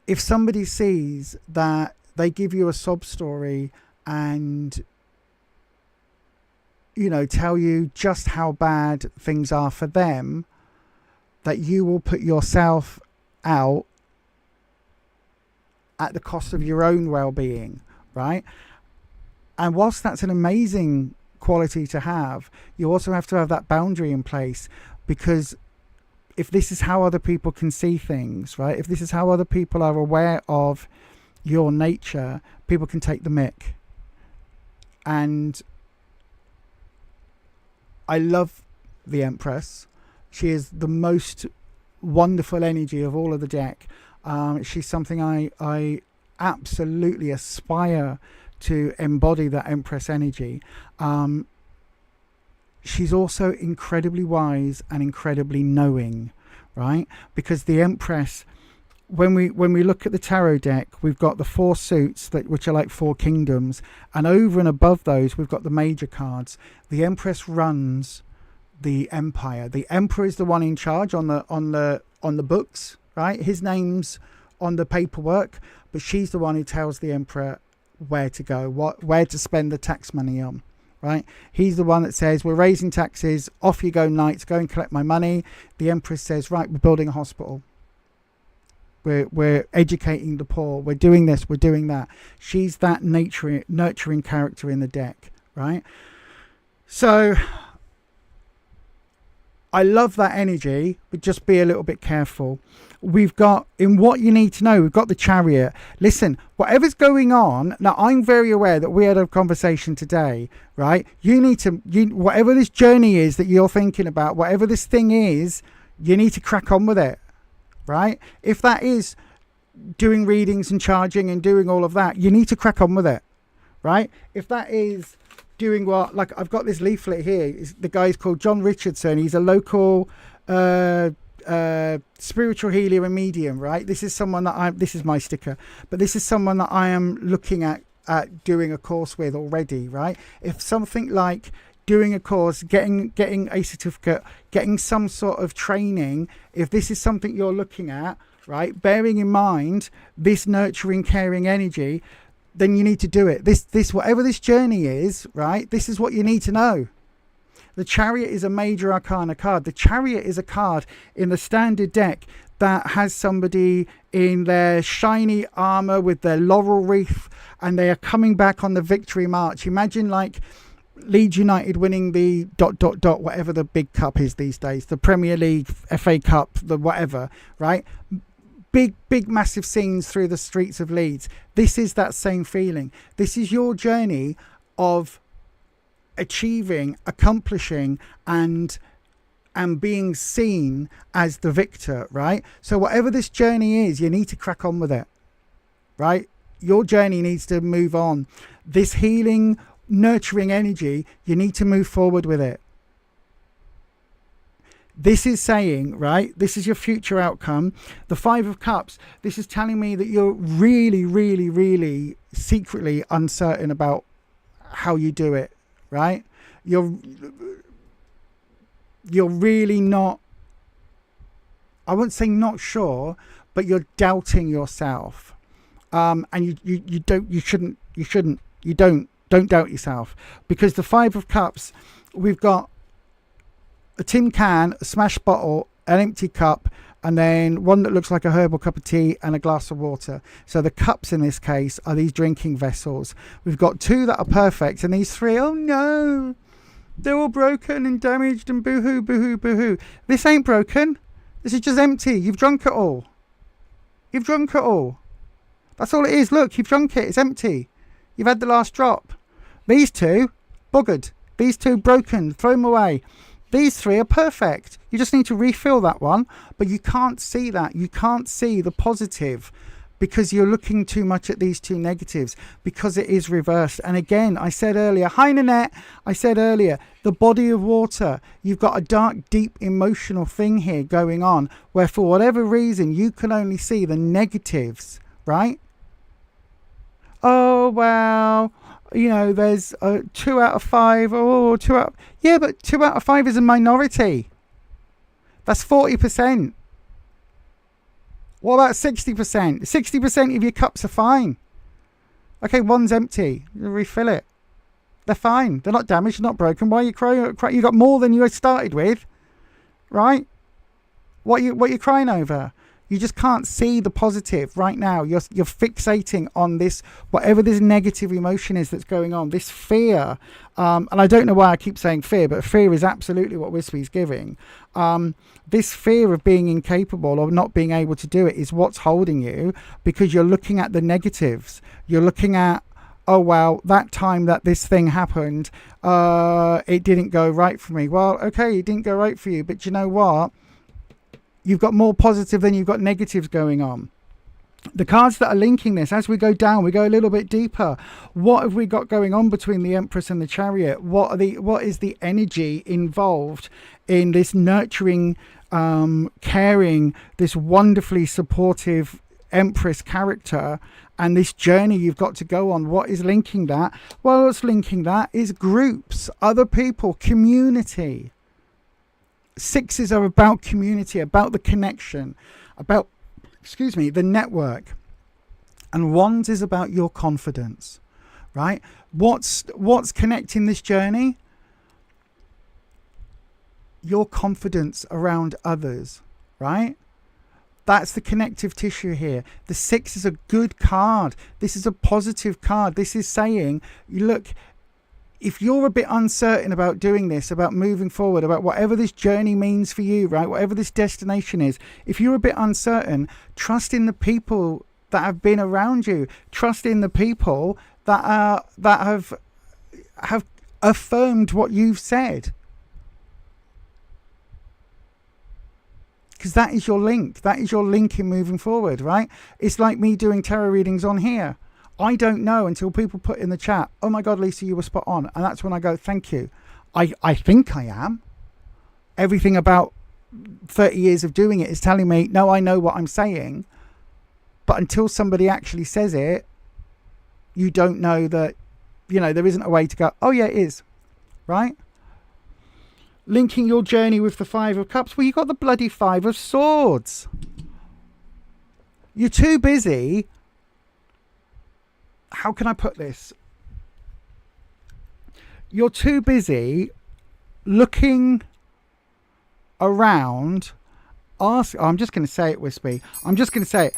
if somebody sees that they give you a sob story and, you know, tell you just how bad things are for them, that you will put yourself out at the cost of your own well-being, right? And whilst that's an amazing quality to have, you also have to have that boundary in place, because if this is how other people can see things, right? If this is how other people are aware of your nature, people can take the mick. And I love the Empress. She is the most wonderful energy of all of the deck. She's something I absolutely aspire to embody, that Empress energy. She's also incredibly wise and incredibly knowing, right? Because the Empress when we look at the tarot deck, we've got the 4 suits which are like 4 kingdoms, and over and above those we've got the major cards. The Empress runs the empire. The Emperor is the one in charge on the books, right? His name's on the paperwork, but she's the one who tells the Emperor where to go, where to spend the tax money on, right? He's the one that says, we're raising taxes, off you go, knights, go and collect my money. The Empress says, right, we're building a hospital, we're educating the poor, we're doing this, we're doing that. She's that nurturing character in the deck, right? So I love that energy, but just be a little bit careful. We've got, in what you need to know, we've got the Chariot. Listen, whatever's going on, now I'm very aware that we had a conversation today, right? You need to, whatever this journey is that you're thinking about, whatever this thing is, you need to crack on with it, right? If that is doing readings and charging and doing all of that, you need to crack on with it, right? If that is doing what, like I've got this leaflet here, the guy's called John Richardson. He's a local spiritual healer and medium, right? This is someone that this is my sticker, but this is someone that I am looking at doing a course with already, right? If something like doing a course, getting a certificate, getting some sort of training, if this is something you're looking at, right, bearing in mind this nurturing, caring energy, then you need to do it. This whatever this journey is, right, this is what you need to know. The Chariot is a major arcana card. The Chariot is a card in the standard deck that has somebody in their shiny armor with their laurel wreath, and they are coming back on the victory march. Imagine like Leeds United winning the ... whatever the big cup is these days, the Premier League, FA Cup, the whatever, right? Big, massive scenes through the streets of Leeds. This is that same feeling. This is your journey of achieving, accomplishing, and being seen as the victor, right? So whatever this journey is, you need to crack on with it, right? Your journey needs to move on. This healing, nurturing energy, you need to move forward with it. This is saying, right, this is your future outcome. The 5 of Cups, this is telling me that you're really, really, really secretly uncertain about how you do it, right? You're really not, I wouldn't say not sure, but you're doubting yourself. And you don't doubt yourself, because the 5 of Cups, we've got a tin can, a smashed bottle, an empty cup, and then one that looks like a herbal cup of tea and a glass of water. So the cups in this case are these drinking vessels. We've got 2 that are perfect, and these 3, oh no, they're all broken and damaged and boohoo, boohoo, boohoo. This ain't broken. This is just empty. You've drunk it all. You've drunk it all. That's all it is. Look, you've drunk it. It's empty. You've had the last drop. These 2, buggered. These 2, broken. Throw them away. These 3 are perfect. You just need to refill that one, but you can't see that. You can't see the positive because you're looking too much at these 2 negatives, because it is reversed. And again, I said earlier, hi Nanette, I said earlier, the body of water, you've got a dark, deep emotional thing here going on where for whatever reason you can only see the negatives, right? Oh, well, you know, there's 2 out of 5. Oh, 2 out. Yeah, but 2 out of 5 is a minority. That's 40%. What about 60%? 60% of your cups are fine. Okay, one's empty. You refill it. They're fine. They're not damaged. They're not broken. Why are you crying? You got more than you started with, right? What you crying over? You just can't see the positive right now. You're fixating on this, whatever this negative emotion is that's going on, this fear. And I don't know why I keep saying fear, but fear is absolutely what Wispy's giving. This fear of being incapable or not being able to do it is what's holding you, because you're looking at the negatives. You're looking at, oh, well, that time that this thing happened, it didn't go right for me. Well, okay, it didn't go right for you, but you know what? You've got more positive than you've got negatives going on. The cards that are linking this, as we go down, we go a little bit deeper. What have we got going on between the Empress and the Chariot? What is the energy involved in this nurturing, caring, this wonderfully supportive Empress character and this journey you've got to go on? What is linking that? Well, what's linking that is groups, other people, community. Sixes are about community, about the connection, about, the network. And wands is about your confidence, right? What's connecting this journey? Your confidence around others, right? That's the connective tissue here. The 6 is a good card. This is a positive card. This is saying, look, if you're a bit uncertain about doing this, about moving forward, about whatever this journey means for you, right? Whatever this destination is, if you're a bit uncertain, trust in the people that have been around you. Trust in the people that have affirmed what you've said. Because that is your link. That is your link in moving forward, right? It's like me doing tarot readings on here. I don't know until people put in the chat, oh my God, Lisa, you were spot on. And that's when I go, thank you. I think I am. Everything about 30 years of doing it is telling me, no, I know what I'm saying. But until somebody actually says it, you don't know that, there isn't a way to go, oh yeah, it is, right? Linking your journey with the 5 of Cups. Well, you got the bloody 5 of Swords. You're too busy. How can I put this? You're too busy looking around. I'm just going to say it, Wispy. I'm just going to say it.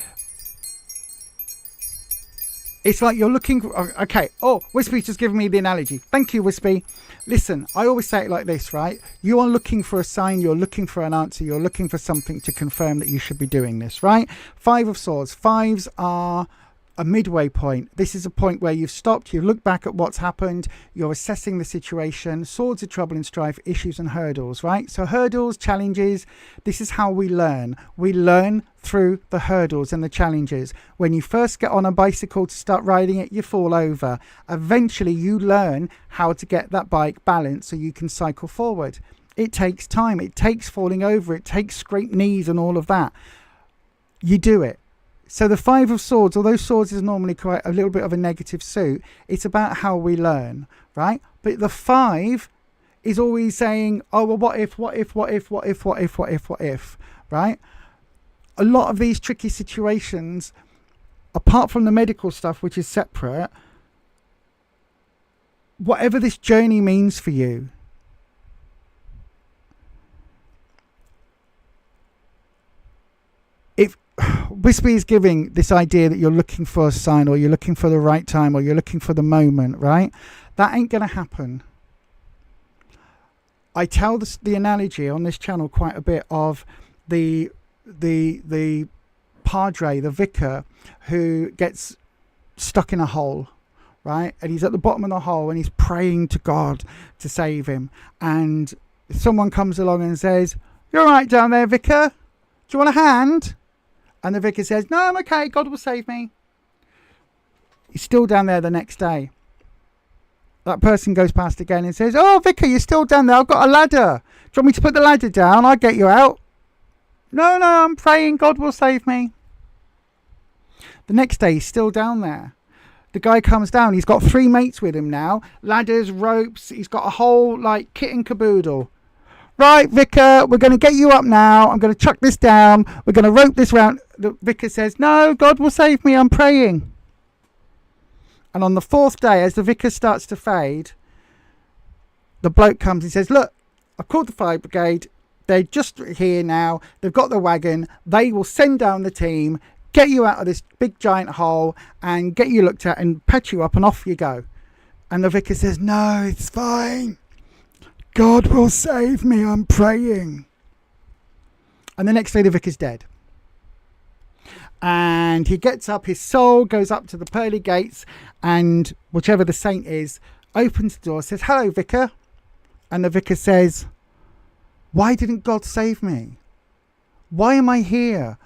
It's like you're looking for, okay. Oh, Wispy's just giving me the analogy. Thank you, Wispy. Listen, I always say it like this, right? You are looking for a sign. You're looking for an answer. You're looking for something to confirm that you should be doing this, right? 5 of Swords. 5s are a midway point. This is a point where you've stopped, you've looked back at what's happened, you're assessing the situation. Swords are trouble and strife, issues and hurdles, right? So hurdles, challenges, this is how we learn. We learn through the hurdles and the challenges. When you first get on a bicycle to start riding it, you fall over. Eventually you learn how to get that bike balanced so you can cycle forward. It takes time, it takes falling over, it takes scraped knees and all of that. You do it. So the 5 of Swords, although Swords is normally quite a little bit of a negative suit, it's about how we learn, right? But the 5 is always saying, oh, well, what if, right? A lot of these tricky situations, apart from the medical stuff, which is separate, whatever this journey means for you, Wispy is giving this idea that you're looking for a sign, or you're looking for the right time, or you're looking for the moment, right? That ain't going to happen. I tell the analogy on this channel quite a bit of the padre, the vicar, who gets stuck in a hole, right? And he's at the bottom of the hole and he's praying to God to save him. And someone comes along and says, "You're all right down there, vicar? Do you want a hand?" And the vicar says, "No, I'm okay. God will save me." He's still down there the next day. That person goes past again and says, "Oh, vicar, you're still down there. I've got a ladder. Do you want me to put the ladder down? I'll get you out." "No, I'm praying. God will save me." The next day, he's still down there. The guy comes down. He's got 3 mates with him now. Ladders, ropes. He's got a whole kit and caboodle. "Right, vicar, we're going to get you up now. I'm going to chuck this down. We're going to rope this round." The vicar says, "No, God will save me. I'm praying." And on the 4th day, as the vicar starts to fade, the bloke comes and says, "Look, I've called the fire brigade. They're just here now. They've got the wagon. They will send down the team, get you out of this big giant hole and get you looked at and patch you up, and off you go." And the vicar says, "No, it's fine. God will save me. I'm praying." And the next day the vicar's dead. And he gets up, his soul goes up to the pearly gates, and whichever the saint is, opens the door, says, "Hello, vicar." And the vicar says, "Why didn't God save me? Why am I here?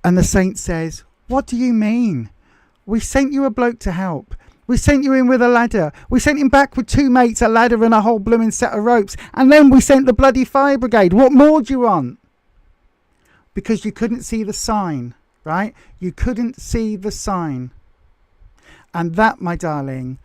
And the saint says, what do you mean? We sent you a bloke to help. We sent you in with a ladder. We sent him back with 2 mates, a ladder and a whole blooming set of ropes. And then we sent the bloody fire brigade. What more do you want? Because you couldn't see the sign, right? You couldn't see the sign. And that, my darling,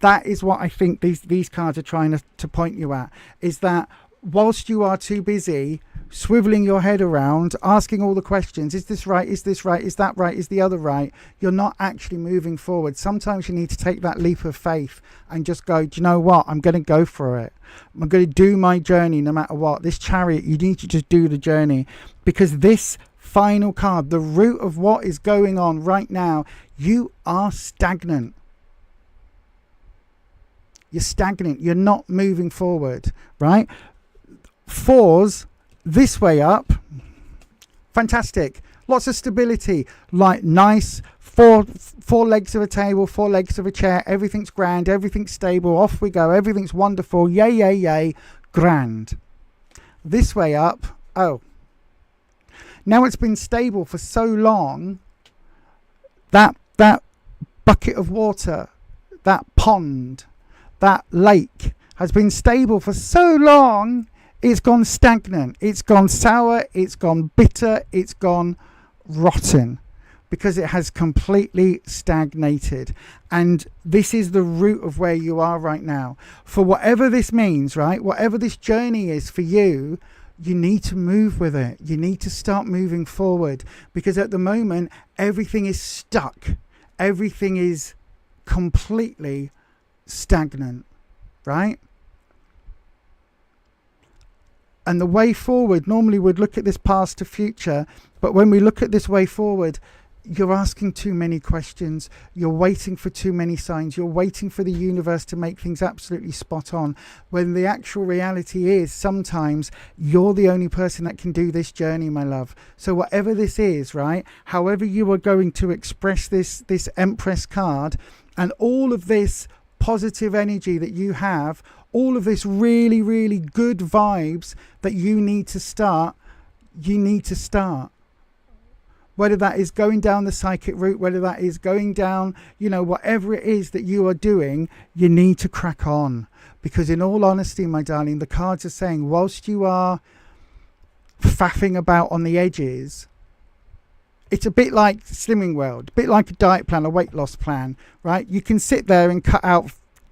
that is what I think these cards are trying to point you at, is that whilst you are too busy swiveling your head around, asking all the questions, is this right, is this right, is that right, is the other right, you're not actually moving forward. Sometimes you need to take that leap of faith and just go, do you know what, I'm going to go for it. I'm going to do my journey no matter what. This Chariot, you need to just do the journey, because this final card, the root of what is going on right now, you are stagnant. You're stagnant. You're not moving forward, right? 4s, this way up, fantastic. Lots of stability, like nice. Four legs of a table, 4 legs of a chair. Everything's grand. Everything's stable. Off we go. Everything's wonderful. Yay, yay, yay. Grand. This way up. Oh. Now it's been stable for so long. That bucket of water, that pond, that lake has been stable for so long, it's gone stagnant, it's gone sour, it's gone bitter, it's gone rotten, because it has completely stagnated. And this is the root of where you are right now. For whatever this means, right, whatever this journey is for you, you need to move with it. You need to start moving forward, because at the moment everything is stuck. Everything is completely stagnant, right? And the way forward, normally we'd look at this past to future, but when we look at this way forward, you're asking too many questions. You're waiting for too many signs. You're waiting for the universe to make things absolutely spot on, when the actual reality is sometimes you're the only person that can do this journey, my love. So whatever this is, right, however you are going to express this Empress card, and all of this positive energy that you have, all of this really, really good vibes that you need to start, whether that is going down the psychic route, whether that is going down, whatever it is that you are doing, you need to crack on. Because in all honesty, my darling, the cards are saying, whilst you are faffing about on the edges, it's a bit like Slimming World, a bit like a diet plan, a weight loss plan, right? You can sit there and cut out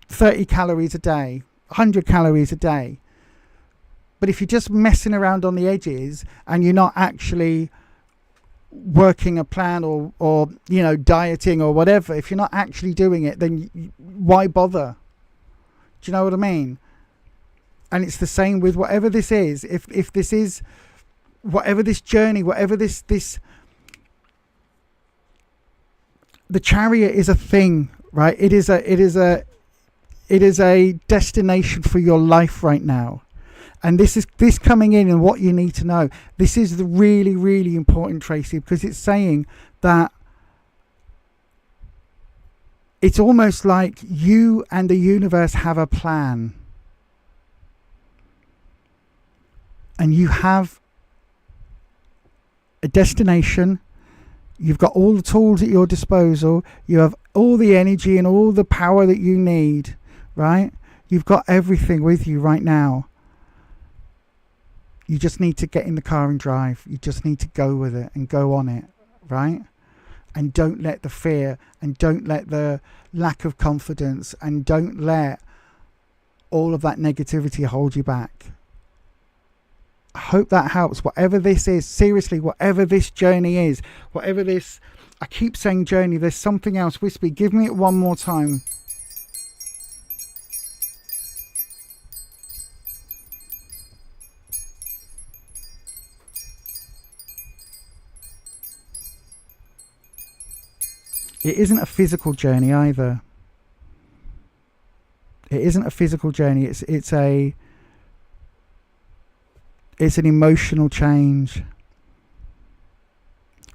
30 calories a day, 100 calories a day. But if you're just messing around on the edges and you're not actually working a plan or dieting or whatever, if you're not actually doing it, then why bother? Do you know what I mean? And it's the same with whatever this is. If this is, whatever this journey, whatever this the Chariot is a thing, right? It is a destination for your life right now. And this coming in and what you need to know. This is the really, really important, Tracy, because it's saying that it's almost like you and the universe have a plan. And you have a destination. You've got all the tools at your disposal. You have all the energy and all the power that you need, right? You've got everything with you right now. You just need to get in the car and drive. You just need to go with it and go on it, right? And don't let the fear, and don't let the lack of confidence, and don't let all of that negativity hold you back. I hope that helps. Whatever this is, seriously, whatever this journey is, whatever this, I keep saying journey, there's something else. Wispy, give me it one more time. It isn't a physical journey either. It isn't a physical journey. It's an emotional change.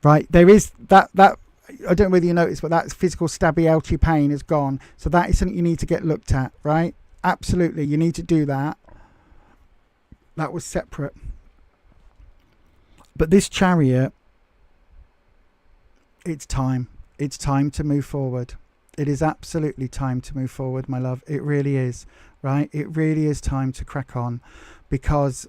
Right? There is that I don't know whether you noticed, but that physical stabby ouchy pain is gone. So that is something you need to get looked at, right? Absolutely, you need to do that. That was separate. But this Chariot it's time. It's time to move forward. It is absolutely time to move forward, my love. It really is, right? It really is time to crack on, because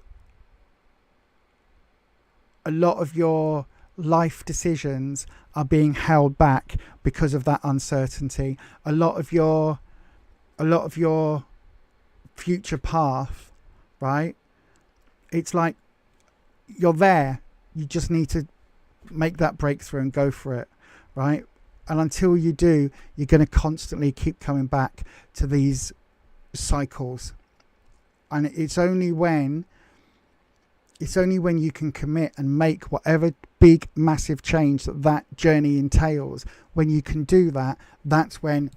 a lot of your life decisions are being held back because of that uncertainty. A lot of your future path, right? It's like you're there. You just need to make that breakthrough and go for it, right? And until you do, you're going to constantly keep coming back to these cycles. And it's only when you can commit and make whatever big, massive change that journey entails. When you can do that, that's when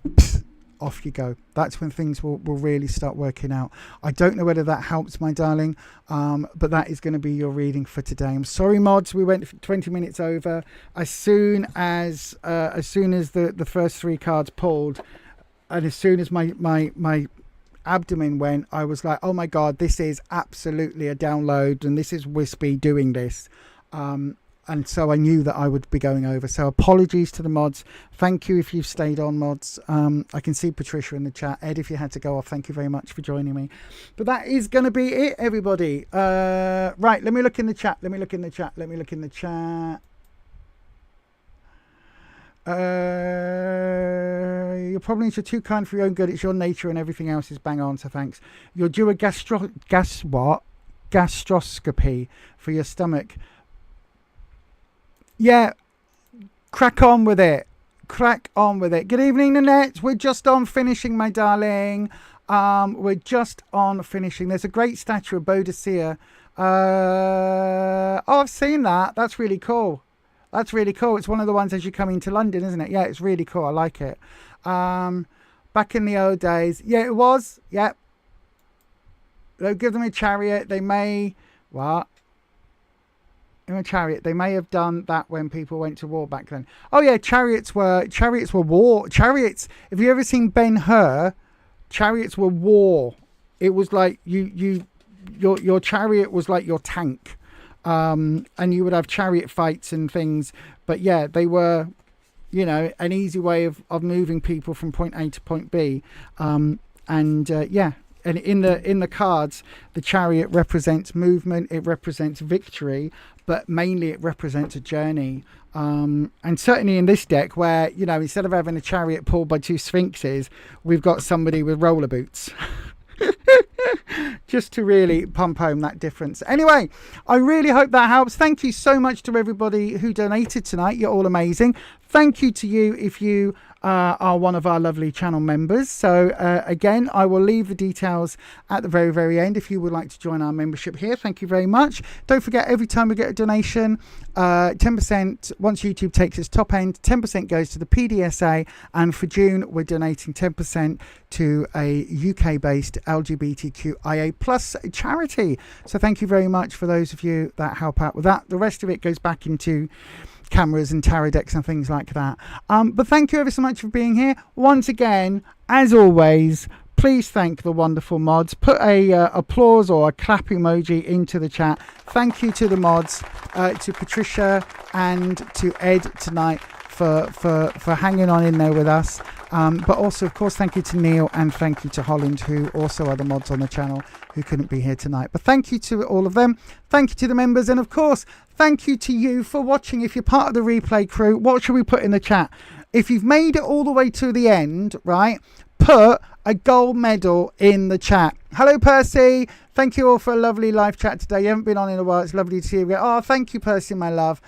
off you go. That's when things will really start working out. I don't know whether that helps, my darling, but that is going to be your reading for today. I'm sorry, mods, we went 20 minutes over. As soon as the first 3 cards pulled, and as soon as my abdomen went, I was like, oh my god, this is absolutely a download, and this is Wispy doing this. And so I knew that I would be going over. So apologies to the mods. Thank you if you've stayed on, mods. I can see Patricia in the chat. Ed, if you had to go off, thank you very much for joining me. But that is going to be it, everybody. Right, let me look in the chat. You're probably too kind for your own good. It's your nature, and everything else is bang on, so thanks. You'll do a gastroscopy for your stomach. Yeah, crack on with it. Good evening, Nanette. We're just on finishing, my darling. We're just on finishing. There's a great statue of Bodicea. Oh, I've seen that. That's really cool. It's one of the ones as you come into London, isn't it? Yeah, it's really cool. I like it. Back in the old days. Yeah, it was. Yep. They'll give them a chariot. They may... What? In a chariot. They may have done that when people went to war back then. Oh yeah, chariots were war. Chariots. Have you ever seen Ben-Hur? Chariots were war. It was like your chariot was like your tank. And you would have chariot fights and things. But yeah, they were, an easy way of moving people from point A to point B. Yeah. And in the cards, the chariot represents movement, it represents victory, but mainly it represents a journey. And certainly in this deck, where, instead of having a chariot pulled by 2 sphinxes, we've got somebody with roller boots. Just to really pump home that difference. Anyway, I really hope that helps. Thank you so much to everybody who donated tonight. You're all amazing. Thank you to you if you are one of our lovely channel members. So again, I will leave the details at the very, very end if you would like to join our membership here. Thank you very much. Don't forget, every time we get a donation, 10%, once YouTube takes its top end, 10% goes to the PDSA, and for June we're donating 10% to a UK-based LGBTQIA plus charity. So thank you very much for those of you that help out with that. The rest of it goes back into cameras and tarot decks and things like that. But thank you ever so much for being here. Once again, as always, please thank the wonderful mods. Put a applause or a clap emoji into the chat. Thank you to the mods, to Patricia and to Ed tonight for hanging on in there with us. But also, of course, thank you to Neil, and thank you to Holland, who also are the mods on the channel who couldn't be here tonight. But thank you to all of them. Thank you to the members. And of course, thank you to you for watching. If you're part of the replay crew, what should we put in the chat? If you've made it all the way to the end, right, put a gold medal in the chat. Hello, Percy. Thank you all for a lovely live chat today. You haven't been on in a while. It's lovely to see you again. Oh, thank you, Percy, my love.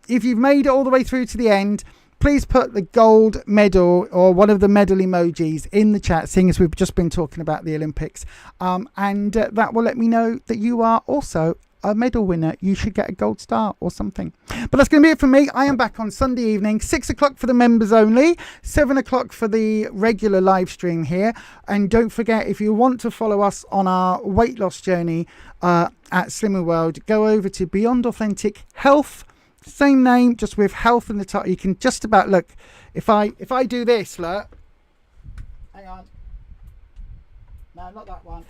If you've made it all the way through to the end, please put the gold medal or one of the medal emojis in the chat, seeing as we've just been talking about the Olympics. And that will let me know that you are also a medal winner. You should get a gold star or something. But that's going to be it from me. I am back on Sunday evening, 6 o'clock for the members only, 7 o'clock for the regular live stream here. And don't forget, if you want to follow us on our weight loss journey at Slimmer World, go over to Beyond Authentic Health. Same name, just with health in the title. You can just about look. If I do this, look. Hang on. No, not that one.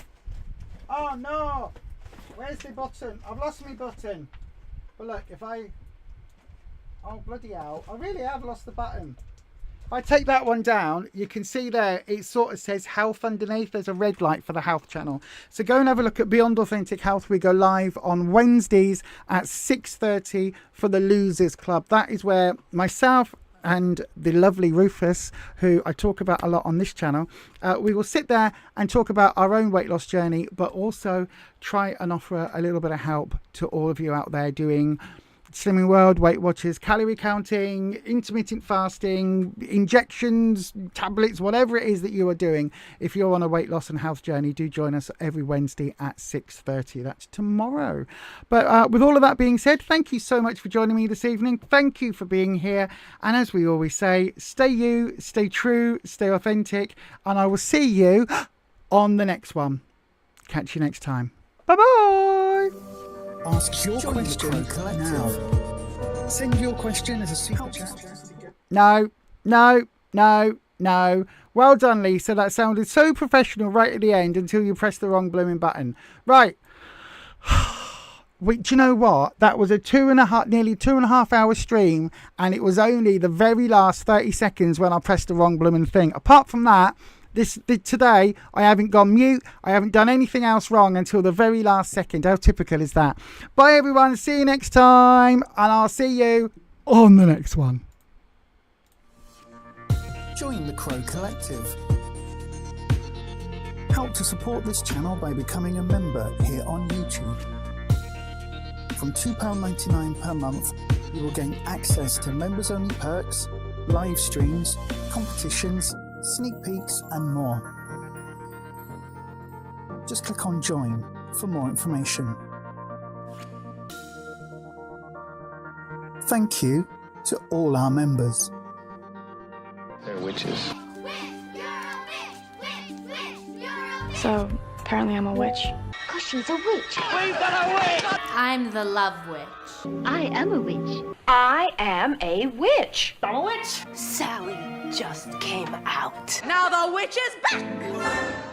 Oh no! Where's the button? I've lost my button. But look, if I Oh, bloody hell. I really have lost the button. If I take that one down, you can see there, it sort of says health underneath. There's a red light for the health channel. So go and have a look at Beyond Authentic Health. We go live on Wednesdays at 6:30 for the Losers Club. That is where myself and the lovely Rufus, who I talk about a lot on this channel, we will sit there and talk about our own weight loss journey, but also try and offer a little bit of help to all of you out there doing Slimming World, Weight Watchers, calorie counting, intermittent fasting, injections, tablets, whatever it is that you are doing. If you're on a weight loss and health journey, do join us every Wednesday at 6:30. That's tomorrow. But with all of that being said, thank you so much for joining me this evening. Thank you for being here. And as we always say, stay you, stay true, stay authentic, and I will see you on the next one. Catch you next time. Bye-bye. Ask your question now. Send your question as a super chat. No. Well done, Lisa. That sounded so professional right at the end until you pressed the wrong blooming button. Right. Do you know what? That was a nearly 2.5 hour stream, and it was only the very last 30 seconds when I pressed the wrong blooming thing. Apart from that, today I haven't gone mute. I haven't done anything else wrong until the very last second. How typical is that? Bye everyone. See you next time, and I'll see you on the next one. Join the Crow Collective. Help to support this channel by becoming a member here on YouTube. From £2.99 per month, you will gain access to members-only perks, live streams, competitions, sneak peeks and more. Just click on join for more information. Thank you to all our members. They're witches. So, apparently I'm a witch. 'Cause she's a witch. I'm the love witch. I am a witch. I am a witch. I'm a witch. Sally just came out. Now the witch is back.